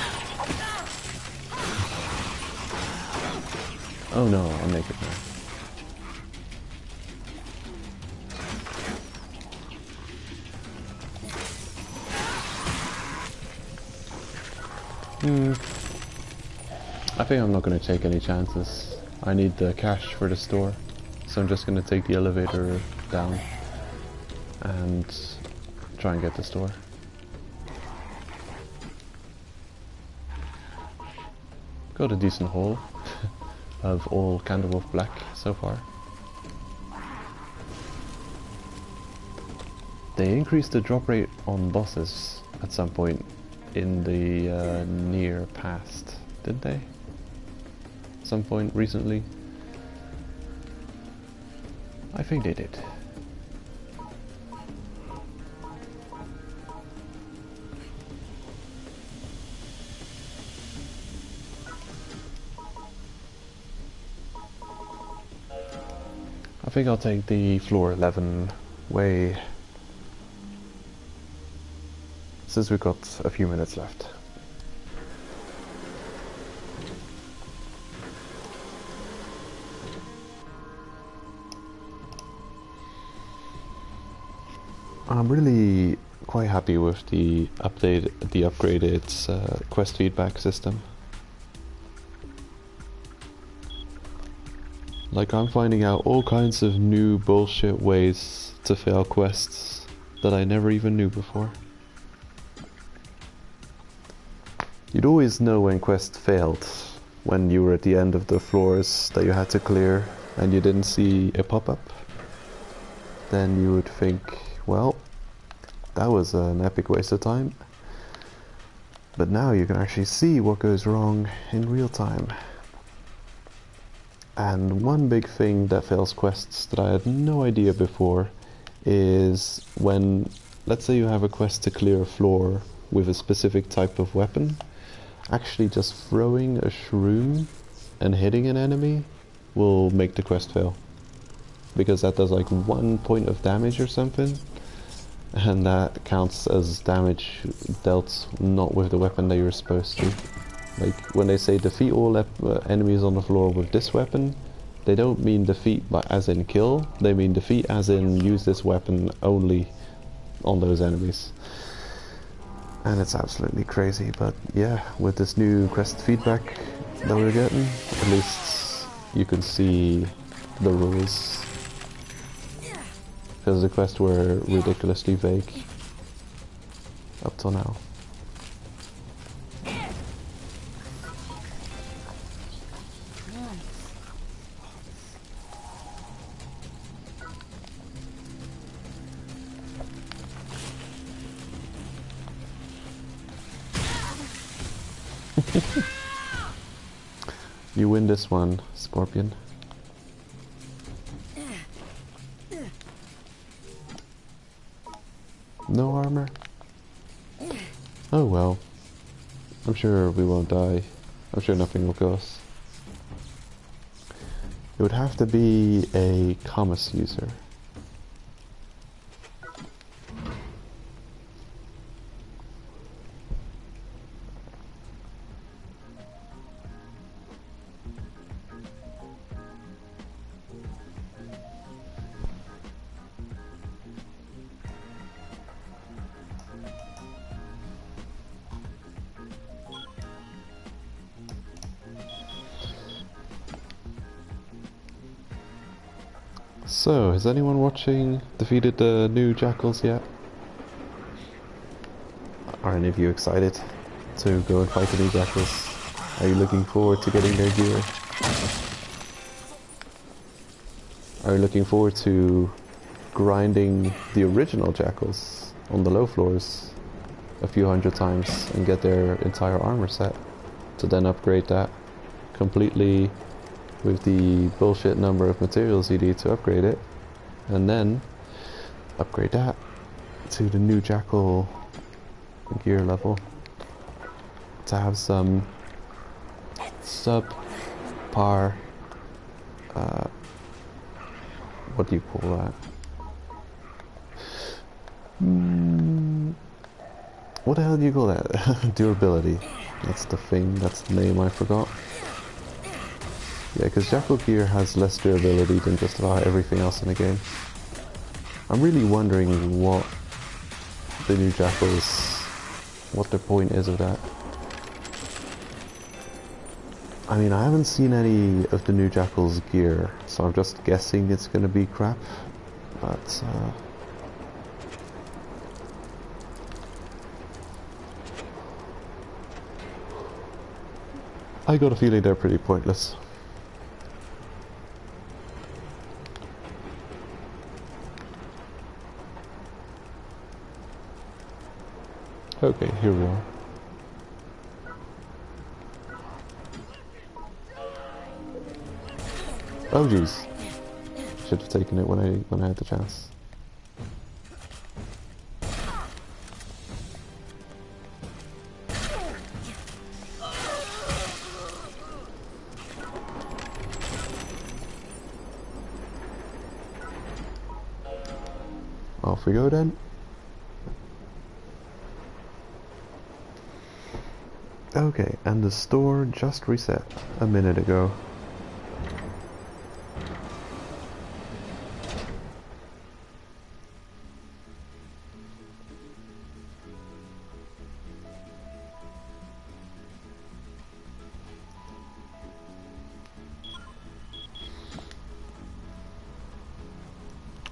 Speaker 1: Oh no, I'm naked now. I think I'm not going to take any chances. I need the cash for the store, so I'm just going to take the elevator down and try and get the store. Got a decent haul of all Candlewolf Black so far. They increased the drop rate on bosses at some point in the near past, didn't they? Some point recently? I think they did. I think I'll take the floor 11 way, since we've got a few minutes left. I'm really quite happy with the upgraded quest feedback system. Like, I'm finding out all kinds of new bullshit ways to fail quests that I never even knew before. You'd always know when quests failed when you were at the end of the floors that you had to clear and you didn't see a pop-up. Then you would think, well, that was an epic waste of time. But now you can actually see what goes wrong in real time. And one big thing that fails quests that I had no idea before is when, let's say you have a quest to clear a floor with a specific type of weapon, actually just throwing a shroom and hitting an enemy will make the quest fail. Because that does like 1 point of damage or something, and that counts as damage dealt not with the weapon that you're supposed to. Like, when they say defeat all enemies on the floor with this weapon, they don't mean defeat as in kill, they mean defeat as in use this weapon only on those enemies. And it's absolutely crazy, but yeah, with this new quest feedback that we're getting, at least you can see the rules. Because the quests were ridiculously vague up till now. You win this one, Scorpion. No armor? Oh well. I'm sure we won't die. I'm sure nothing will kill us. It would have to be a commerce user. So, has anyone watching defeated the new jackals yet? Are any of you excited to go and fight the new jackals? Are you looking forward to getting their gear? Are you looking forward to grinding the original jackals on the low floors a few hundred times and get their entire armor set, to then upgrade that completely with the bullshit number of materials you need to upgrade it, and then upgrade that to the new jackal gear level to have some subpar what do you call that? What the hell do you call that? Durability. That's the thing, that's the name I forgot. Yeah, because Jackal gear has less durability than just about everything else in the game. I'm really wondering what the new Jackals, what the point is of that. I mean, I haven't seen any of the new Jackal's gear, so I'm just guessing it's gonna be crap, but I got a feeling they're pretty pointless. Okay, here we are. Oh jeez. Should have taken it when I had the chance. Off we go then. Okay, and the store just reset a minute ago.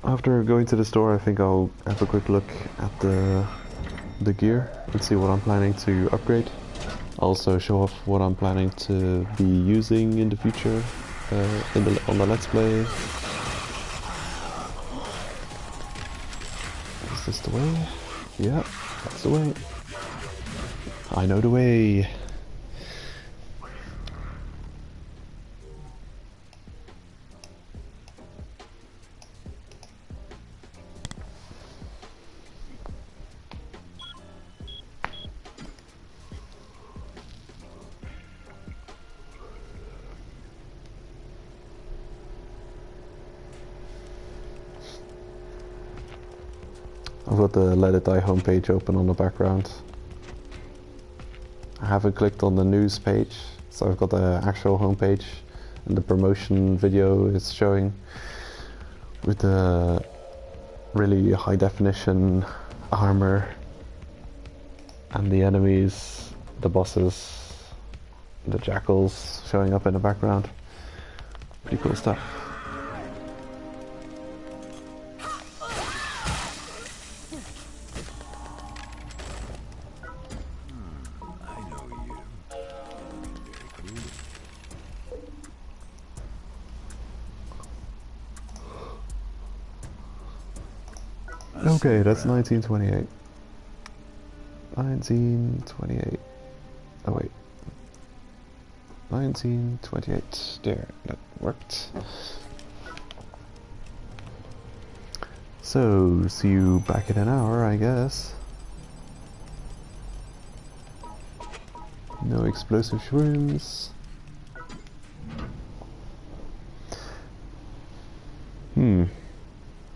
Speaker 1: After going to the store, I think I'll have a quick look at the gear and see what I'm planning to upgrade. Also show off what I'm planning to be using in the future on the Let's Play. Is this the way? Yeah, that's the way. I know the way. I've got the Let It Die homepage open on the background. I haven't clicked on the news page, so I've got the actual homepage, and the promotion video is showing with the really high definition armor and the enemies, the bosses, the jackals showing up in the background. Pretty cool stuff. Okay, that's 1928. 1928. Oh wait. 1928. There, that worked. So, see you back in an hour, I guess. No explosive shrooms.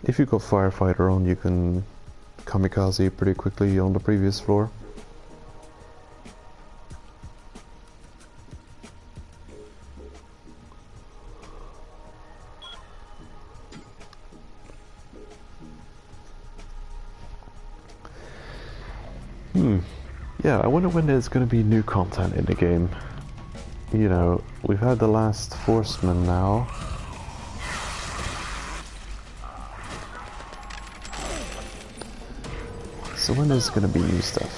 Speaker 1: If you got Firefighter on, you can kamikaze pretty quickly on the previous floor. Yeah, I wonder when there's going to be new content in the game. You know, we've had the last Forceman now. So when is gonna be new stuff?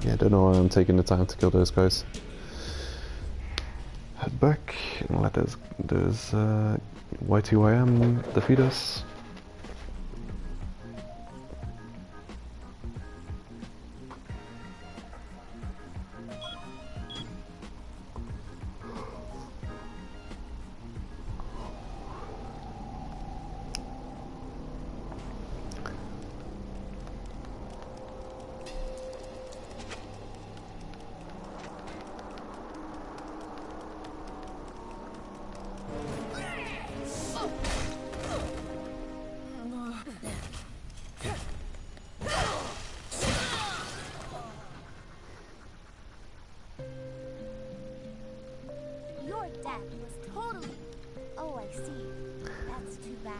Speaker 1: Yeah, I don't know why I'm taking the time to kill those guys. Head back and let those Y2YM defeat us.
Speaker 4: Your death was totally... Oh, I see. That's too bad.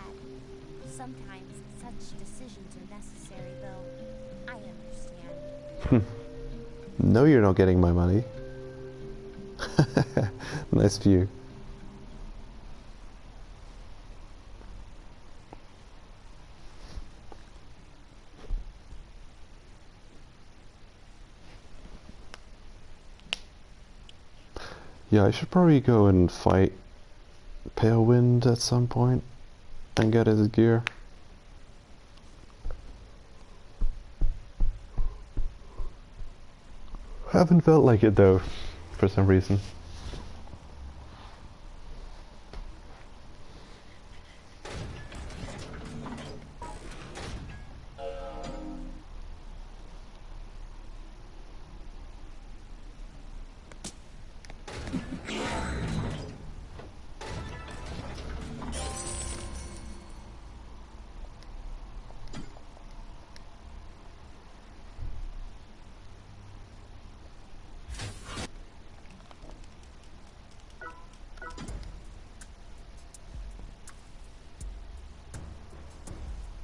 Speaker 4: Sometimes such decisions are necessary, though. I understand.
Speaker 1: No, you're not getting my money. Nice view. Yeah, I should probably go and fight Pale Wind at some point and get his gear. Haven't felt like it though, for some reason.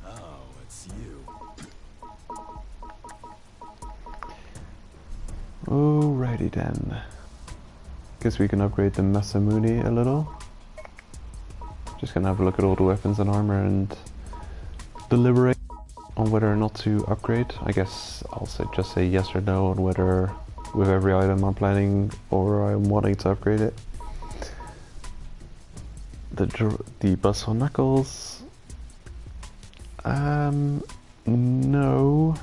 Speaker 3: Oh, it's you.
Speaker 1: Alrighty then. Guess we can upgrade the Masamune a little. Just gonna have a look at all the weapons and armor and deliberate on whether or not to upgrade. I guess I'll just say yes or no on whether with every item I'm planning or I'm wanting to upgrade it. The Buzzsaw Knuckles. No.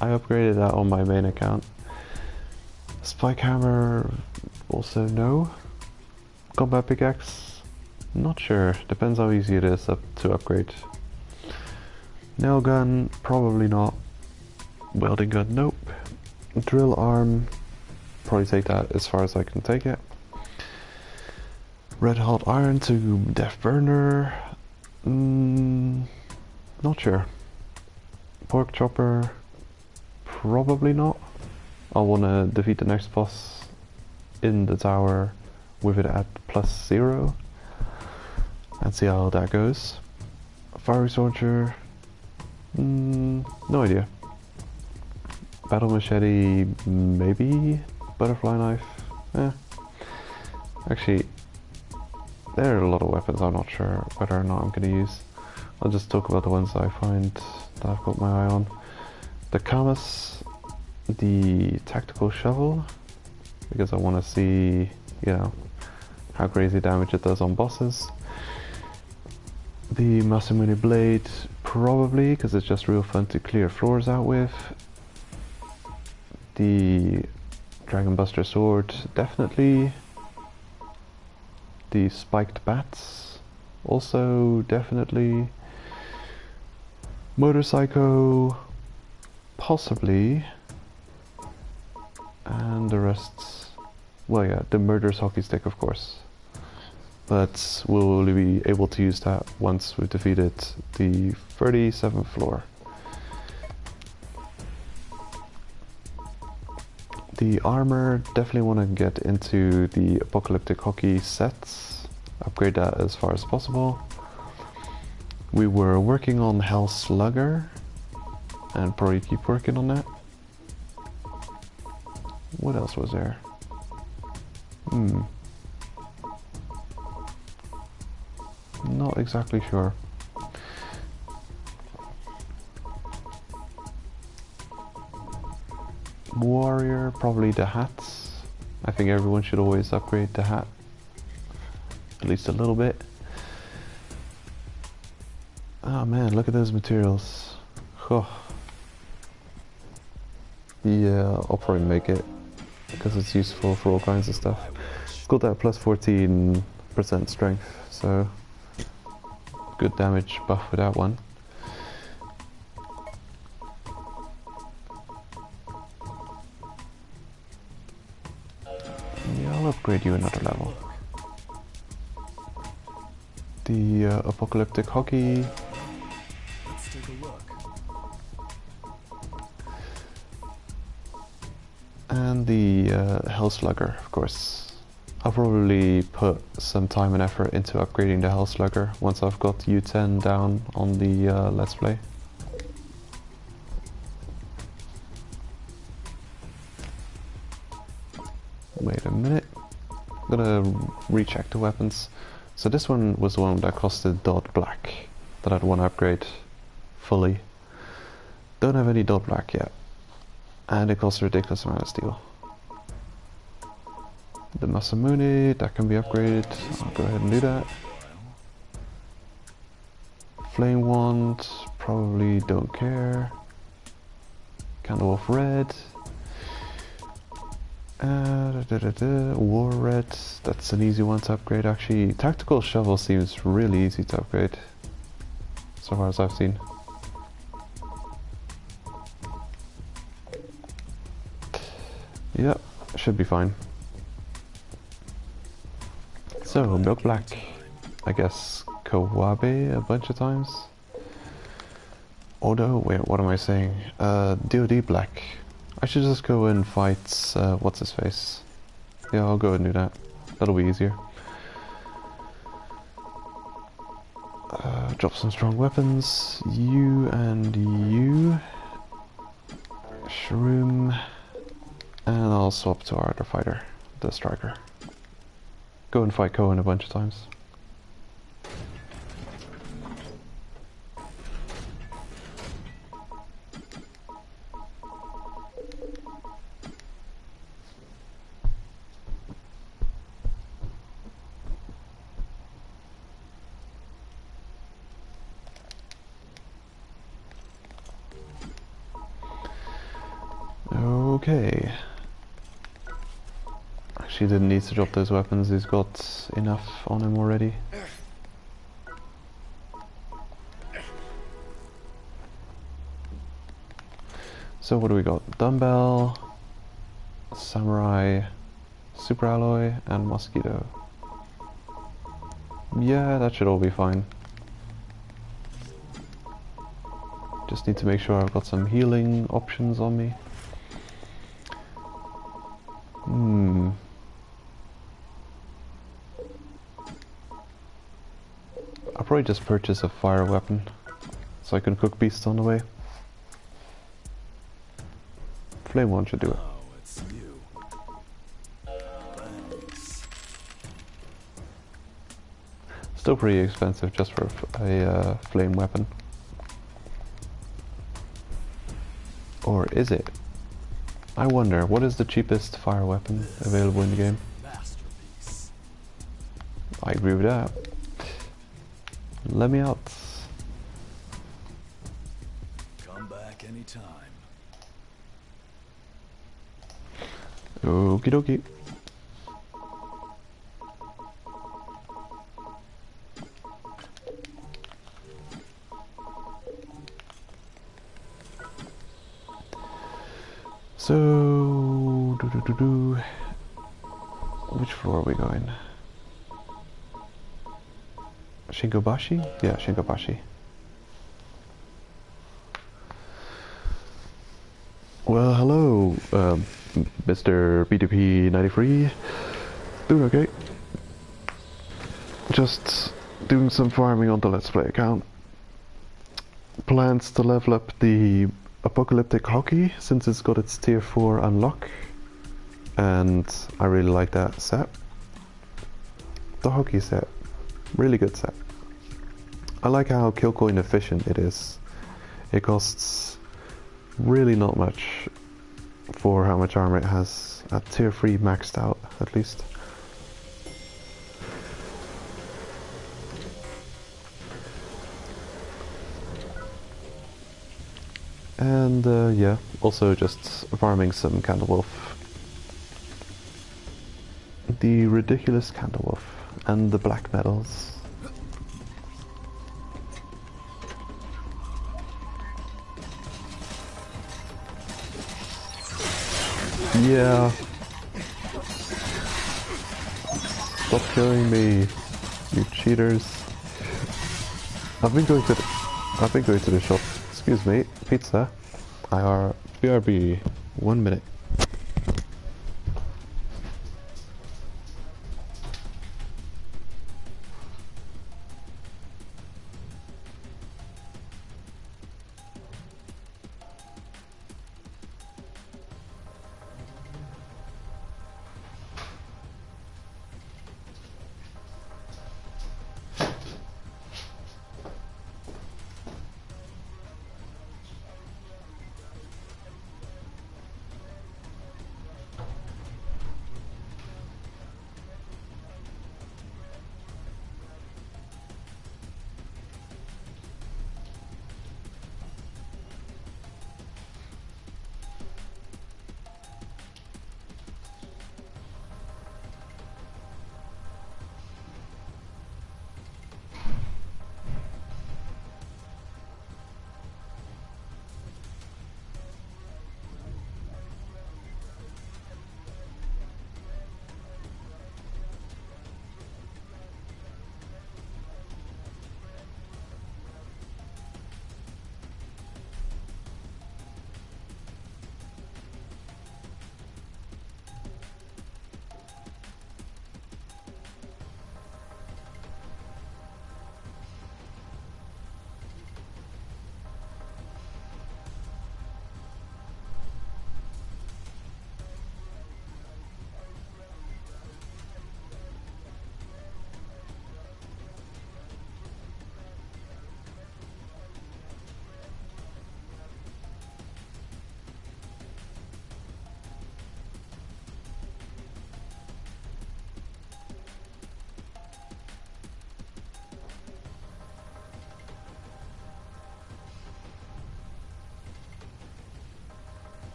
Speaker 1: I upgraded that on my main account. Spike Hammer, also no. Combat Pickaxe, not sure. Depends how easy it is to upgrade. Nail Gun, probably not. Welding Gun, nope. Drill Arm, probably take that as far as I can take it. Red Hot Iron to Death Burner, not sure. Pork Chopper, probably not. I'll want to defeat the next boss in the tower with it at +0 and see how that goes. Fiery Soldier, no idea. Battle Machete, maybe. Butterfly Knife, Actually, there are a lot of weapons I'm not sure whether or not I'm going to use. I'll just talk about the ones I find that I've got my eye on. The Kamas, the Tactical Shovel, because I want to see, you know, how crazy damage it does on bosses. The Masamune Blade, probably, because it's just real fun to clear floors out with. The Dragon Buster Sword, definitely. The Spiked Bats, also definitely. Motorcycle, possibly. And the rest, well yeah, the Murderous Hockey Stick of course. But we'll only be able to use that once we've defeated the 37th floor. The armor, definitely want to get into the Apocalyptic Hockey sets, upgrade that as far as possible. We were working on Hell Slugger, and probably keep working on that. What else was there? Not exactly sure. Warrior, probably the hats. I think everyone should always upgrade the hat. At least a little bit. Oh man, look at those materials. Oh. Yeah, I'll probably make it because it's useful for all kinds of stuff. It's got that plus 14% strength, so good damage buff with that one. Yeah, I'll upgrade you another level. The apocalyptic hockey.
Speaker 3: Let's take a look.
Speaker 1: And the Hell Slugger, of course. I'll probably put some time and effort into upgrading the Hell Slugger once I've got U10 down on the Let's Play. Wait a minute. I'm gonna recheck the weapons. So this one was the one that costed dot black that I'd want to upgrade fully. Don't have any dot black yet. And it costs a ridiculous amount of steel. The Masamune, that can be upgraded. I'll go ahead and do that. Flame Wand, probably don't care. Candle of Red. War Red, that's an easy one to upgrade actually. Tactical Shovel seems really easy to upgrade, so far as I've seen. Yep, should be fine. So, Milk Black, I guess Kawabe a bunch of times. Oh no, wait, what am I saying? DoD Black. I should just go and fight, what's his face? Yeah, I'll go and do that. That'll be easier. Drop some strong weapons. You and you. Shroom. And I'll swap to our other fighter, the Striker. Go and fight Cohen a bunch of times. Okay. Actually didn't need to drop those weapons, he's got enough on him already. So what do we got? Dumbbell, Samurai, Super Alloy, and Mosquito. Yeah, that should all be fine. Just need to make sure I've got some healing options on me. I'll probably just purchase a fire weapon so I can cook beasts on the way. Flame one should do it.
Speaker 3: Oh, it's you. Thanks.
Speaker 1: Still pretty expensive just for a flame weapon. Or is it? I wonder, what is the cheapest fire weapon available in the game?
Speaker 3: Masterpiece.
Speaker 1: I agree with that. Let me out.
Speaker 3: Come back anytime.
Speaker 1: Okie dokie. So, which floor are we going? Shinkobashi? Yeah, Shinkobashi. Well, hello, Mr. BDP93. Doing okay. Just doing some farming on the Let's Play account. Plans to level up the Apocalyptic Hockey since it's got its tier 4 unlock. And I really like that set. The hockey set. Really good set. I like how kill coin efficient it is. It costs really not much for how much armor it has. At tier 3 maxed out, at least. And yeah, also just farming some Candlewolf. The ridiculous Candlewolf and the black metals. Yeah. Stop killing me, you cheaters. I've been going to the shop. Excuse me, pizza. BRB. 1 minute.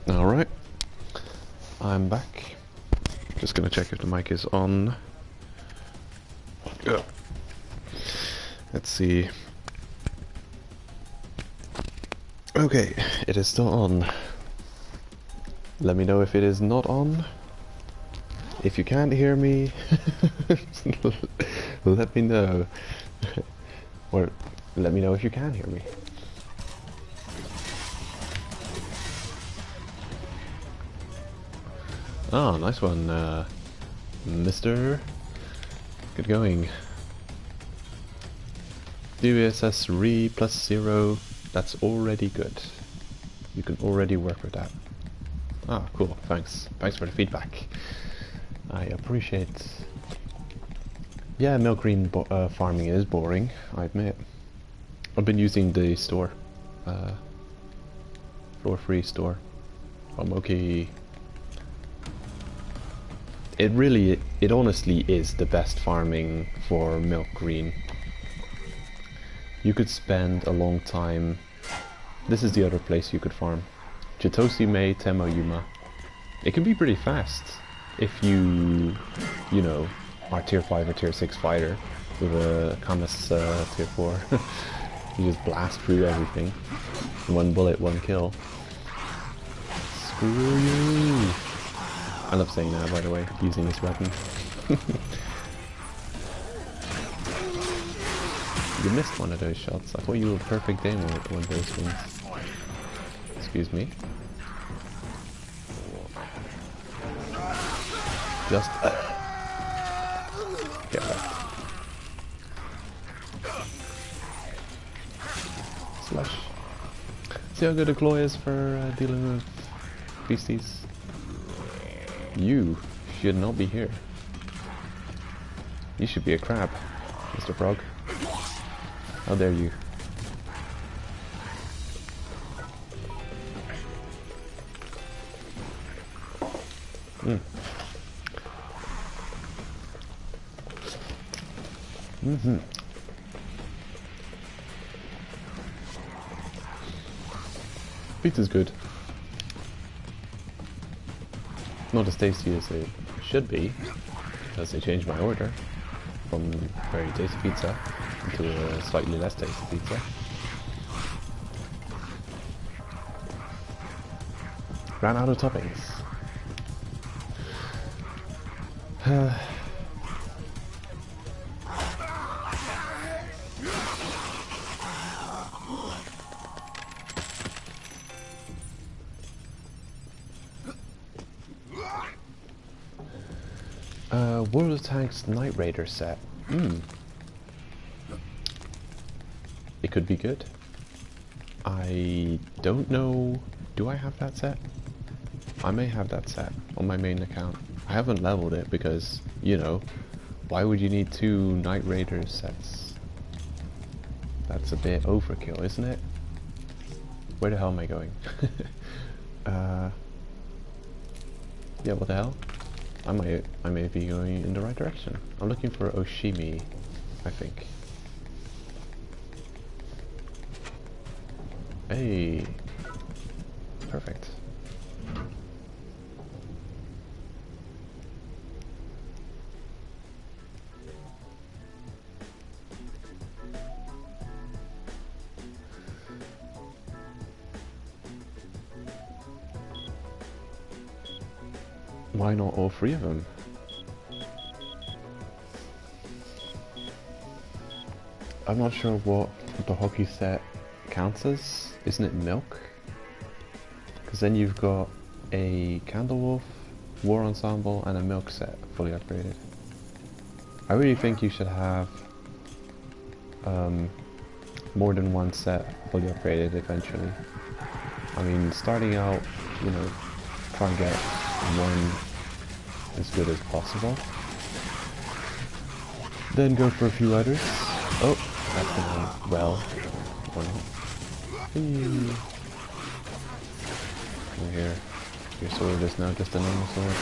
Speaker 1: Alright, I'm back. Just gonna check if the mic is on. Oh. Let's see. Okay, it is still on. Let me know if it is not on. If you can't hear me, let me know. Or let me know if you can hear me. Oh, nice one, Mister. Good going. DVSS re plus 0. That's already good. You can already work with that. Ah, cool. Thanks. Thanks for the feedback. I appreciate Yeah, milk green farming is boring, I admit. I've been using the store. Floor-free store. I'm okay. It honestly is the best farming for milk green. You could spend a long time. This is the other place you could farm. Chitosi Mei Temoyuma. It can be pretty fast if you know, are tier 5 or tier 6 fighter with a Kamas tier 4. You just blast through everything. One bullet, one kill. Screw you! I love saying that, by the way, using this weapon. You missed one of those shots. I thought you were perfect aim with one of those things. Excuse me. Just get back. Slush. See how good a claw is for dealing with beasties. You should not be here. You should be a crab, Mr. Frog. How dare you? Pizza's good. Not as tasty as it should be, because they changed my order from very tasty pizza into a slightly less tasty pizza. Ran out of toppings. World of Tanks Night Raider set. It could be good. I don't know. Do I have that set? I may have that set on my main account. I haven't leveled it because, you know, why would you need 2 Night Raider sets? That's a bit overkill, isn't it? Where the hell am I going? Yeah, what the hell? I may be going in the right direction. I'm looking for Oshimi, I think. Hey, perfect. Why not all 3 of them? I'm not sure what the hockey set counts as. Isn't it milk? Because then you've got a Candlewolf, War Ensemble, and a milk set fully upgraded. I really think you should have more than one set fully upgraded eventually. I mean, starting out, you know, try and get one as good as possible. Then go for a few others. Oh, that's gonna well. Or not. Here. Your sword is now just a normal sword.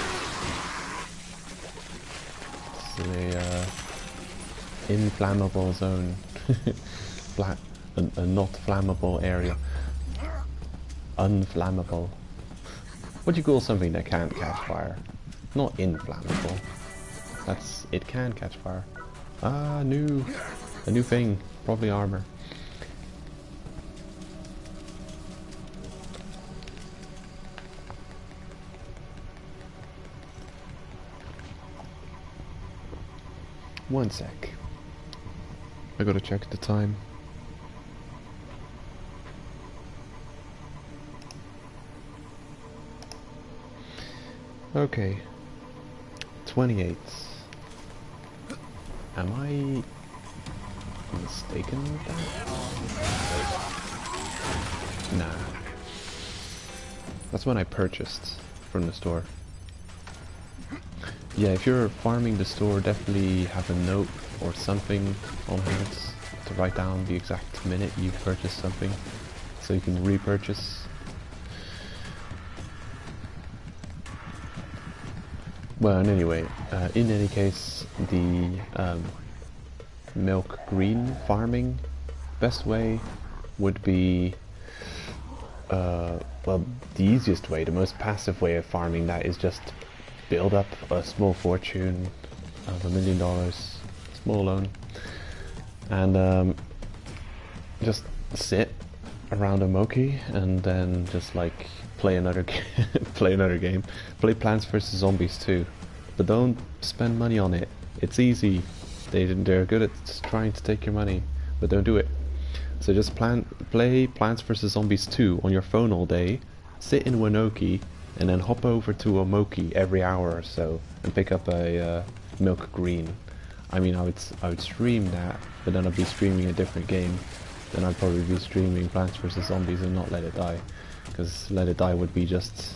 Speaker 1: It's a inflammable zone. A not flammable area. Unflammable. What do you call something that can't catch fire? Not inflammable. That's... it can catch fire. Ah, a new thing. Probably armor. One sec. I gotta check the time. Okay. 28. Am I mistaken with that? Nah. That's when I purchased from the store. yeah, if you're farming the store, definitely have a note or something on hand to write down the exact minute you purchase something, so you can repurchase. Well, and anyway, in any case, the milk green farming best way would be, well, the easiest way, the most passive way of farming that is just build up a small fortune of $1 million, small loan, and just sit around a Moki and then just like play another game, play Plants vs Zombies too, but don't spend money on it. It's easy. They're good at trying to take your money, but don't do it. So just play Plants vs Zombies 2 on your phone all day, sit in Winoki, and then hop over to a Moki every hour or so and pick up a milk green. I mean, I would stream that, but then I'd be streaming a different game. Then I'd probably be streaming Plants vs Zombies and not Let It Die, because Let It Die would be just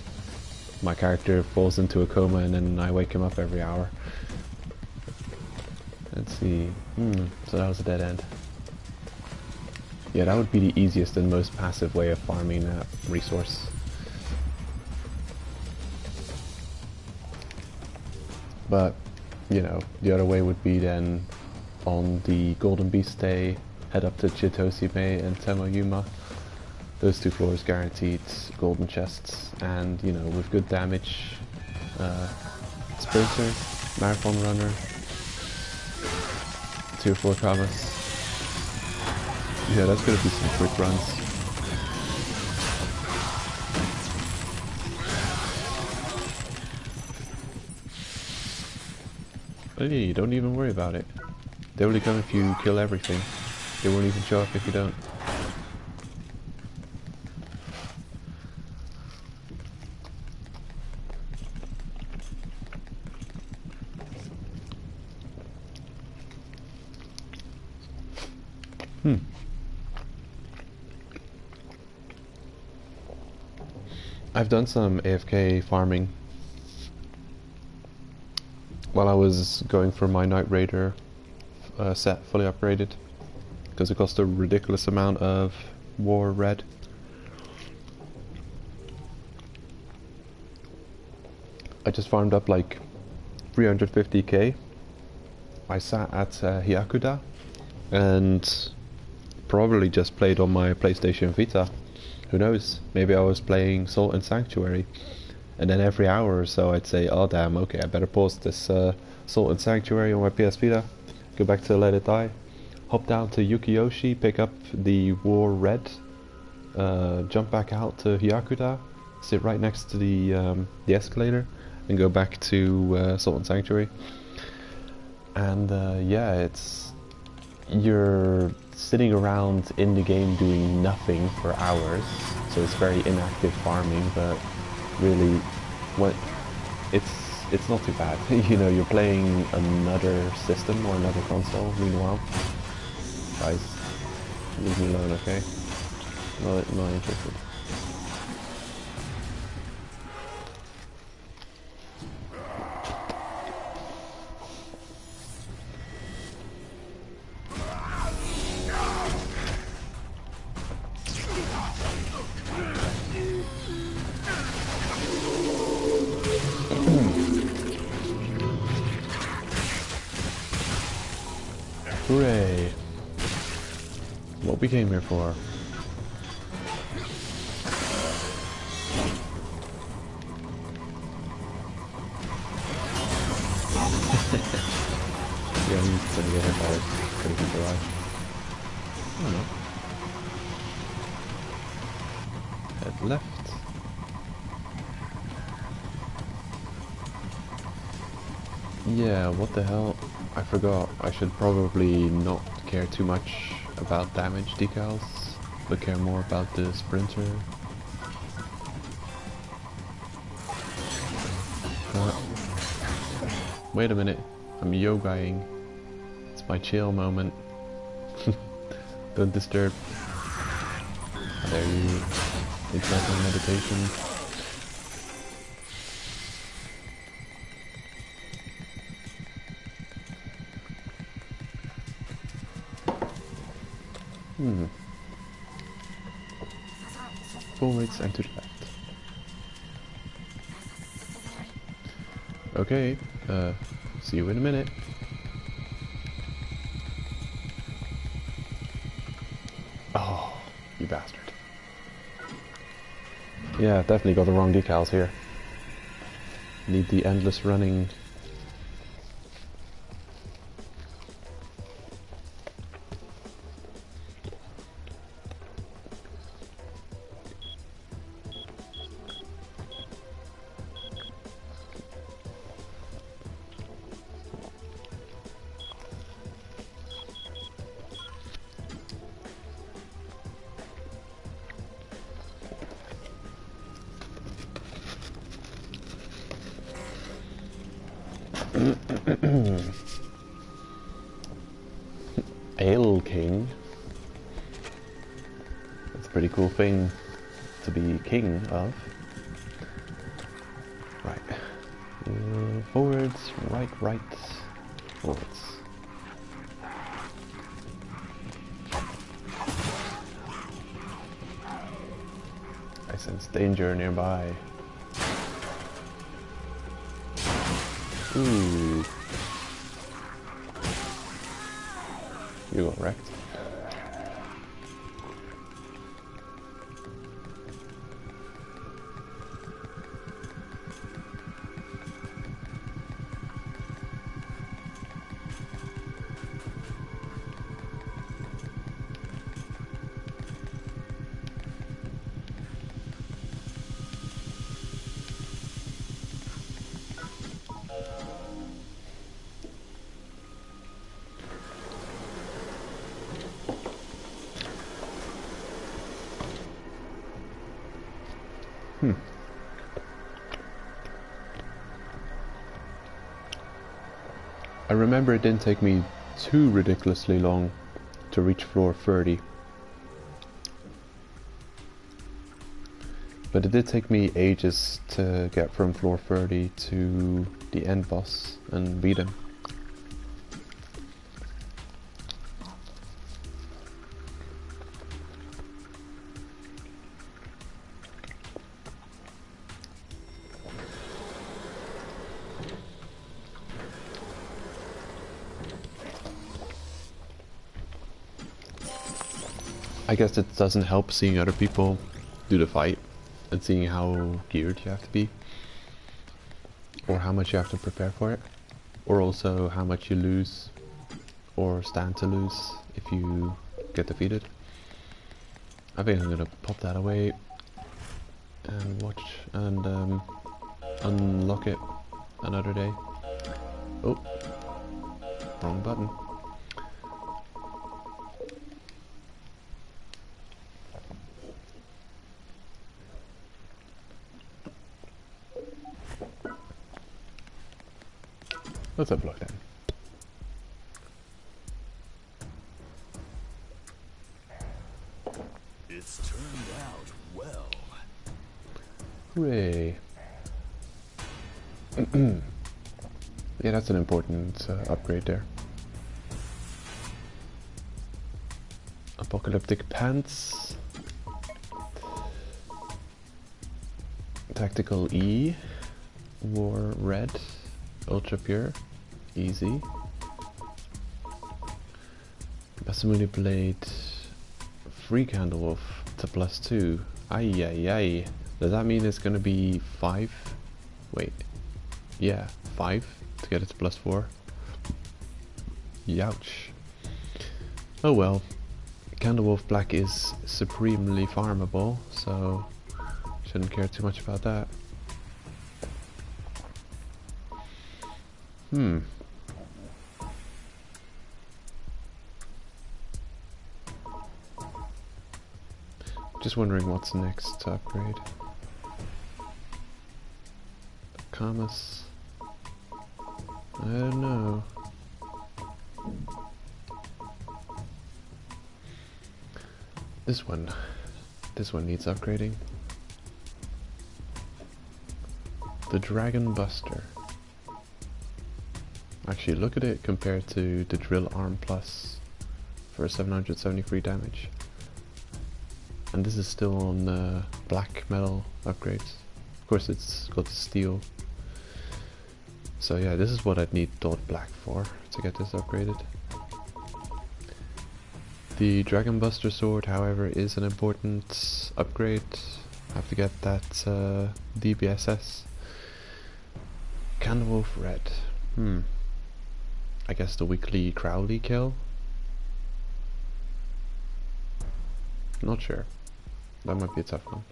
Speaker 1: my character falls into a coma and then I wake him up every hour. Let's see. So that was a dead end. Yeah, that would be the easiest and most passive way of farming that resource. But, you know, the other way would be then on the Golden Beast day, head up to Chitosime and Temoyuma. Those two floors guaranteed golden chests, and, you know, with good damage, sprinter, marathon runner, tier 4 Kamas. Yeah, that's gonna be some quick runs. But yeah, you don't even worry about it. They only come if you kill everything. They won't even show up if you don't. I've done some AFK farming while I was going for my Night Raider set fully upgraded, because it cost a ridiculous amount of war red. I just farmed up like 350k. I sat at Hyakuda and probably just played on my PlayStation Vita. Who knows, maybe I was playing Salt and Sanctuary, and then every hour or so I'd say, oh damn, okay, I better pause this Salt and Sanctuary on my PS Vita, go back to Let It Die, hop down to Yukiyoshi, pick up the War Red, jump back out to Hyakuda, sit right next to the escalator, and go back to Salt and Sanctuary. And yeah, you're sitting around in the game doing nothing for hours, so it's very inactive farming, but really it's not too bad. You know, you're playing another system or another console meanwhile. Guys, leave me alone, okay? Not interested. Hooray! What we came here for. Yeah, I'm just gonna get hit by this crazy garage. I don't know. Head left. Yeah, what the hell? I forgot. I should probably not care too much about damage decals, but care more about the sprinter. Wait a minute, I'm yogaing. It's my chill moment. Don't disturb. There you. It's like a meditation. Forwards and to the left. Okay, see you in a minute. Oh, you bastard. Yeah, definitely got the wrong decals here. Need the endless running. Ale King. That's a pretty cool thing to be king of. Right. Forwards, right, forwards. I sense danger nearby. Ooh. You got wrecked. I remember it didn't take me too ridiculously long to reach floor 30. But it did take me ages to get from floor 30 to the end boss and beat him. I guess it doesn't help seeing other people do the fight and seeing how geared you have to be, or how much you have to prepare for it, or also how much you lose or stand to lose if you get defeated. I think I'm gonna pop that away and watch and unlock it another day. Oh, wrong button. Let's have a look then.
Speaker 3: It's turned out well.
Speaker 1: Hooray. Yeah, that's an important upgrade there. Apocalyptic Pants. Tactical E. War Red. Ultra Pure. Easy. Masamune Blade. Free Candle Wolf to +2. Ay ay ay. Does that mean it's gonna be 5? Wait. Yeah, 5 to get it to +4. Youch. Oh well. Candle Wolf Black is supremely farmable, so shouldn't care too much about that. Just wondering what's next to upgrade. Camus. I don't know. This one needs upgrading. The Dragon Buster. Actually, look at it compared to the Drill Arm Plus for 773 damage. And this is still on black metal upgrades. Of course it's got the steel. So yeah, this is what I'd need dot black for to get this upgraded. The Dragon Buster sword, however, is an important upgrade. I have to get that DBSS. Candlewolf Red. I guess the weekly Crowley kill? Not sure. That might be a tough one.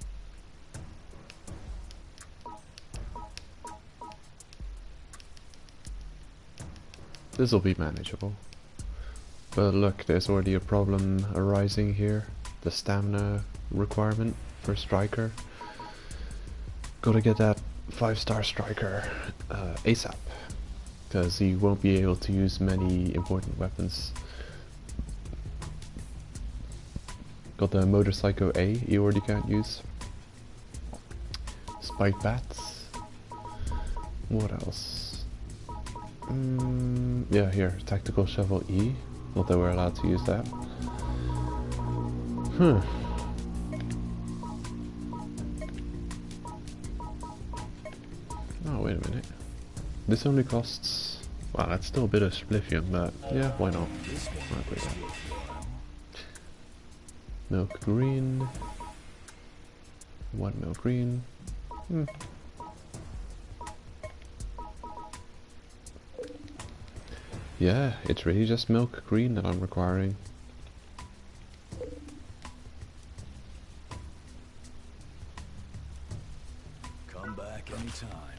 Speaker 1: This'll be manageable. But look, there's already a problem arising here. The stamina requirement for Striker. Gotta get that 5-star Striker ASAP. Because he won't be able to use many important weapons. Got the Motorcycle A he already can't use. Spike Bats. What else? Yeah, here, Tactical Shovel E. Not that we're allowed to use that. Oh, wait a minute. This only costs... Wow, that's still a bit of spliffium, but yeah, why not? I'll play that. Milk green. One milk green. Yeah, it's really just milk green that I'm requiring.
Speaker 3: Come back anytime.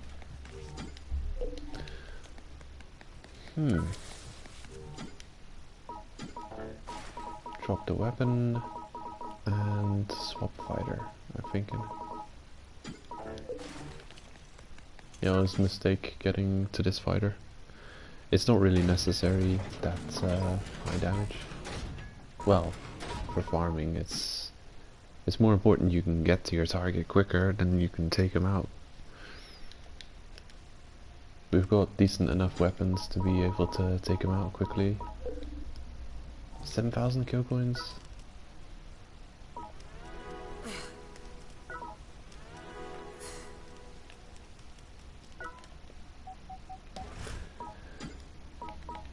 Speaker 1: Drop the weapon and swap fighter, I'm thinking. Yeah, it was a mistake getting to this fighter. It's not really necessary that high damage. Well, for farming it's more important you can get to your target quicker than you can take him out. We've got decent enough weapons to be able to take him out quickly. 7,000 kill coins.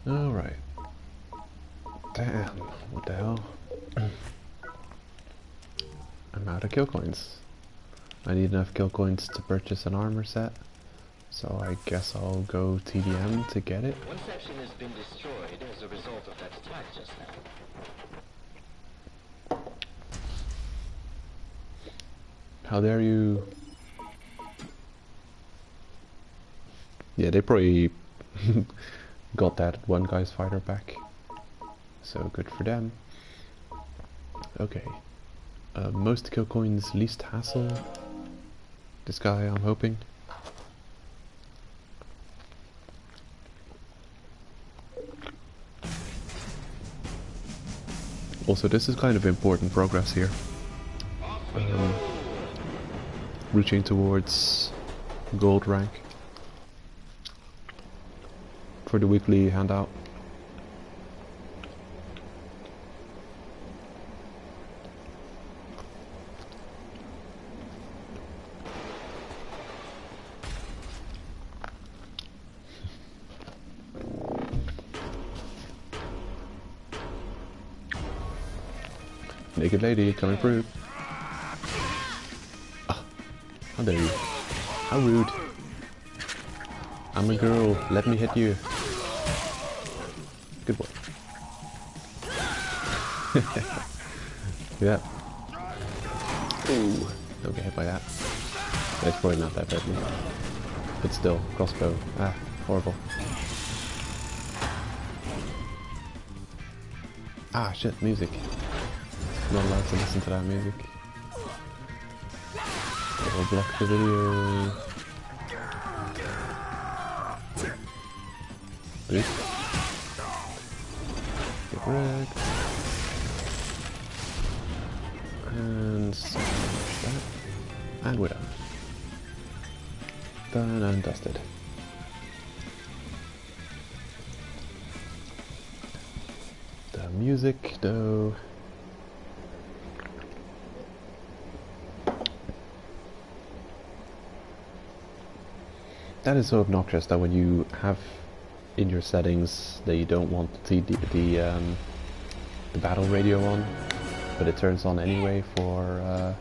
Speaker 1: Alright. Damn, what the hell? I'm out of kill coins. I need enough kill coins to purchase an armor set. So I guess I'll go TDM to get it.
Speaker 2: One section has been destroyed as a result of that attack just now.
Speaker 1: How dare you? Yeah, they probably got that one guy's fighter back. So good for them. Okay. Most kill coins, least hassle. This guy, I'm hoping. Also, this is kind of important progress here. Reaching towards gold rank for the weekly handout. Naked lady coming through. Oh, how dare you? How rude. I'm a girl, let me hit you. Good boy. Yeah. Ooh, don't get hit by that. It's probably not that deadly. But still, crossbow. Ah, horrible. Ah, shit, music. Not allowed to listen to that music. It'll block the video. Please. Get wrecked. And smash that. And we're done. Done and dusted. music though. That is so obnoxious that when you have in your settings that you don't want the battle radio on, but it turns on anyway for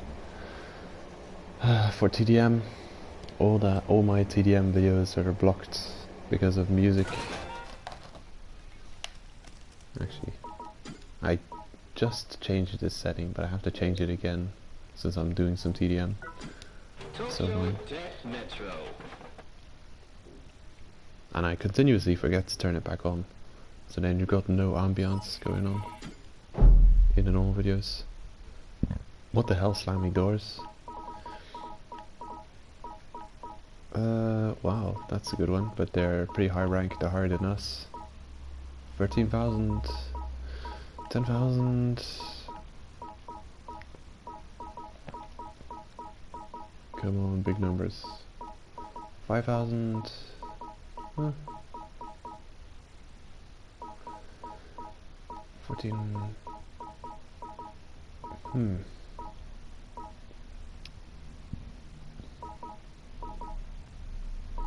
Speaker 1: TDM. All my TDM videos are blocked because of music. Actually, I just changed this setting, but I have to change it again since I'm doing some TDM. So
Speaker 2: Death Metro.
Speaker 1: and I continuously forget to turn it back on. So then you've got no ambience going on in all videos. What the hell, slamming doors? Wow, that's a good one, but they're pretty high rank, they're higher than us. 13,000, 10,000. Come on, big numbers. 5,000. Huh. 14.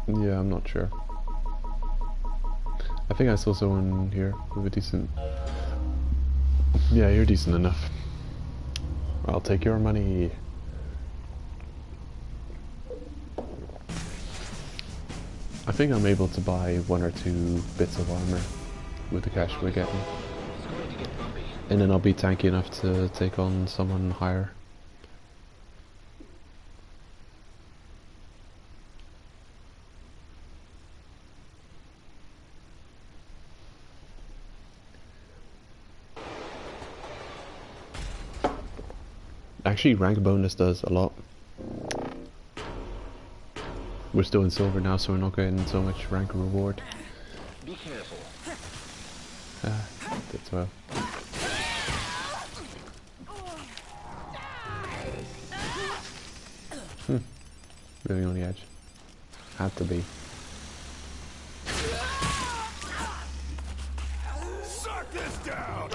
Speaker 1: Yeah, I'm not sure. I think I saw someone here with a decent... Yeah, you're decent enough. I'll take your money. I think I'm able to buy 1 or 2 bits of armor with the cash we're getting.
Speaker 2: It's going to get bumpy.
Speaker 1: And then I'll be tanky enough to take on someone higher. Actually, rank bonus does a lot. We're still in silver now, so we're not getting so much rank reward.
Speaker 2: Be careful.
Speaker 1: That's well. Living on the edge. Had to be.
Speaker 3: Suck this down!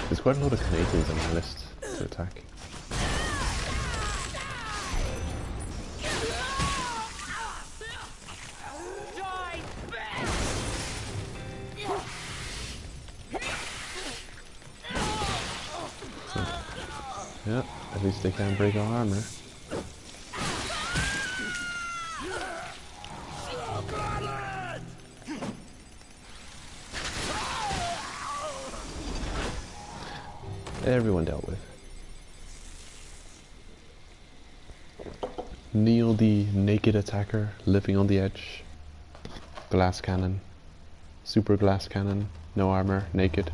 Speaker 1: There's quite a lot of Canadians on my list to attack. So, yeah, at least they can't break our armor. Everyone dealt with. Neil the naked attacker, living on the edge. Glass cannon. Super glass cannon. No armor, naked.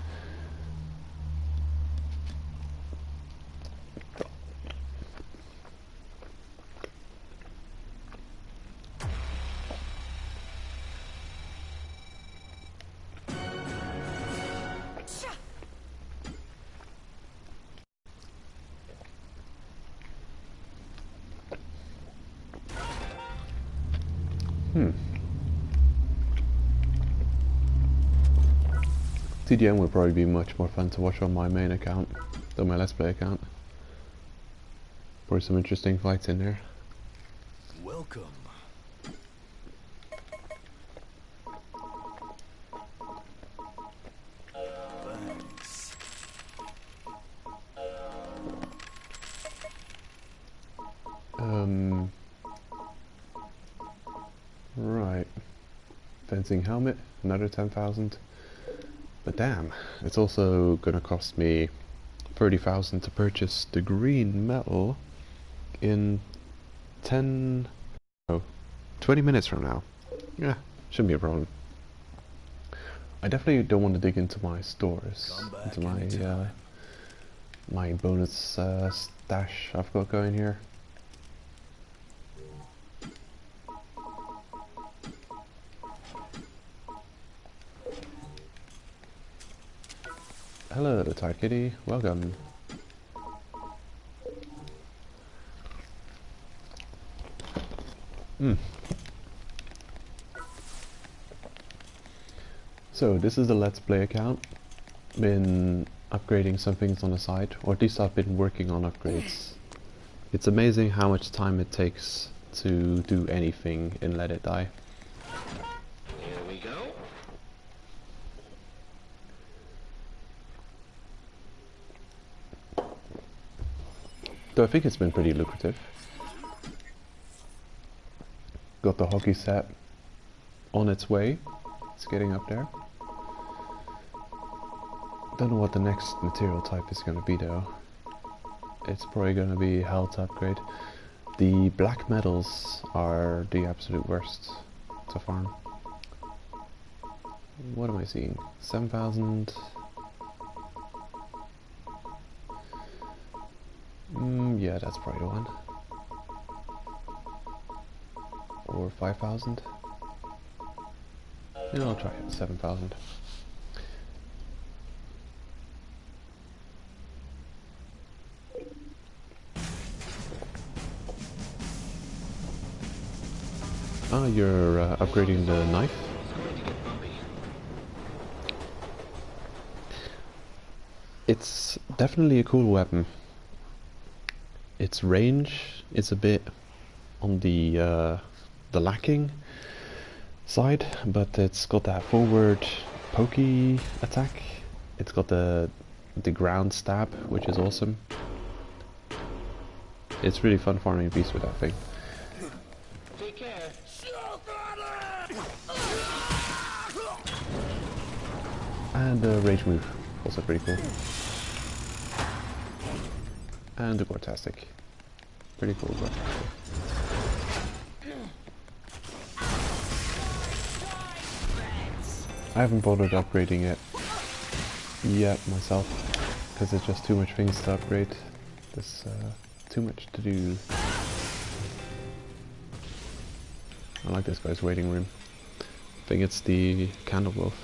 Speaker 1: TDM would probably be much more fun to watch on my main account than my Let's Play account. Probably some interesting fights in there.
Speaker 3: Welcome. Thanks.
Speaker 1: Right. Fencing helmet, another 10,000. But damn, it's also gonna cost me 30,000 to purchase the green metal in 20 minutes from now. Yeah, shouldn't be a problem. I definitely don't want to dig into my stores, into my my bonus stash I've got going here. Hello, little tight kitty. Welcome. Hmm. So this is the Let's Play account. Been upgrading some things on the side, or at least I've been working on upgrades. It's amazing how much time it takes to do anything in Let It Die.
Speaker 2: Here we go.
Speaker 1: Though I think it's been pretty lucrative. Got the hockey set on its way. It's getting up there. Don't know what the next material type is going to be though. It's probably going to be health upgrade. The black metals are the absolute worst to farm. What am I seeing? 7,000. Yeah, that's probably the one. Or 5,000. Yeah, I'll try it. 7,000. Ah, you're upgrading the knife?
Speaker 2: It's going to get bumpy.
Speaker 1: It's definitely a cool weapon. Its range is a bit on the lacking side, but it's got that forward pokey attack. It's got the ground stab, which is awesome. It's really fun farming beasts with that thing.
Speaker 2: Take care.
Speaker 1: And the rage move, also pretty cool. And the Gortastic. Pretty cool Gortastic. I haven't bothered upgrading it yet myself, because there's just too much things to upgrade. There's too much to do. I like this guy's waiting room. I think it's the Candle Wolf.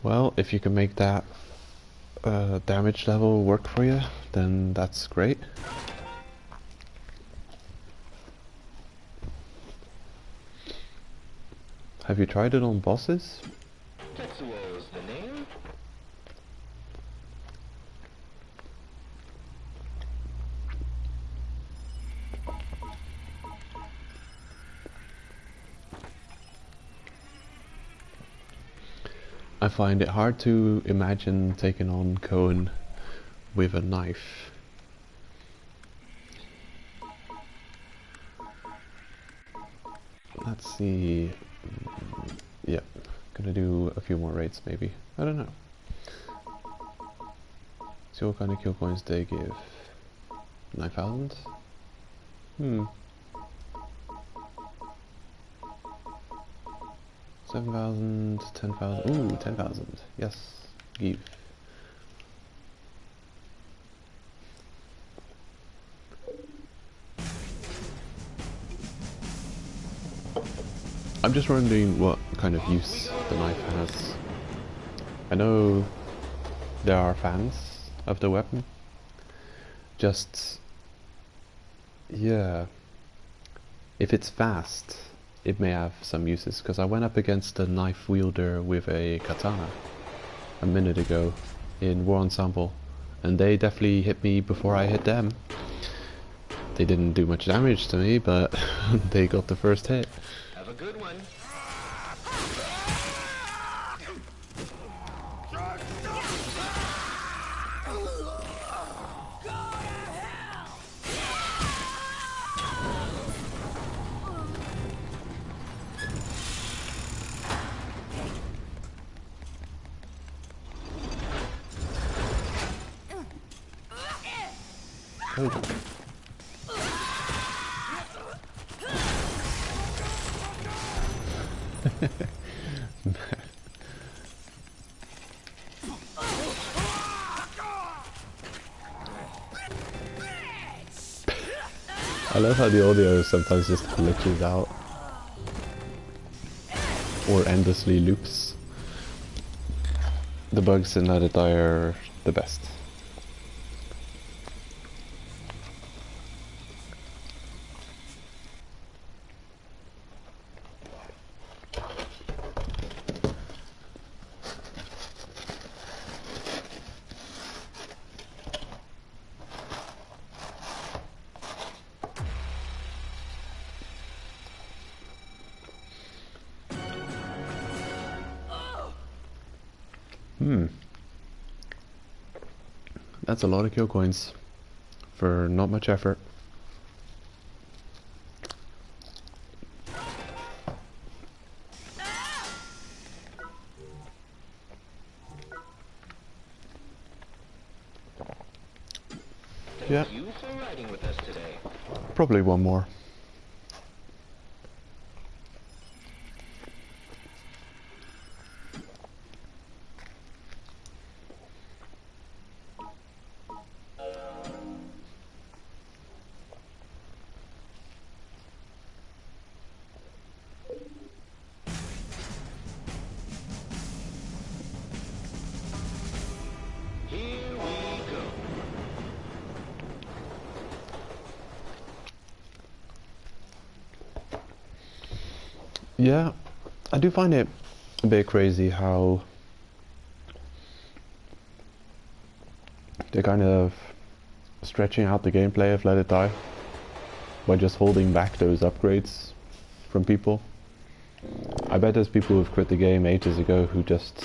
Speaker 1: Well, if you can make that damage level work for you, then that's great. Have you tried it on bosses?
Speaker 2: Tetsuo's the name.
Speaker 1: I find it hard to imagine taking on Cohen with a knife. Let's see. Yeah, gonna do a few more raids maybe. I don't know. See what kind of kill coins they give. 9,000? 7,000, 10,000. Ooh, 10,000. Yes, give. I'm just wondering what kind of use the knife has. I know there are fans of the weapon. Just, yeah, if it's fast, it may have some uses, because I went up against a knife wielder with a katana a minute ago in War Ensemble, and they definitely hit me before I hit them. They didn't do much damage to me, but they got the first hit.
Speaker 2: Have a good one.
Speaker 1: love how the audio sometimes just glitches out. Or endlessly loops. The bugs in Let It Die are the best. That's a lot of kill coins for not much effort. Yeah.
Speaker 2: Thank you for riding with us today.
Speaker 1: Probably one more.
Speaker 2: Here we go.
Speaker 1: Yeah, I do find it a bit crazy how they're kind of stretching out the gameplay of Let It Die by just holding back those upgrades from people. I bet there's people who've quit the game ages ago who just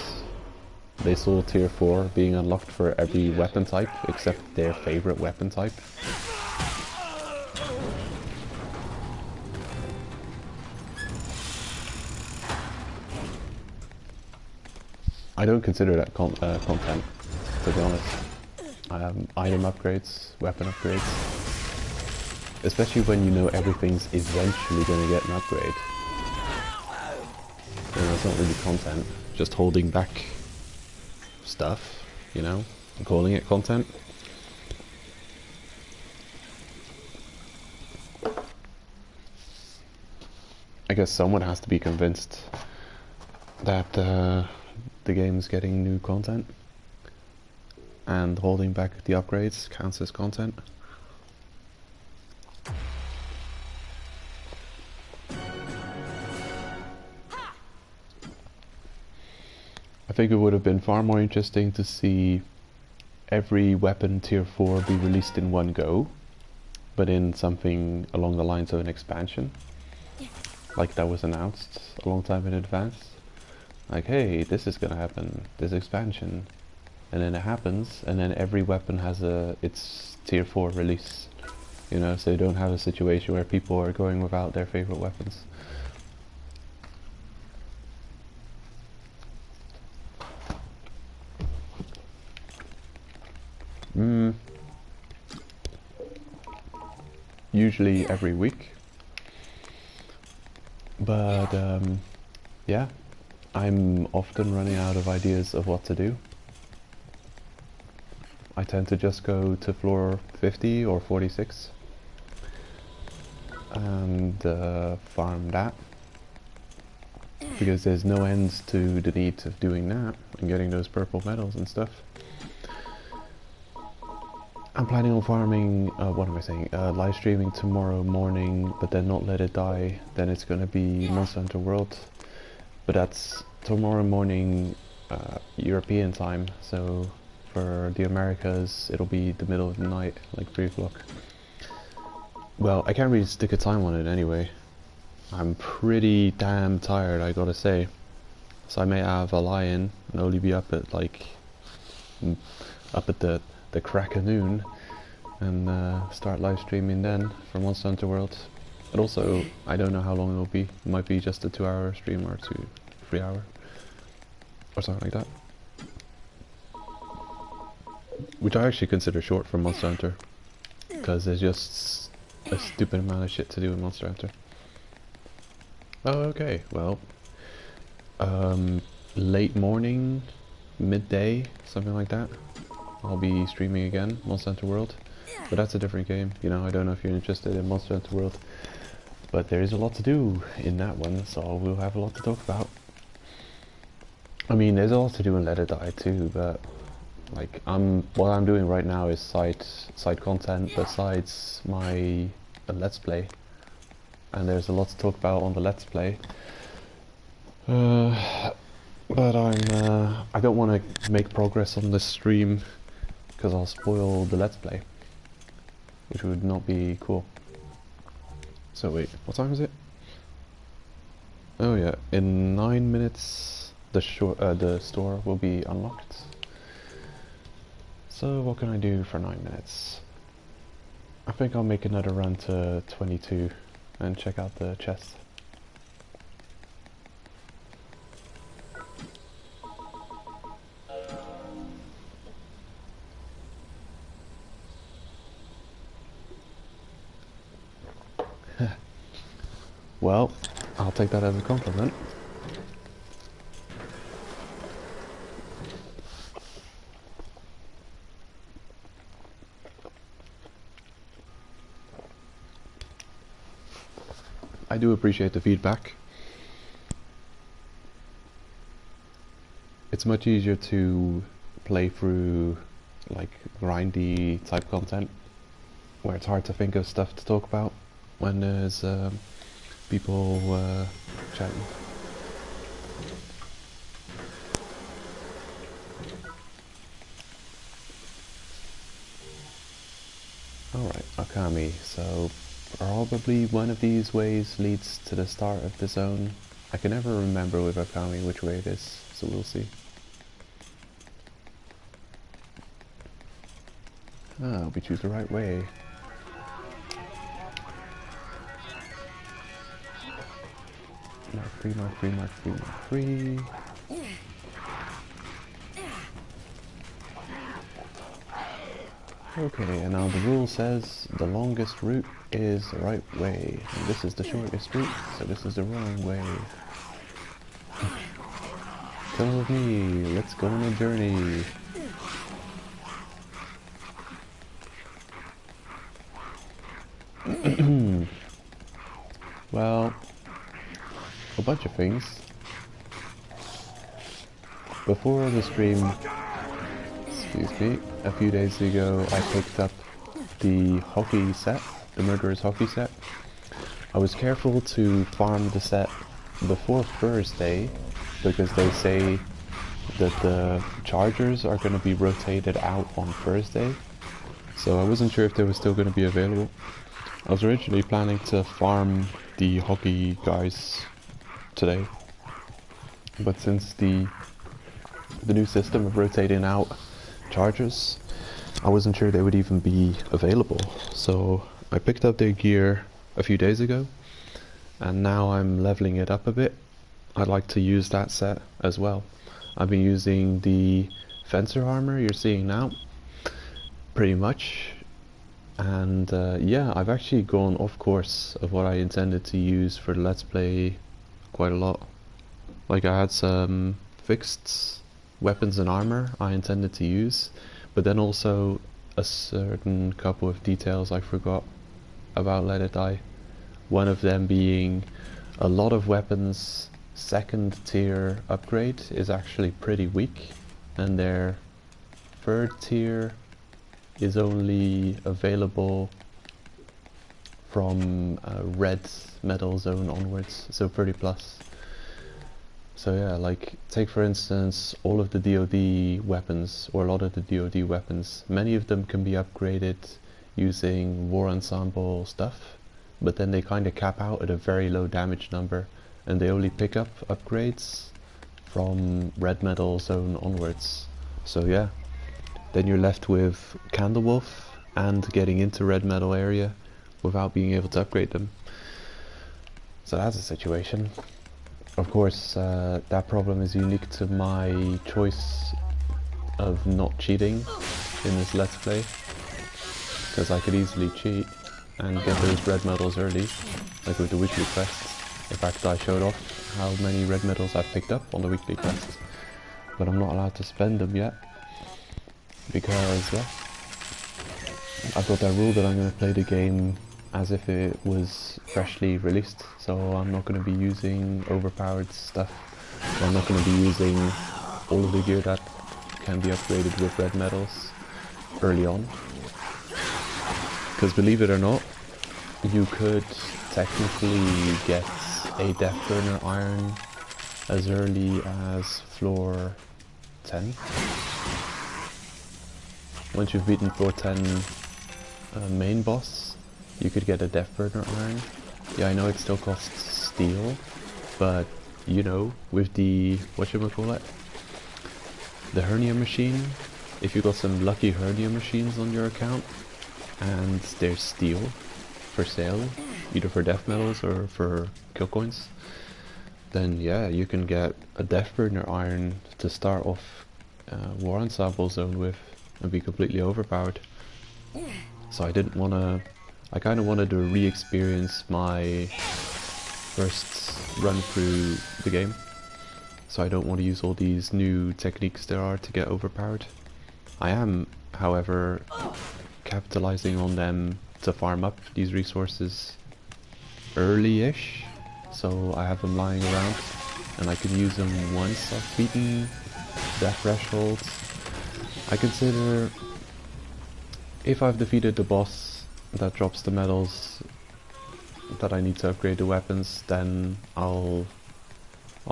Speaker 1: they saw tier 4 being unlocked for every weapon type except their favorite weapon type. I don't consider that content, to be honest. Item upgrades, weapon upgrades. Especially when you know everything's eventually going to get an upgrade. You know, it's not really content, just holding back stuff, you know, and calling it content. I guess someone has to be convinced that the game's getting new content, and holding back the upgrades counts as content. I think it would have been far more interesting to see every weapon tier 4 be released in one go, but in something along the lines of an expansion, like that was announced a long time in advance. Like, hey, this is gonna happen, this expansion, and then it happens, and then every weapon has its tier 4 release, you know, so you don't have a situation where people are going without their favorite weapons. Usually every week, but yeah, I'm often running out of ideas of what to do. I tend to just go to floor 50 or 46 and farm that, because there's no end to the need of doing that and getting those purple medals and stuff. I'm planning on farming, what am I saying, live streaming tomorrow morning, but then not Let It Die, then it's gonna be Monster Hunter World, but that's tomorrow morning European time, so for the Americas it'll be the middle of the night, like 3 o'clock. Well, I can't really stick a time on it anyway. I'm pretty damn tired, I gotta say, so I may have a lie-in and only be up at like, up at the crack of noon, and start live streaming then for Monster Hunter World. But also, I don't know how long it'll be. It might be just a 2-hour stream or 3 hour or something like that, which I actually consider short for Monster Hunter, because there's just a stupid amount of shit to do in Monster Hunter. Oh, okay, well, late morning, midday, something like that, I'll be streaming again, Monster Hunter World. But that's a different game. You know, I don't know if you're interested in Monster Hunter World, but there is a lot to do in that one, so we'll have a lot to talk about. I mean, there's a lot to do in Let It Die too, but like what I'm doing right now is side content besides my Let's Play, and there's a lot to talk about on the Let's Play. But I don't want to make progress on this stream because I'll spoil the Let's Play, which would not be cool. So wait, what time is it? Oh yeah, in 9 minutes the store will be unlocked. So what can I do for 9 minutes? I think I'll make another run to 22 and check out the chest. Well, I'll take that as a compliment. I do appreciate the feedback. It's much easier to play through like grindy type content where it's hard to think of stuff to talk about when there's people chatting. Alright, Akami, so probably one of these ways leads to the start of the zone. I can never remember with Akami which way it is, so we'll see. Ah, we choose the right way. Mark 3, Mark 3, Mark 3, Mark 3. Okay, and now the rule says the longest route is the right way. And this is the shortest route, so this is the wrong way. Come with me, let's go on a journey. Well, a bunch of things. Before the stream, excuse me, a few days ago I picked up the hockey set, the Murderer's hockey set. I was careful to farm the set before Thursday because they say that the chargers are going to be rotated out on Thursday, so I wasn't sure if they were still going to be available. I was originally planning to farm the hockey guys today, but since the new system of rotating out chargers, I wasn't sure they would even be available. So I picked up their gear a few days ago, and now I'm leveling it up a bit. I'd like to use that set as well. I've been using the fencer armor you're seeing now, pretty much. And yeah, I've actually gone off course of what I intended to use for the Let's Play quite a lot. Like I had some fixed weapons and armor I intended to use, but then also a certain couple of details I forgot about Let It Die. One of them being a lot of weapons' second tier upgrade is actually pretty weak, and their third tier is only available from red metal zone onwards, so 30 plus. So yeah, like take for instance all of the DoD weapons, or a lot of the DoD weapons. Many of them can be upgraded using War Ensemble stuff, but then they kind of cap out at a very low damage number, and they only pick up upgrades from red metal zone onwards. So yeah, then you're left with Candlewolf and getting into red metal area without being able to upgrade them. So that's a situation. Of course, that problem is unique to my choice of not cheating in this Let's Play, because I could easily cheat and get those red medals early, like with the weekly quests. In fact, I showed off how many red medals I've picked up on the weekly quests, but I'm not allowed to spend them yet, because, yeah, I've got that rule that I'm going to play the game as if it was freshly released, so I'm not going to be using overpowered stuff. So I'm not going to be using all of the gear that can be upgraded with red metals early on. Because believe it or not, you could technically get a Death Burner Iron as early as floor 10. Once you've beaten floor 10 main boss, you could get a Death Burner Iron. Yeah, I know it still costs steel, but you know, with the, whatchamacallit, the hernia machine, if you got some lucky hernia machines on your account, and there's steel for sale, either for death metals or for kill coins, then yeah, you can get a Death Burner Iron to start off War Ensemble Zone with and be completely overpowered. So I didn't want to, I kind of wanted to re-experience my first run through the game, so I don't want to use all these new techniques there are to get overpowered. I am, however, capitalizing on them to farm up these resources early-ish, so I have them lying around and I can use them once I've beaten that threshold. I consider if I've defeated the boss that drops the medals that I need to upgrade the weapons, then I'll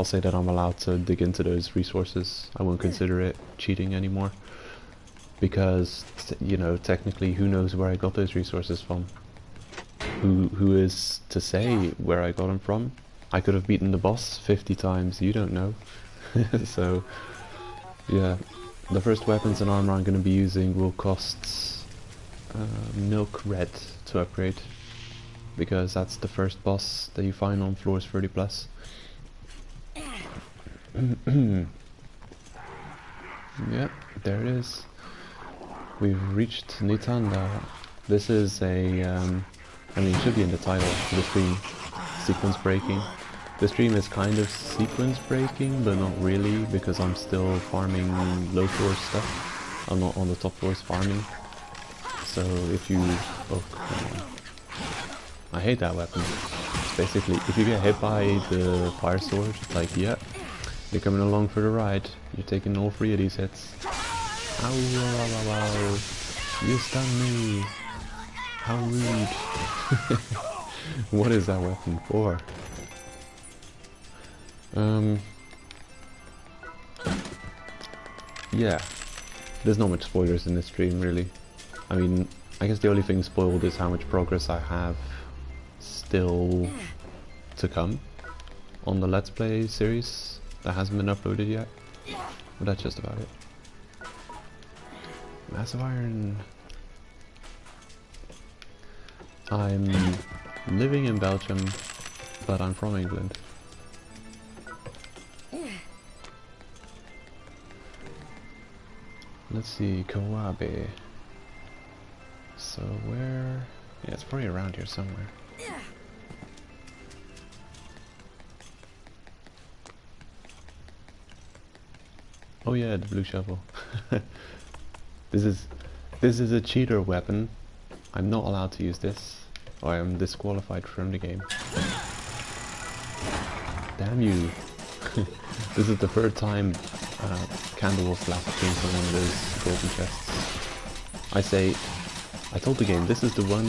Speaker 1: say that I'm allowed to dig into those resources. I won't consider it cheating anymore, because you know, technically, who knows where I got those resources from? Who is to say where I got them from? I could have beaten the boss 50 times, you don't know. So yeah, the first weapons and armor I'm going to be using will cost milk red to upgrade, because that's the first boss that you find on floors 30 plus. Yeah, there it is. We've reached Nitanda. This is a, I mean, it should be in the title of the stream, sequence breaking. The stream is kind of sequence breaking, but not really, because I'm still farming low floor stuff. I'm not on the top floors farming. So if you, oh come on. I hate that weapon. It's basically, if you get hit by the fire sword, it's like, yeah, you're coming along for the ride. You're taking all 3 of these hits. Ow, ow, ow, ow, ow. You stung me. How rude. What is that weapon for? Yeah, there's not much spoilers in this stream, really. I mean, I guess the only thing spoiled is how much progress I have still to come on the Let's Play series that hasn't been uploaded yet. But that's just about it. Massive Iron. I'm living in Belgium, but I'm from England. Let's see, Kawabe. So where? Yeah, it's probably around here somewhere. Oh yeah, the blue shovel. This is a cheater weapon. I'm not allowed to use this, or I am disqualified from the game. Damn you! This is the third time Candlewolf Black came from one of those golden chests. I told the game, this is the one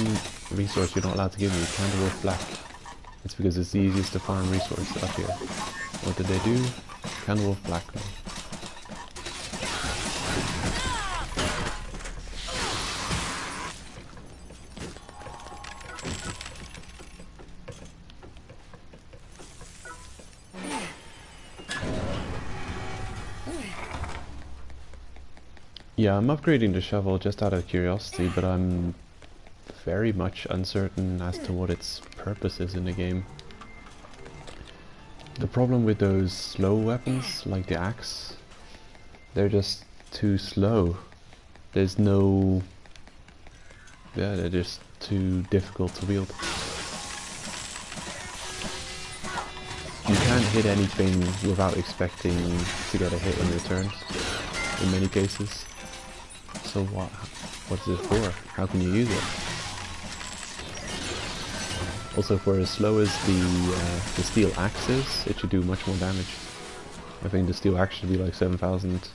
Speaker 1: resource you're not allowed to give me, Candlewolf Black. It's because it's the easiest to farm resource up here. What did they do? Candlewolf Black. Yeah, I'm upgrading the shovel just out of curiosity, but I'm very much uncertain as to what its purpose is in the game. The problem with those slow weapons, like the axe, they're just too slow. There's no... yeah, they're just too difficult to wield. You can't hit anything without expecting to get a hit in return, in many cases. So what? What's it for? How can you use it? Also, for as slow as the steel axe is, it should do much more damage. I think the steel axe should be like 7,000,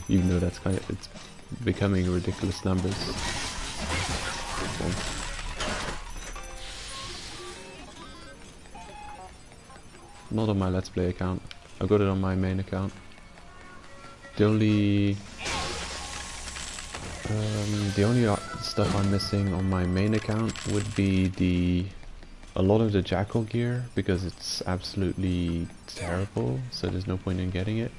Speaker 1: even though that's it's becoming ridiculous numbers. Not on my Let's Play account. I got it on my main account. The only stuff I'm missing on my main account would be a lot of the jackal gear, because it's absolutely terrible, so there's no point in getting it.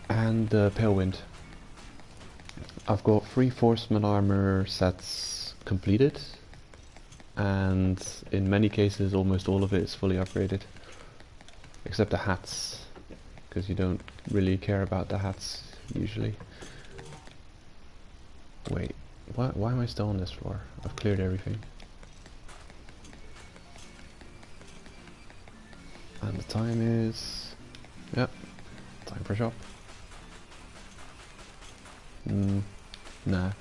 Speaker 1: And the Pale Wind. I've got 3 Forceman armor sets completed, and in many cases almost all of it is fully upgraded. Except the hats, because you don't really care about the hats usually. Wait, why am I still on this floor? I've cleared everything. And the time is... yep, time for shop. Nah.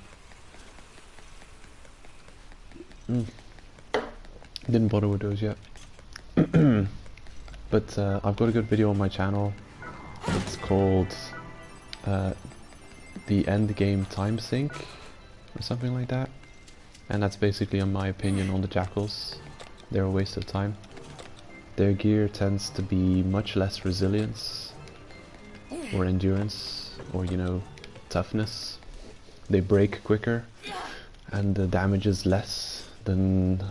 Speaker 1: Didn't bother with those yet. But I've got a good video on my channel. It's called the End Game Time Sink, or something like that. And that's basically on my opinion on the jackals. They're a waste of time. Their gear tends to be much less resilience, or endurance, or you know, toughness. They break quicker, and the damage is less than,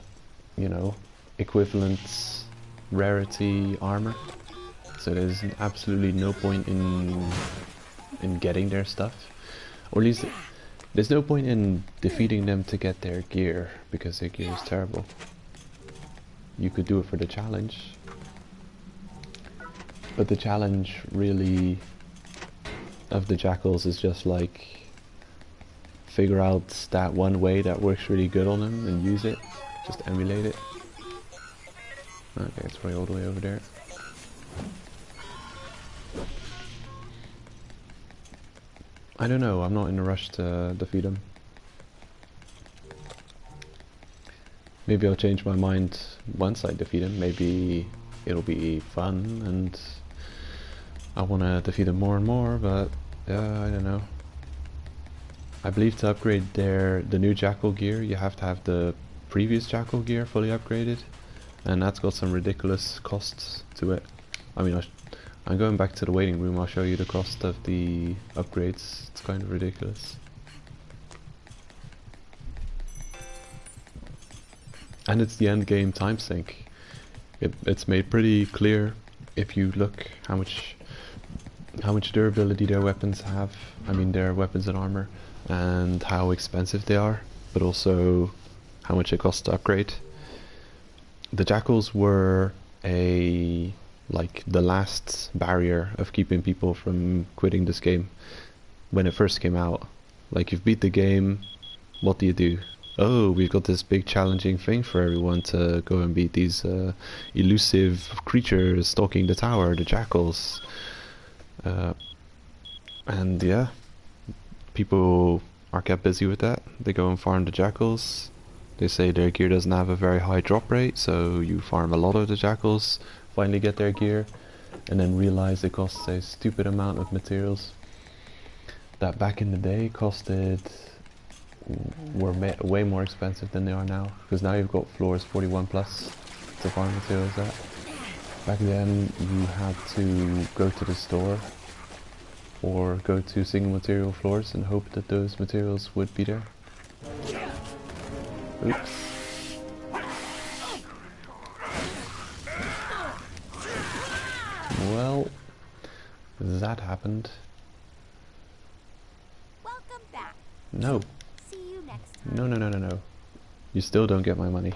Speaker 1: you know, equivalent rarity armor. So there's absolutely no point in getting their stuff, or at least there's no point in defeating them to get their gear, because their gear is terrible. You could do it for the challenge, but the challenge really of the jackals is just like figure out that one way that works really good on them and use it, just emulate it. Okay, it's probably all the way over there. I don't know, I'm not in a rush to defeat him. Maybe I'll change my mind once I defeat him. Maybe it'll be fun and I want to defeat him more and more, but I don't know. I believe to upgrade the new jackal gear, you have to have the previous jackal gear fully upgraded, and that's got some ridiculous costs to it. I mean, I'm going back to the waiting room. I'll show you the cost of the upgrades. It's kind of ridiculous. And it's the end game time sink. It's made pretty clear if you look how much durability their weapons have. I mean, their weapons and armor, and how expensive they are, but also how much it costs to upgrade. The jackals were like the last barrier of keeping people from quitting this game when it first came out. Like, you've beat the game, what do? Oh, we've got this big challenging thing for everyone to go and beat these elusive creatures stalking the tower, the jackals. And yeah, people are kept busy with that. They go and farm the jackals. They say their gear doesn't have a very high drop rate, so you farm a lot of the jackals, finally get their gear, and then realize it costs a stupid amount of materials that back in the day were way more expensive than they are now, because now you've got floors 41 plus to farm materials at. Back then you had to go to the store or go to single material floors and hope that those materials would be there. Oops. Well, that happened.
Speaker 4: Welcome back.
Speaker 1: No.
Speaker 4: See you next time.
Speaker 1: No. You still don't get my money.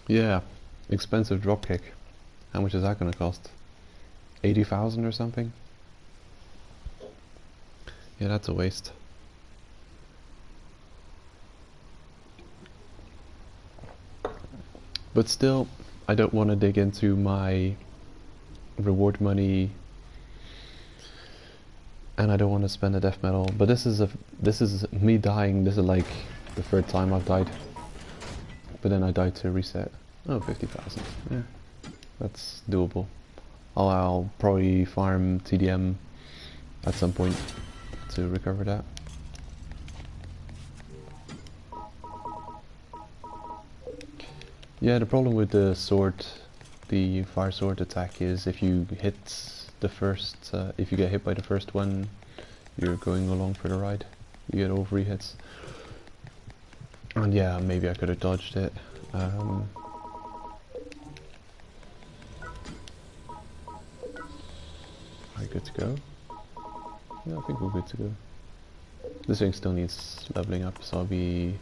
Speaker 1: Yeah, expensive dropkick. How much is that gonna cost? 80,000 or something? Yeah, that's a waste. But still, I don't want to dig into my reward money, and I don't want to spend a death medal. But this is me dying. This is like the third time I've died. But then I died to reset. Oh, 50,000. Yeah, that's doable. I'll probably farm TDM at some point to recover that. Yeah, the problem with the sword, the fire sword attack, is if you hit the first, if you get hit by the first one, you're going along for the ride. You get all 3 hits. And yeah, maybe I could have dodged it. Are you good to go? Yeah, I think we're good to go. This thing still needs leveling up, so I'll be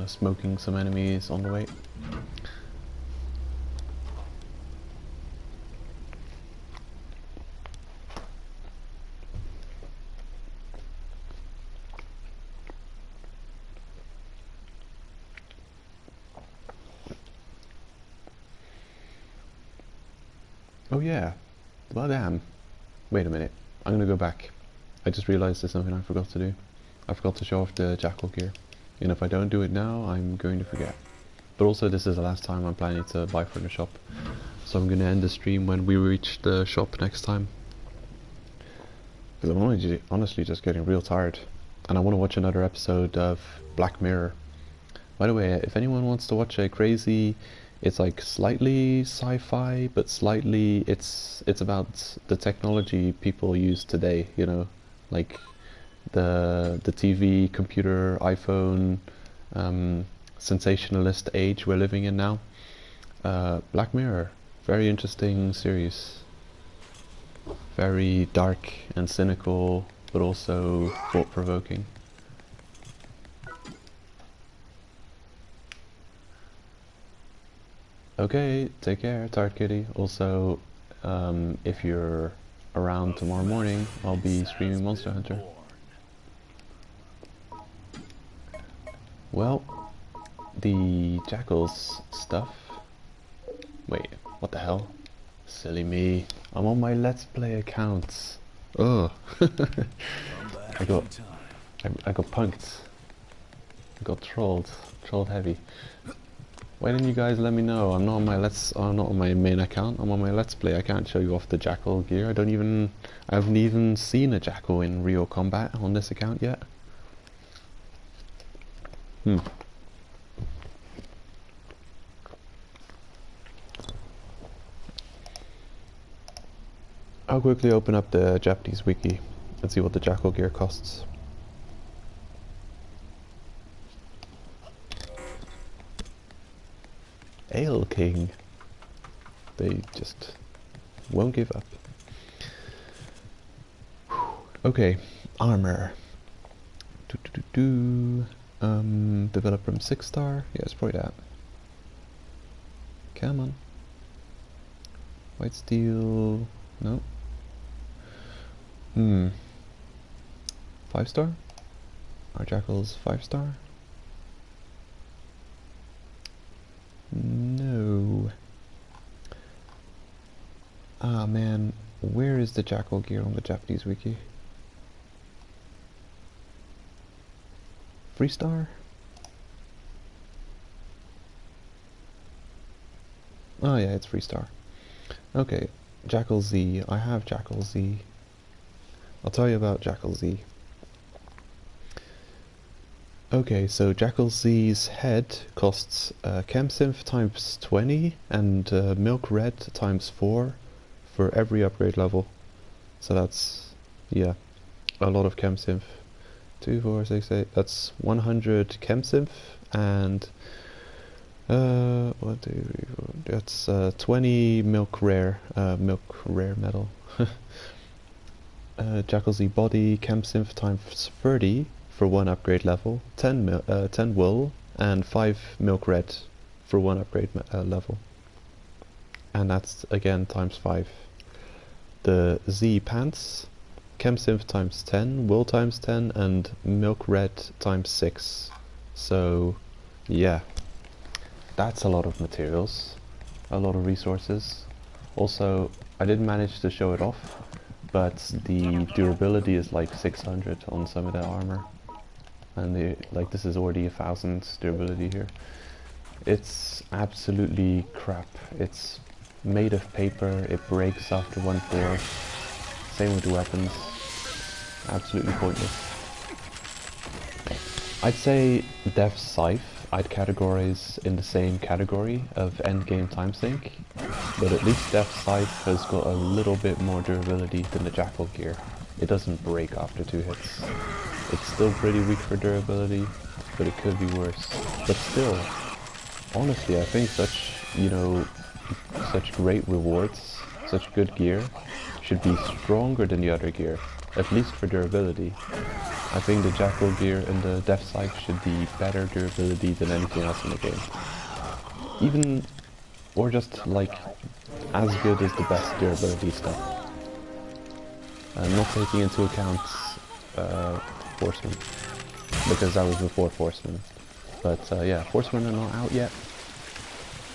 Speaker 1: smoking some enemies on the way. Oh yeah, well damn. Wait a minute, I'm gonna go back. I just realized there's something I forgot to do. I forgot to show off the jackal gear. And if I don't do it now, I'm going to forget. But also this is the last time I'm planning to buy from the shop. So I'm gonna end the stream when we reach the shop next time. Because I'm honestly just getting real tired. And I want to watch another episode of Black Mirror. By the way, if anyone wants to watch a crazy, it's like slightly sci-fi, but slightly it's about the technology people use today, you know, like the TV, computer, iPhone, sensationalist age we're living in now. Black Mirror, very interesting series. Very dark and cynical, but also thought-provoking. Okay, take care, Tart Kitty. Also, if you're around tomorrow morning, I'll be streaming Monster Hunter. Well, the Jackals stuff. Wait, what the hell? Silly me. I'm on my Let's Play account. Ugh. I got punked. I got trolled. Trolled heavy. Why didn't you guys let me know? I'm not on my main account. I'm on my Let's Play. I can't show you off the Jackal gear. I haven't even seen a Jackal in real combat on this account yet. I'll quickly open up the Japanese wiki and see what the Jackal gear costs. Ale King. They just won't give up. Okay, armor. Developed from 6-star. Yeah, it's probably that. Come on. White steel. No. 5-star? Are Jackals 5-star? No. Ah man, where is the Jackal gear on the Japanese wiki? 3-star? Oh yeah, it's 3-star. Okay, Jackal Z. I have Jackal Z. I'll tell you about Jackal Z. Okay, so Jackal Z's head costs Chemsynth times 20 and Milk Red times 4 for every upgrade level. So that's, yeah, a lot of Chemsynth. 2, 4, 6, 8, that's 100 Chemsynth and that's 20 Milk Rare metal. Jackal Z body Chemsynth times 30 for 1 upgrade level, 10 wool, and 5 milk red for 1 upgrade level. And that's again times 5. The Z pants, Chemsynth times 10, wool times 10, and milk red times 6. So, yeah, that's a lot of materials, a lot of resources. Also, I didn't manage to show it off, but the durability is like 600 on some of the armor. And like this is already 1000 durability here. It's absolutely crap. It's made of paper, it breaks after 1/4. Same with the weapons. Absolutely pointless. I'd say Death Scythe I'd categorize in the same category of endgame time sink, but at least Death Scythe has got a little bit more durability than the Jackal gear. It doesn't break after 2 hits. It's still pretty weak for durability, but it could be worse. But still, honestly, I think such, you know, such great rewards, such good gear, should be stronger than the other gear, at least for durability. I think the Jackal gear and the Death Scythe should be better durability than anything else in the game. Even, or just like, as good as the best durability stuff. Not taking into account Horsemen, because that was before Horsemen. But yeah, Horsemen are not out yet.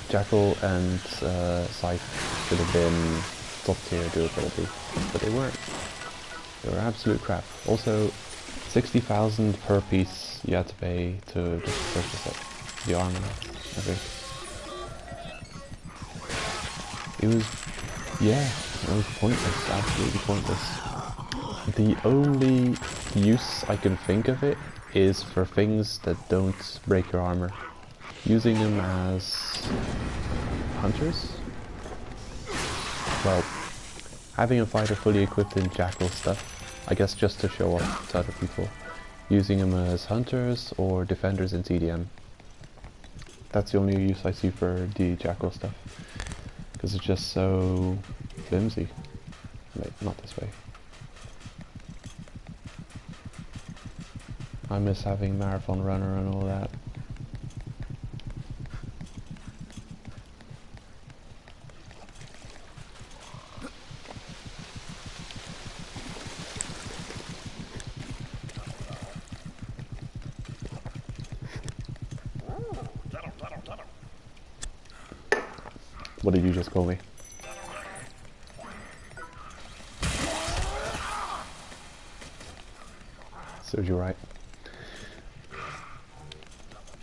Speaker 1: Jackal and Scythe should have been top tier durability, but they weren't. They were absolute crap. Also, 60,000 per piece you had to pay to just purchase it. The armor, I think. It was, yeah, it was pointless, absolutely pointless. The only use I can think of it is for things that don't break your armor. Using them as hunters? Well, having a fighter fully equipped in Jackal stuff, I guess just to show off to other people. Using them as hunters or defenders in TDM. That's the only use I see for the Jackal stuff. Because it's just so flimsy. Wait, not this way. I miss having Marathon Runner and all that. What did you just call me? Serves you right.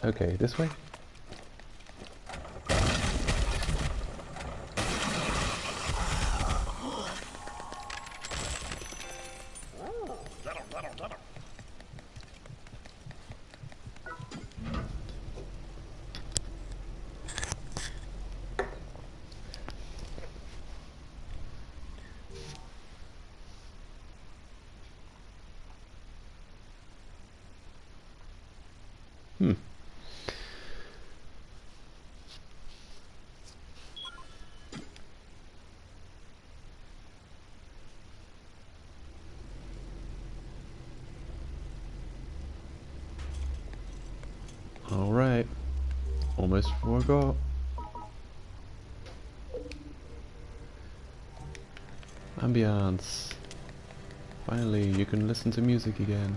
Speaker 1: Okay, this way? Alright, almost forgot. Ambiance. Finally, you can listen to music again.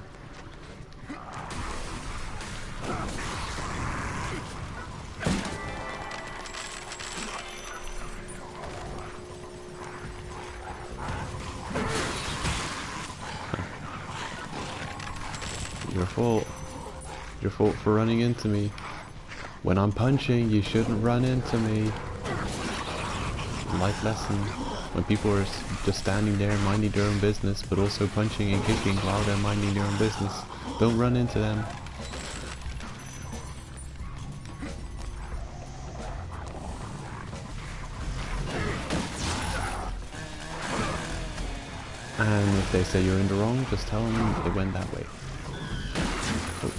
Speaker 1: Your fault. Your fault for running into me. When I'm punching, you shouldn't run into me. Life lesson. When people are just standing there minding their own business, but also punching and kicking while they're minding their own business, don't run into them. And if they say you're in the wrong, just tell them it went that way. Oh.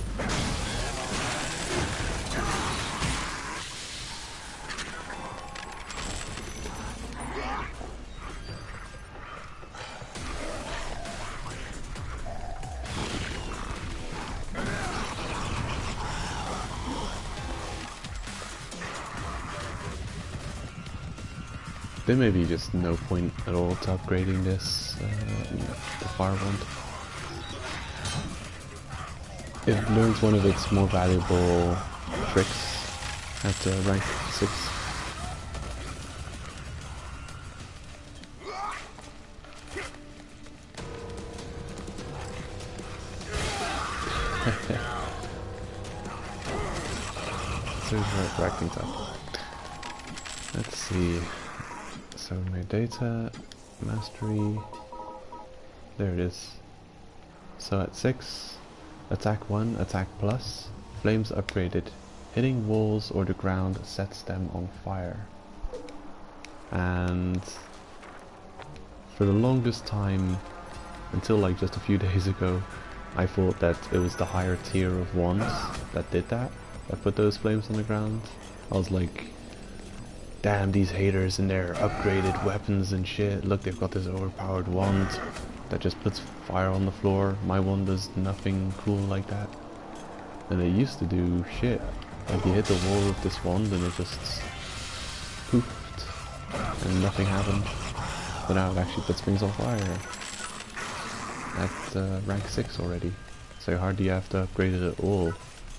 Speaker 1: there may be just no point at all to upgrading this, the fire wand. It learns one of its more valuable tricks at rank 6. So here's our acting time. Let's see. So my data, mastery, there it is. So at 6, attack 1, attack plus, flames upgraded. Hitting walls or the ground sets them on fire. And for the longest time, until like just a few days ago, I thought that it was the higher tier of wands that did that put those flames on the ground. I was like, damn, these haters and their upgraded weapons and shit. Look, they've got this overpowered wand that just puts fire on the floor. My wand does nothing cool like that. And it used to do shit. Like you hit the wall with this wand and it just poofed and nothing happened. But now it actually puts things on fire. At rank 6 already. So hardly you have to upgrade it at all.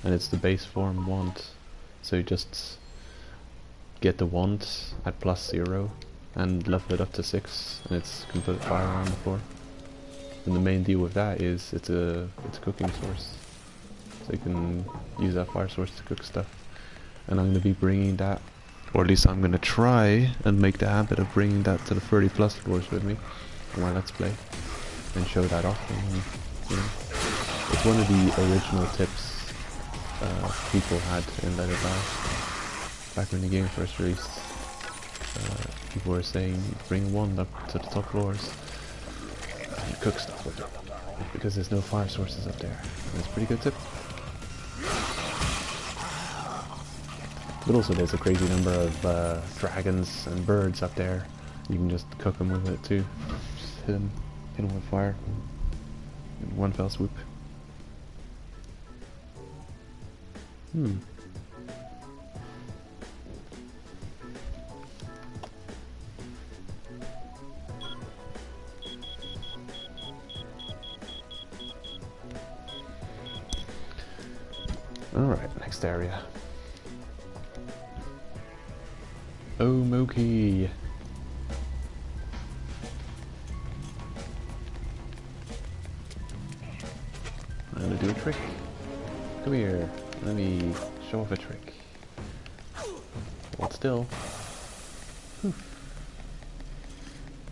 Speaker 1: And it's the base form wand. So you just get the wand at +0 and level it up to 6 and it's can put fire on the floor. And the main deal with that is it's a cooking source. So you can use that fire source to cook stuff. And I'm going to be bringing that, or at least I'm going to try and make the habit of bringing that to the 30+ floors with me on my Let's Play and show that off. And, you know, it's one of the original tips people had in Let It Die back when the game first released. People were saying bring one up to the top floors and cook stuff with it because there's no fire sources up there. And it's a pretty good tip. But also there's a crazy number of dragons and birds up there. You can just cook them with it too. Just hit them with fire in one fell swoop. Alright, next area. Omoki. I'm gonna do a trick. Come here, let me show off a trick. Hold still. Whew.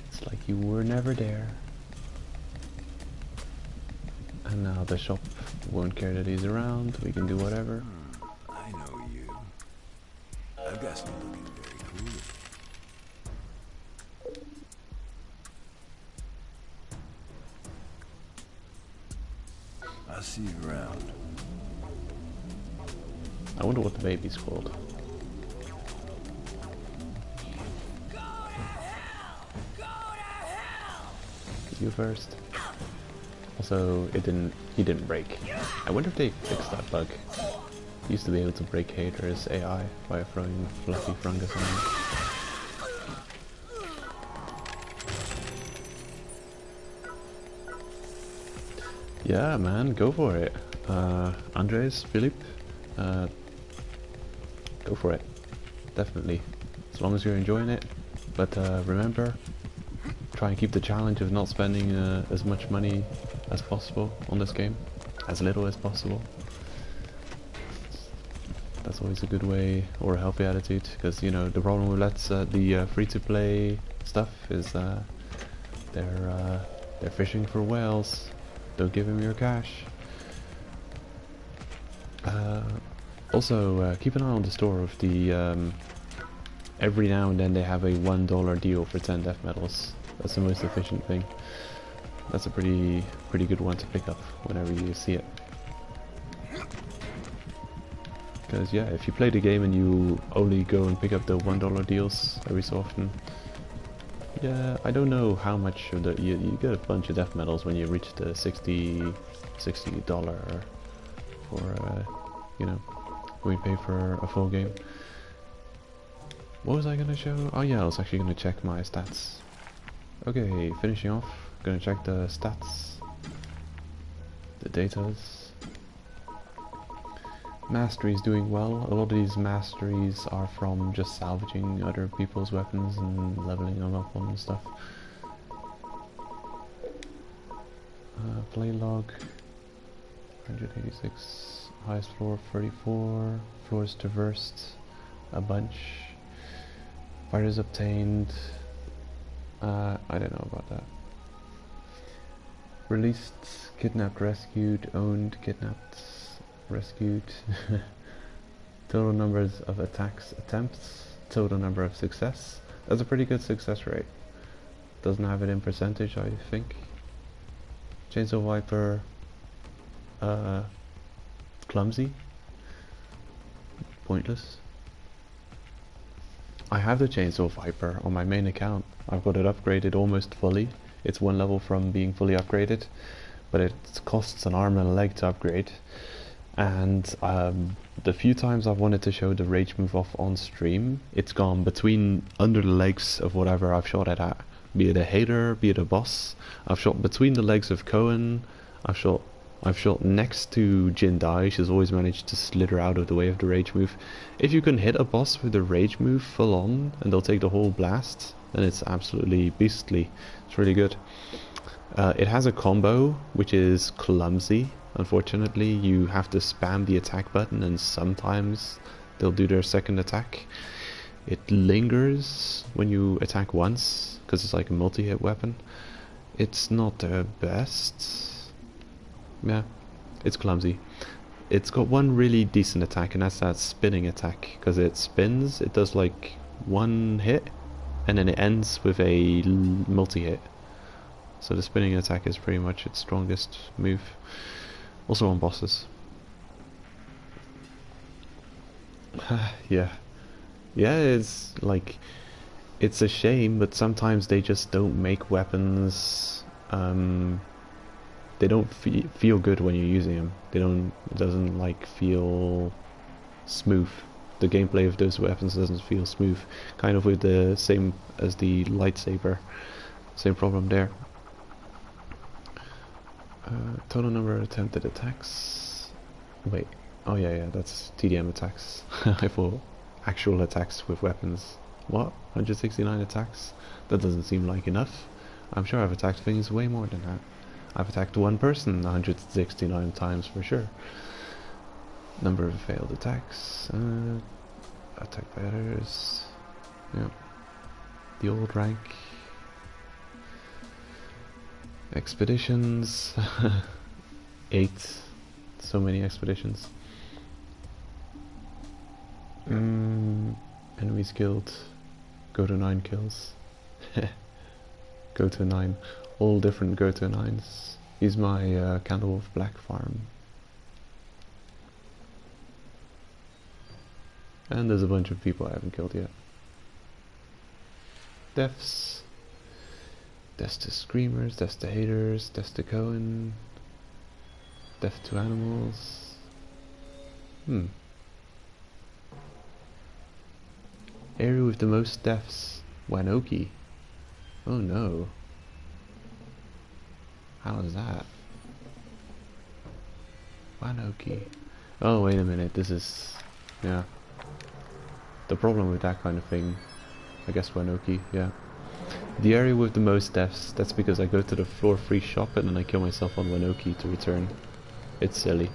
Speaker 1: It's like you were never there. And now the shop won't care that he's around, we can do whatever.
Speaker 3: I know you. I've got some looking very cool. I'll see you around.
Speaker 1: I wonder what the baby's called.
Speaker 5: Go to hell! Go to hell!
Speaker 1: You first. Also, he didn't break. I wonder if they fixed that bug. You used to be able to break haters' AI by throwing fluffy fungus on them. Yeah, man, go for it. Andres, Philippe, go for it. Definitely. As long as you're enjoying it. But remember, try and keep the challenge of not spending as much money as possible on this game. As little as possible. That's always a good way, or a healthy attitude, because you know the problem with the free-to-play stuff is they're fishing for whales. Don't give them your cash. Also, keep an eye on the store of the every now and then they have a $1 deal for 10 death medals. That's the most efficient thing. That's a pretty good one to pick up whenever you see it. Because yeah, if you play the game and you only go and pick up the $1 deals every so often, yeah, I don't know how much of the you get a bunch of death medals when you reach the $60 for you know, when you pay for a full game. What was I gonna show? Oh yeah, I was actually gonna check my stats. Okay, finishing off, gonna check the stats, the datas. Mastery's doing well. A lot of these masteries are from just salvaging other people's weapons and leveling them up on stuff. Play log 186, highest floor 34, floors traversed a bunch, fighters obtained, I don't know about that. Released, kidnapped, rescued, owned, kidnapped, rescued. Total numbers of attacks, attempts, total number of success. That's a pretty good success rate. Doesn't have it in percentage, I think. Chainsaw Viper, clumsy, pointless. I have the Chainsaw Viper on my main account. I've got it upgraded almost fully. It's one level from being fully upgraded, but it costs an arm and a leg to upgrade. And the few times I've wanted to show the rage move off on stream, it's gone between under the legs of whatever I've shot it at. Be it a hater, be it a boss. I've shot between the legs of Cohen. I've shot next to Jindai. She's always managed to slither out of the way of the rage move. If you can hit a boss with the rage move full on and they'll take the whole blast, then it's absolutely beastly. It's really good. It has a combo which is clumsy. Unfortunately, you have to spam the attack button and sometimes they'll do their second attack. It lingers when you attack once because it's like a multi-hit weapon. It's not the best. Yeah, it's clumsy. It's got one really decent attack, and that's that spinning attack, because it spins, it does like one hit and then it ends with a multi-hit. So the spinning attack is pretty much its strongest move. Also on bosses. Yeah, it's like, it's a shame, but sometimes they just don't make weapons. They don't feel good when you're using them. It doesn't like feel smooth. The gameplay of those weapons doesn't feel smooth. Kind of with the same as the lightsaber. Same problem there. Total number of attempted attacks. Wait. Oh yeah, that's TDM attacks. I thought actual attacks with weapons. What? 169 attacks? That doesn't seem like enough. I'm sure I've attacked things way more than that. I've attacked one person 169 times for sure. Number of failed attacks. Attacked by others. Yeah. The old rank. Expeditions. 8. So many expeditions. Enemies killed. Go to 9 kills. Go to 9. All different go to 9s. Use my Candlewolf Black farm. And there's a bunch of people I haven't killed yet. Deaths. Deaths to screamers, deaths to haters, deaths to Cohen. Death to animals. Area with the most deaths. Wanoki. Oh no. How is that? Wanoki. Oh wait a minute, this is... yeah. The problem with that kind of thing, I guess Wanoki, yeah. The area with the most deaths, that's because I go to the floor free shop and then I kill myself on Wanoki to return. It's silly.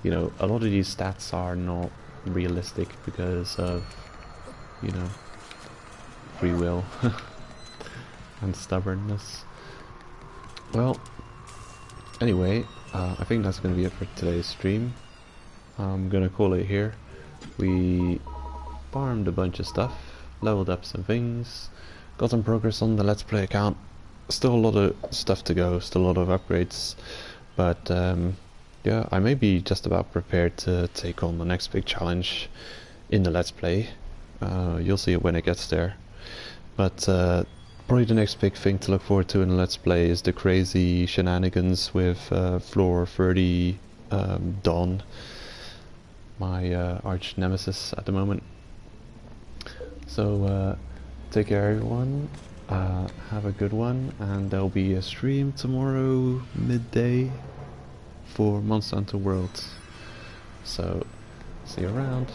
Speaker 1: You know, a lot of these stats are not realistic because of, you know, free will and stubbornness. Well, anyway, I think that's going to be it for today's stream. I'm going to call it here. We farmed a bunch of stuff, leveled up some things, got some progress on the Let's Play account. Still a lot of stuff to go, still a lot of upgrades, but yeah, I may be just about prepared to take on the next big challenge in the Let's Play. You'll see it when it gets there. But probably the next big thing to look forward to in the Let's Play is the crazy shenanigans with floor 30 Dawn, my arch nemesis at the moment. So take care everyone, have a good one, and there'll be a stream tomorrow midday for Monster Hunter World. So see you around.